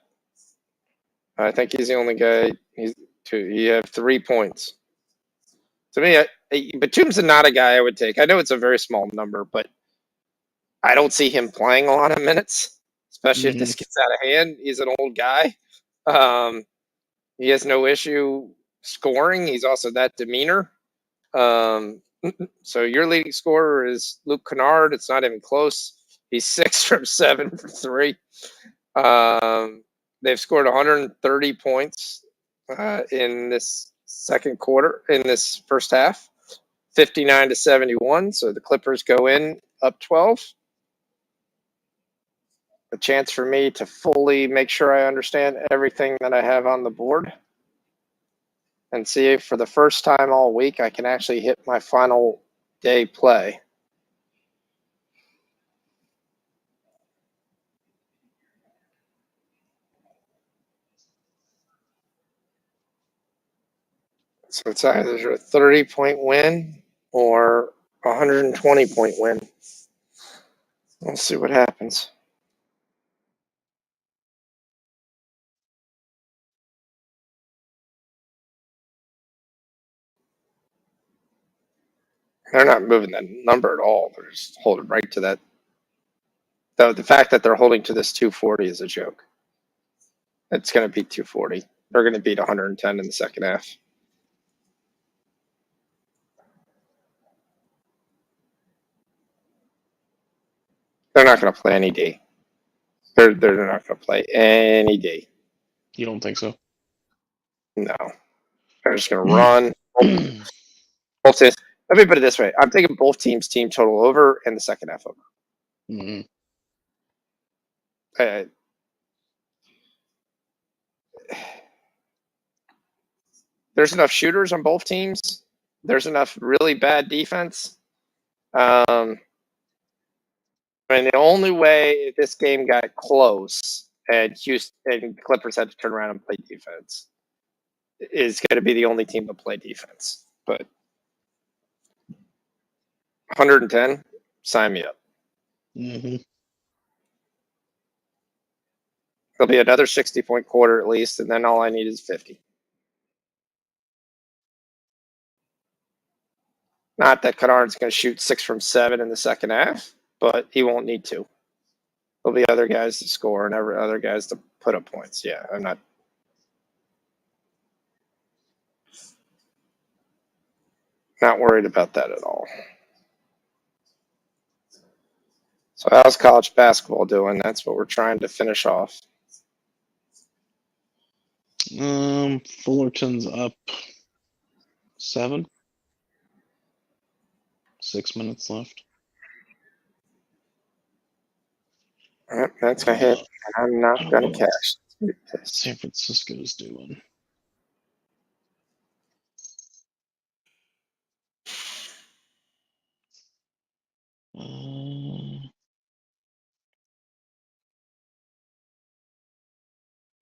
I think he's the only guy. He have 3 points. To me, Batum's not a guy I would take. I know it's a very small number, but I don't see him playing a lot of minutes, especially if this gets out of hand. He's an old guy. He has no issue scoring. He's also that demeanor. So your leading scorer is Luke Kennard. It's not even close. He's 6 from 7 for 3. They've scored 130 points in this second quarter, in this first half, 59-71. So the Clippers go in up 12. A chance for me to fully make sure I understand everything that I have on the board and see if for the first time all week I can actually hit my final day play. So it's either a 30-point win or a 120-point win. We'll see what happens. They're not moving that number at all. They're just holding right to that. Though the fact that they're holding to this 240 is a joke. It's going to beat 240. They're going to beat 110 in the second half. They're not going to play any D. They're not going to play any D.
You don't think so?
No. They're just going to run. Both teams. Let me put it this way. I'm taking both teams' team total over and the second half over.
Mm-hmm.
There's enough shooters on both teams. There's enough really bad defense. The only way this game got close and Houston and Clippers had to turn around and play defense is going to be the only team to play defense. But 110, sign me up.
Mm-hmm.
There'll be another 60-point quarter at least, and then all I need is 50. Not that Kennard's going to shoot 6 from 7 in the second half, but he won't need to. There'll be other guys to score and other guys to put up points. Yeah, I'm not worried about that at all. So how's college basketball doing? That's what we're trying to finish off.
Fullerton's up 7. 6 minutes left.
All right, that's a hit. I'm not going to cash.
San Francisco's doing.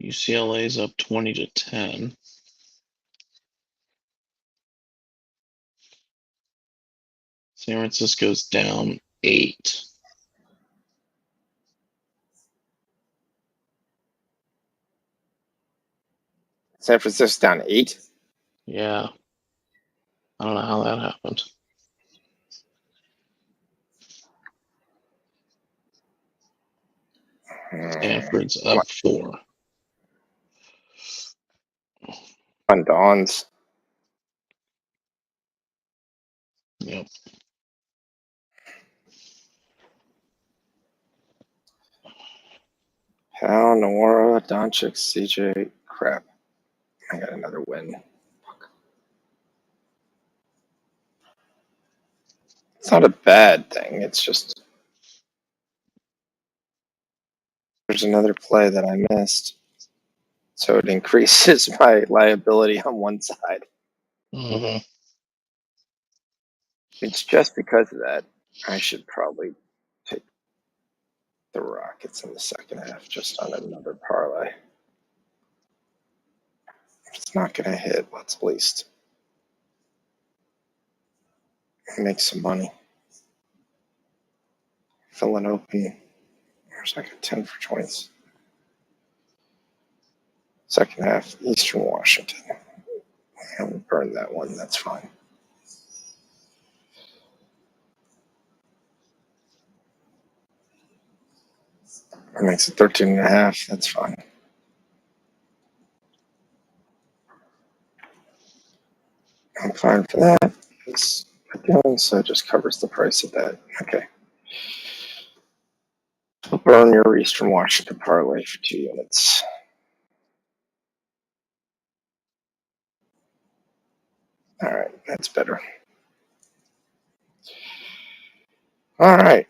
UCLA's up 20-10. San Francisco's down 8.
San Francisco's down 8.
Yeah. I don't know how that happened. Stanford's up 4.
On Dawns.
Yep.
Hal, Nora, Doncic, CJ. Crap. I got another win. It's not a bad thing. It's just there's another play that I missed. So it increases my liability on one side.
Mm-hmm.
It's just because of that. I should probably take the Rockets in the second half just on another parlay. If it's not going to hit, let's at least make some money. Fill an open. There's like a 10 for 20s. Second half, Eastern Washington. I haven't burned that one. That's fine. It makes it 13.5. That's fine. I'm fine for that. It's doing so just covers the price of that. Okay. We'll burn your Eastern Washington parlay for 2 units. All right, that's better. All right.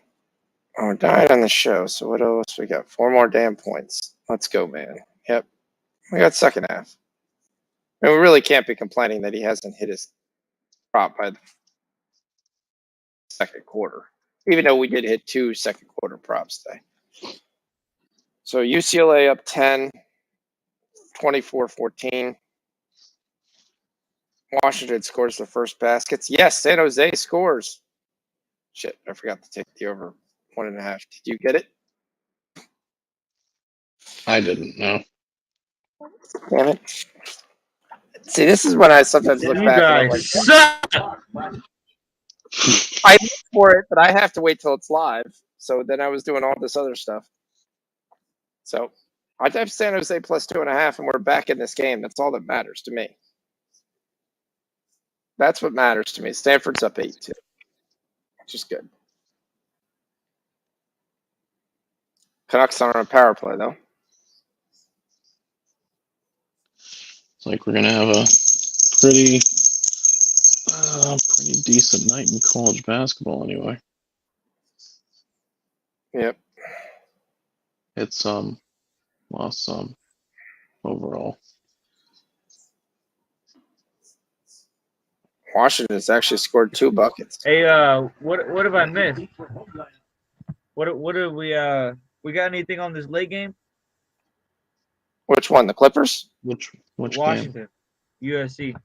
Oh, we're dying on the show. So what else we got? 4 more damn points. Let's go, man. Yep. We got second half. I mean, we really can't be complaining that he hasn't hit his prop by the second quarter, even though we did hit 2 second quarter props today. So UCLA up 10, 24-14. Washington scores the first baskets. Yes, San Jose scores. Shit, I forgot to take the over 1.5. Did you get it?
I didn't know.
Damn it. See, this is when I sometimes look
You
back and I'm
guys
like,
suck.
I look for it, but I have to wait till it's live. So then I was doing all this other stuff. So I have San Jose plus 2.5, and we're back in this game. That's all that matters to me. That's what matters to me. Stanford's up 8-2, which is good. Canucks are on a power play, though.
It's like we're gonna have a pretty decent night in college basketball, anyway.
Yep.
It's lost some overall.
Washington has actually scored 2 buckets.
Hey, what have I missed? What do we got anything on this late game?
Which one? The Clippers?
Which game?
Washington, USC.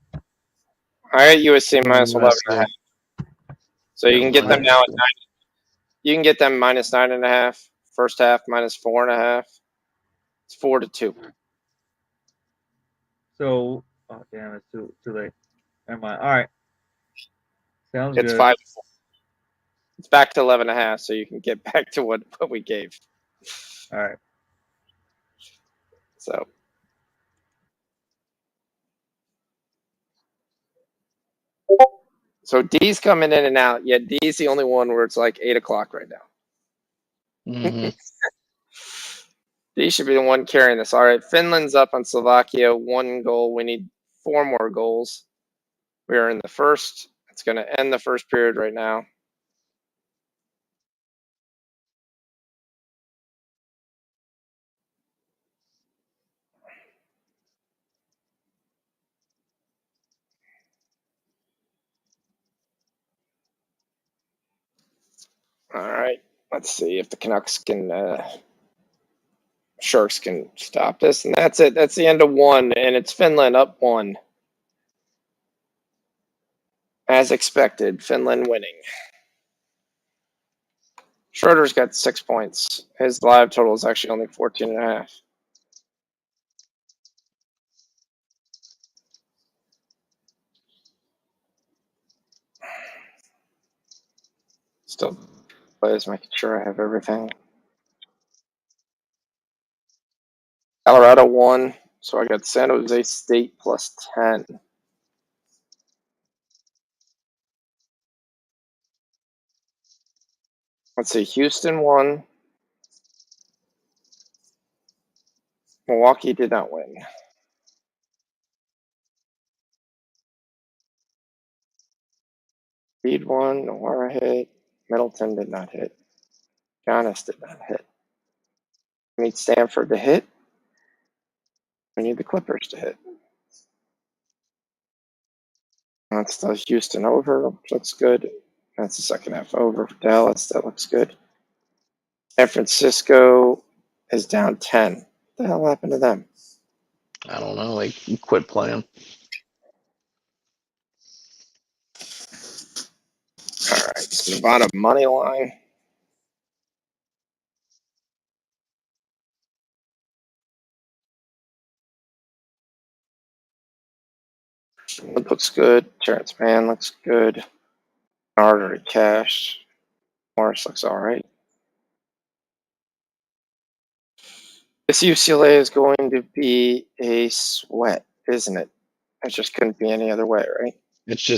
I got USC minus 11.5.
USC.
So you can get them
Minus
now at 9. You can get them minus 9.5. First half minus 4.5. It's 4-2.
So, oh damn, it's too late. Never mind. All right. Sounds
It's
good.
5. It's back to 11.5, so you can get back to what we gave.
All right.
So D's coming in and out. Yeah, D's the only one where it's like 8 o'clock right now.
Mm-hmm.
D should be the one carrying this. All right, Finland's up on Slovakia. 1 goal. We need 4 more goals. We are in the first. It's going to end the first period right now. All right, let's see if the Canucks can, Sharks can stop this. And that's it. That's the end of 1, and it's Finland up 1. As expected, Finland winning. Schroeder's got 6 points. His live total is actually only 14.5. Still plays, making sure I have everything. Colorado won, so I got San Jose State plus 10. Let's see, Houston won. Milwaukee did not win. Embiid won, Noir hit. Middleton did not hit. Giannis did not hit. We need Stanford to hit. We need the Clippers to hit. That's the Houston over, which looks good. That's the second half over for Dallas. That looks good. San Francisco is down 10. What the hell happened to them?
I don't know. Like, quit playing.
All right, so Nevada money line. It looks good. Terrence Mann looks good. Artery Cash. Morris looks all right. This UCLA is going to be a sweat, isn't it? It just couldn't be any other way, right?
It's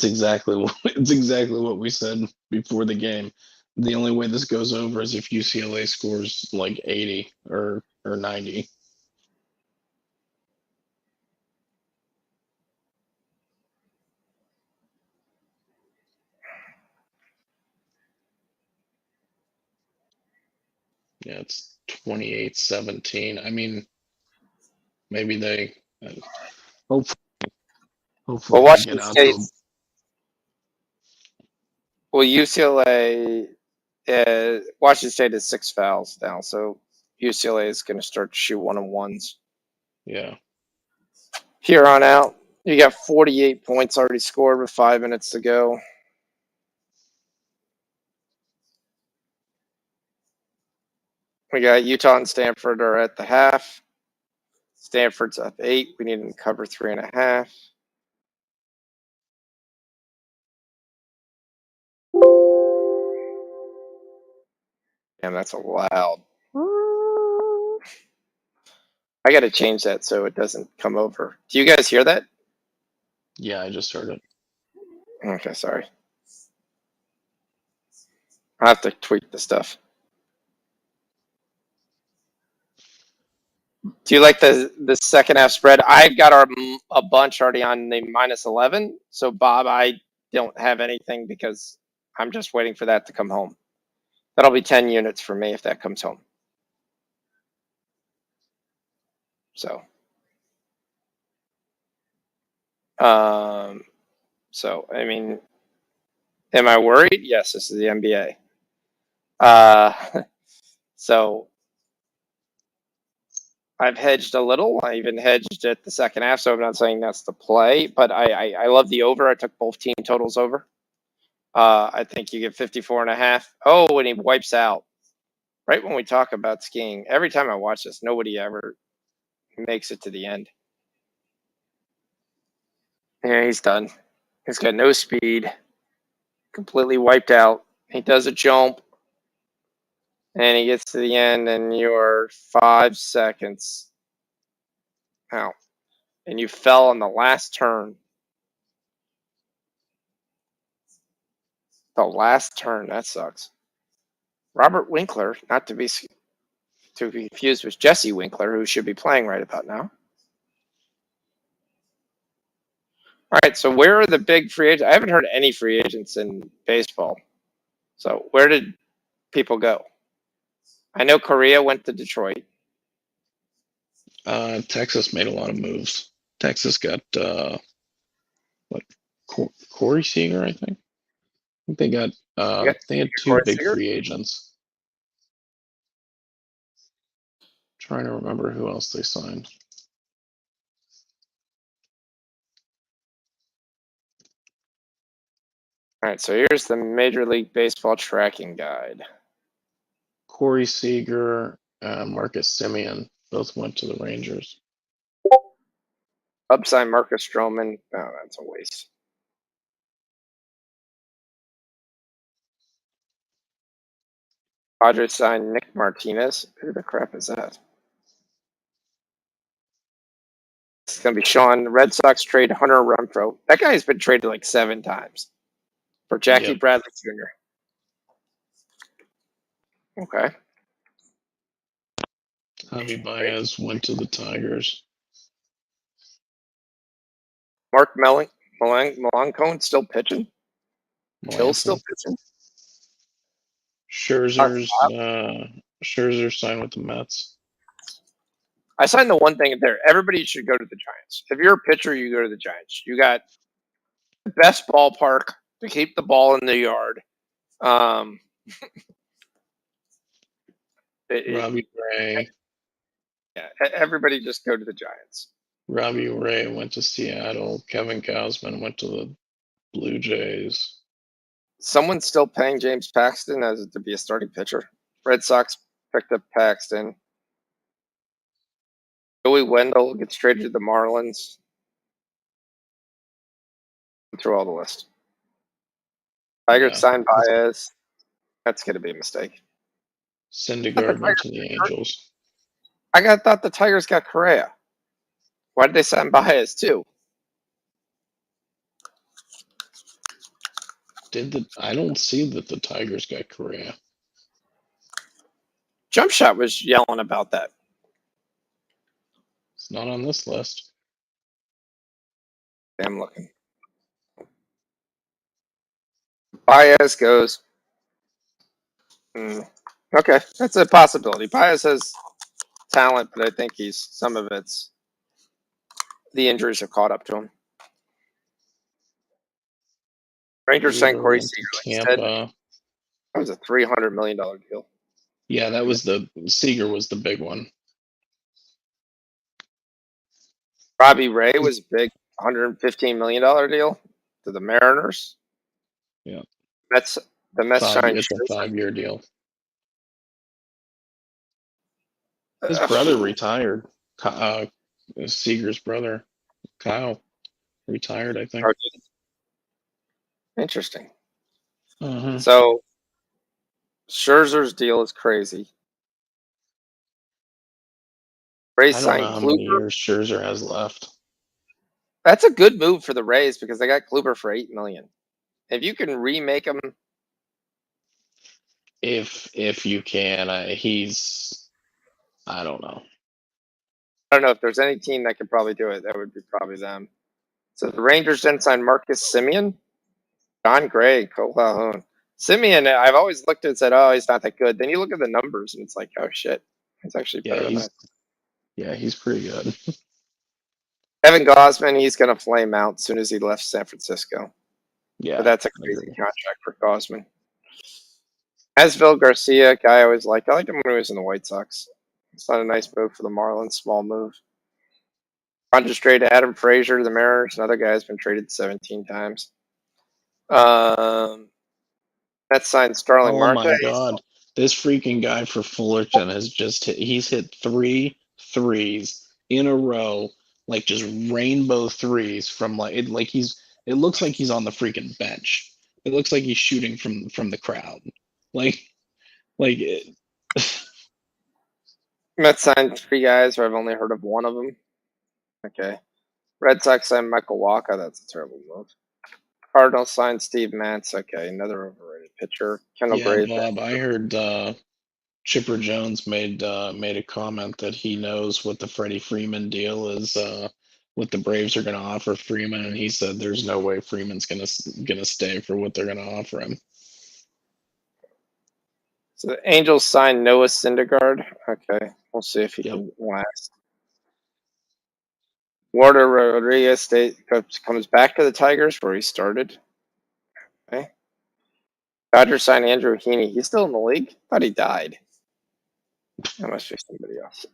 exactly what we said before the game. The only way this goes over is if UCLA scores like 80 or 90. Yeah, it's 28-17. I mean, maybe they hopefully
Well,
they
Washington
get out to
State. Well, UCLA. Washington State has 6 fouls now, so UCLA is going to start to shoot 1-on-1s.
yeah.
Here on out, you got 48 points already scored with 5 minutes to go. We got Utah and Stanford are at the half. Stanford's up 8. We need them to cover 3.5. Damn, that's a loud. I got to change that so it doesn't come over. Do you guys hear that?
Yeah, I just heard it.
Okay, sorry. I'll have to tweak the stuff. Do you like the second half spread? I've got a bunch already on the -11. So Bob, I don't have anything because I'm just waiting for that to come home. That'll be 10 units for me if that comes home. So, so I mean, am I worried? Yes, this is the NBA. So I've hedged a little. I even hedged at the second half, so I'm not saying that's the play, but I love the over. I took both team totals over. I think you get 54.5. Oh, and he wipes out. Right when we talk about skiing, every time I watch this, nobody ever makes it to the end. Yeah, he's done. He's got no speed, completely wiped out. He does a jump, and he gets to the end, and you're 5 seconds out. And you fell on the last turn. The last turn, that sucks. Robert Winkler, not to be confused with Jesse Winkler, who should be playing right about now. All right, so where are the big free agents? I haven't heard any free agents in baseball. So where did people go? I know Correa went to Detroit.
Texas made a lot of moves. Texas got what Corey Seager, I think. I think they had two
Corey
big
Seager?
free agents. Trying to remember who else they signed.
All right, so here's the Major League Baseball tracking guide.
Corey Seager, Marcus Simeon both went to the Rangers.
Upside Marcus Stroman. Oh, that's a waste. Padres signed Nick Martinez. Who the crap is that? It's going to be Sean. The Red Sox trade Hunter Renfroe. That guy's been traded like 7 times for Jackie
Yep.
Bradley Jr. Okay.
Javi Baez went to the Tigers.
Mark Melancon still pitching. Phil's still pitching.
Scherzer signed with the Mets.
I signed the one thing there. Everybody should go to the Giants. If you're a pitcher, you go to the Giants. You got the best ballpark to keep the ball in the yard.
Robbie Ray.
Yeah, everybody just go to the Giants.
Robbie Ray went to Seattle. Kevin Gausman went to the Blue Jays.
Someone's still paying James Paxton as to be a starting pitcher. Red Sox picked up Paxton. Joey Wendell gets traded to the Marlins. Through all the list. Tigers signed Baez. That's going to be a mistake.
Syndergaard went to the Angels.
I thought the Tigers got Correa. Why did they sign Baez too?
I don't see that the Tigers got Correa.
Jump Shot was yelling about that.
It's not on this list.
I'm looking. Baez goes. Okay, that's a possibility. Baez has talent, but I think some of it's the injuries have caught up to him. Rangers signed Corey Seager.
Tampa.
That was a $300 million deal.
Yeah, that was Seager was the big one.
Robbie Ray was a big $115 million deal to the Mariners.
Yeah.
The Mets signed.
It's a 5-year deal. His brother retired. Seager's brother, Kyle, retired, I think.
Interesting.
Mm-hmm.
So Scherzer's deal is crazy. Rays
I don't know
signed
how many
Kluber.
years Scherzer has left.
That's a good move for the Rays because they got Kluber for $8 million. If you can remake him,
If you can, I don't know.
I don't know if there's any team that could probably do it. That would be probably them. So the Rangers then signed Marcus Semien, John Gray, Cole Calhoun. Semien, I've always looked at it and said, oh, he's not that good. Then you look at the numbers and it's like, oh shit, he's actually better than that.
He's pretty good.
Evan Gosman, he's going to flame out as soon as he left San Francisco.
Yeah,
But that's a crazy contract for Gosman. Asville Garcia, guy I always liked. I liked him when he was in the White Sox. It's not a nice move for the Marlins, small move. Rogers traded Adam Frazier to the Mariners. Another guy has been traded 17 times. That signed Starling Marte.
Oh my God. This freaking guy for Fullerton he's hit 3 threes in a row, like just rainbow threes from it looks like he's on the freaking bench. It looks like he's shooting from the crowd.
Mets signed 3 guys who I've only heard of one of them. Okay. Red Sox signed Michael Wacha. That's a terrible move. Cardinals signed Steve Matz. Okay, another overrated pitcher. Kendall Graves.
Bob, I heard Chipper Jones made a comment that he knows what the Freddie Freeman deal is, what the Braves are going to offer Freeman, and he said there's no way Freeman's going to stay for what they're going to offer him.
So the Angels signed Noah Syndergaard. Okay, we'll see if he can last. Walter Rodriguez comes back to the Tigers where he started. Okay. Dodgers signed Andrew Heaney. He's still in the league? Thought he died. That must be somebody else.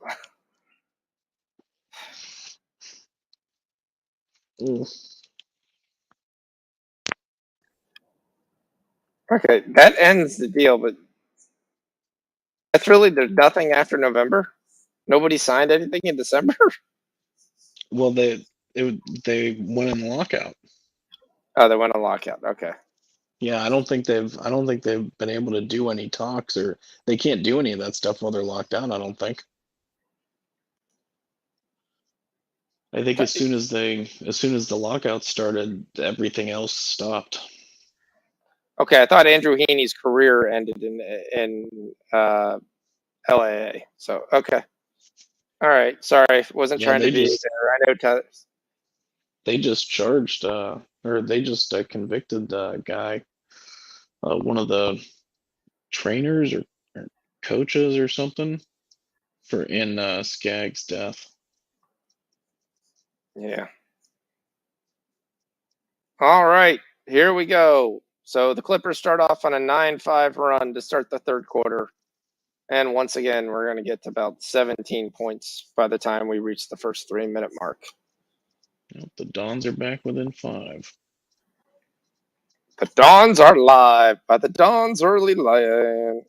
Okay, that ends the deal, but that's really, there's nothing after November? Nobody signed anything in December?
Well, they went in lockout.
Oh, they went on lockout. Okay.
Yeah, I don't think they've been able to do any talks, or they can't do any of that stuff while they're locked down, I don't think. I think as soon as the lockout started, everything else stopped.
Okay, I thought Andrew Heaney's career ended in LAA. So okay. All right. Sorry, wasn't trying to be there. I know.
They just charged, or they just convicted the guy, one of the trainers or coaches or something, for Skaggs' death.
Yeah. All right, here we go. So the Clippers start off on a 9-5 run to start the third quarter. And once again, we're going to get to about 17 points by the time we reach the first 3-minute mark.
The Dons are back within 5.
The Dons are live by the Dons early line.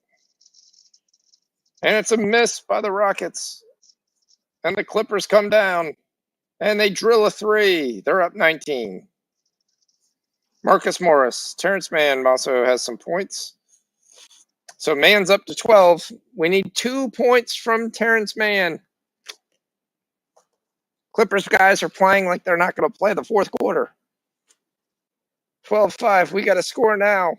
And it's a miss by the Rockets. And the Clippers come down. And they drill a 3. They're up 19. Marcus Morris. Terrence Mann also has some points. So Mann's up to 12. We need 2 points from Terrence Mann. Clippers guys are playing like they're not going to play the fourth quarter. 12-5. We got to score now.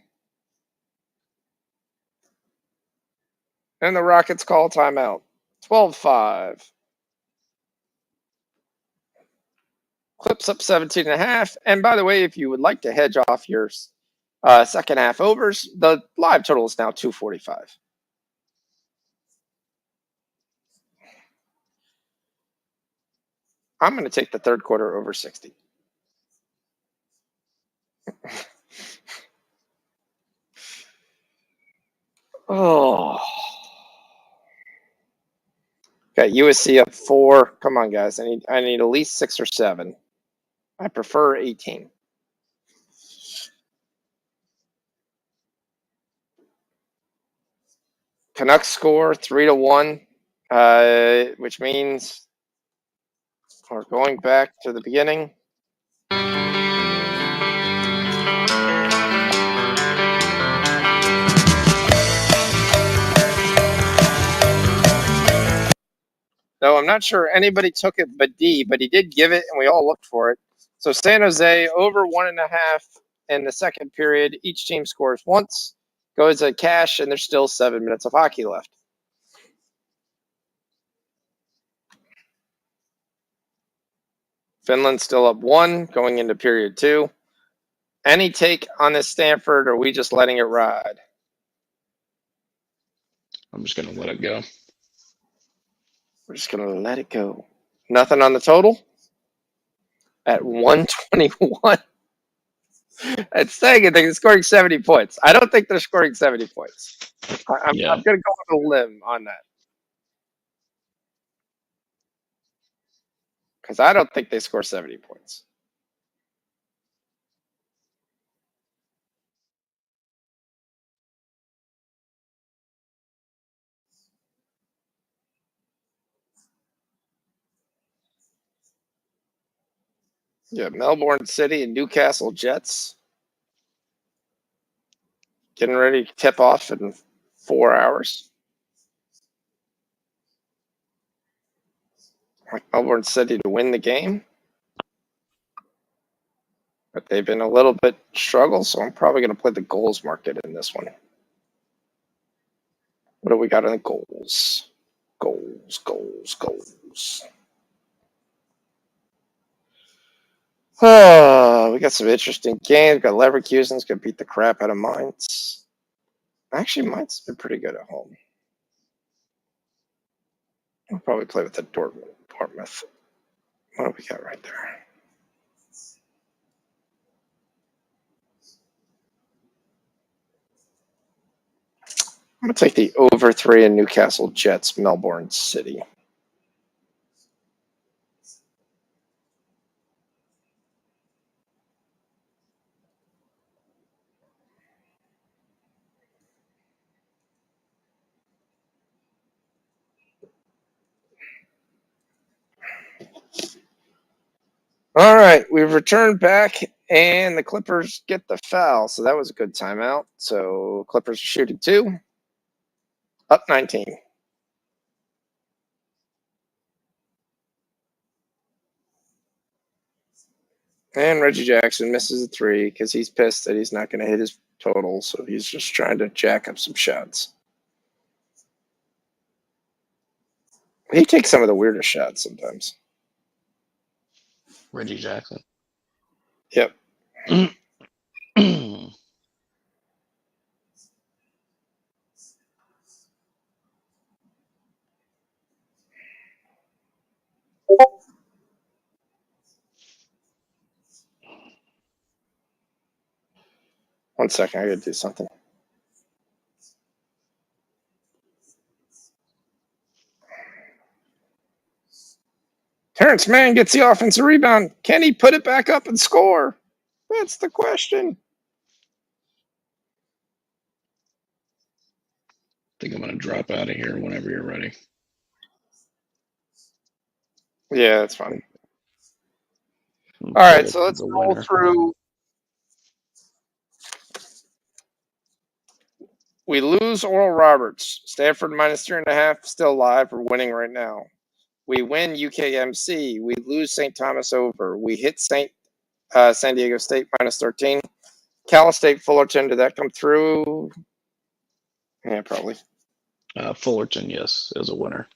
And the Rockets call timeout. 12-5. Clips up 17.5. And by the way, if you would like to hedge off your second half overs, the live total is now 245. I'm going to take the third quarter over 60. Oh. Got USC up 4. Come on, guys. I need at least 6 or 7. I prefer 18. Canucks score 3-1, which means we're going back to the beginning. though I'm not sure anybody took it but D, but he did give it, and we all looked for it. So San Jose over 1.5 in the second period. Each team scores once, goes to cash, and there's still 7 minutes of hockey left. Finland's still up 1 going into period 2. Any take on this Stanford, or are we just letting it ride?
I'm just gonna let it go.
We're just going to let it go. Nothing on the total? At 121. It's saying it. They're scoring 70 points. I don't think they're scoring 70 points. I'm going to go on a limb on that. Because I don't think they score 70 points. Yeah, Melbourne City and Newcastle Jets getting ready to tip off in 4 hours. Melbourne City to win the game. But they've been a little bit struggle, so I'm probably going to play the goals market in this one. What do we got in the goals? Goals. We got some interesting games. We got Leverkusen's going to beat the crap out of Mainz. Actually, Mainz has been pretty good at home. I'll probably play with the Dortmund. What do we got right there? I'm going to take the over 3 in Newcastle Jets, Melbourne City. All right, we've returned back, and the Clippers get the foul, so that was a good timeout. So Clippers are shooting 2, up 19. And Reggie Jackson misses a 3 because he's pissed that he's not going to hit his total, so he's just trying to jack up some shots. He takes some of the weirdest shots sometimes.
Reggie Jackson.
Yep. One second, I got to do something. Terrence Mann gets the offensive rebound. Can he put it back up and score? That's the question.
I think I'm going to drop out of here whenever you're ready.
Yeah, that's fine. All right, so let's roll through. We lose Oral Roberts. Stanford minus 3.5, still live. We're winning right now. We win UKMC. We lose St. Thomas over. We hit San Diego State minus 13. Cal State Fullerton, did that come through? Yeah, probably.
Fullerton, yes, is a winner.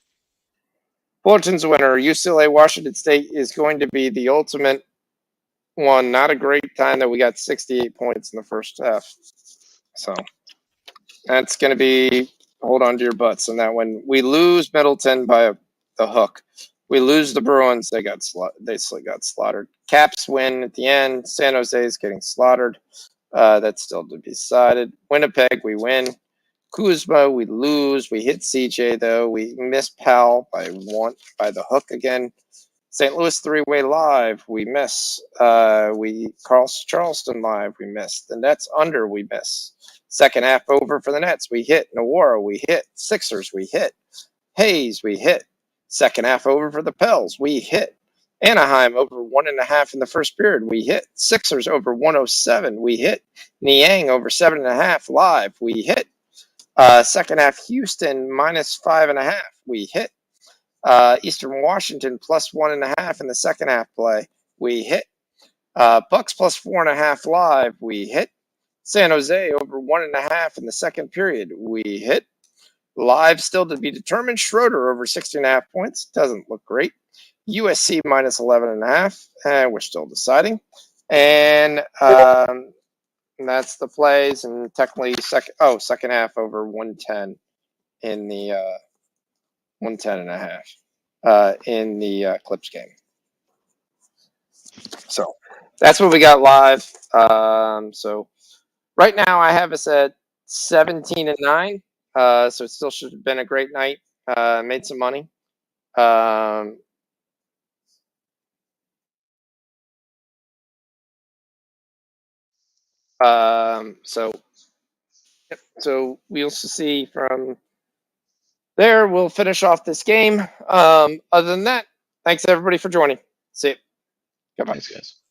Fullerton's a winner. UCLA Washington State is going to be the ultimate one. Not a great time that we got 68 points in the first half. So that's going to be hold on to your butts on that one. We lose Middleton by the hook. We lose the Bruins. They got slaughtered. Caps win at the end. San Jose is getting slaughtered. That's still to be decided. Winnipeg, we win. Kuzma, we lose. We hit CJ though. We miss Powell by the hook again. St. Louis 3-way live, we miss. Charleston live, we miss. The Nets under, we miss. Second half over for the Nets, we hit. Nawara, we hit. Sixers, we hit. Hayes, we hit. Second half over for the Pels, we hit. Anaheim over 1.5 in the first period, we hit. Sixers over 107, we hit. Niang over 7.5 live, we hit. Second half Houston minus 5.5, we hit. Eastern Washington plus 1.5 in the second half play. We hit. Bucks plus 4.5 live. We hit. San Jose over 1.5 in the second period. We hit. Live still to be determined. Schroeder over 16.5 points. Doesn't look great. USC minus 11.5. And we're still deciding. And that's the plays. And technically second half over 110 in the 110.5 in the Clips game. So that's what we got live. So right now I have us at 17-9. So it still should have been a great night. Made some money. So we'll see from there. We'll finish off this game. Other than that, thanks everybody for joining. See you. Goodbye.
Thanks, guys.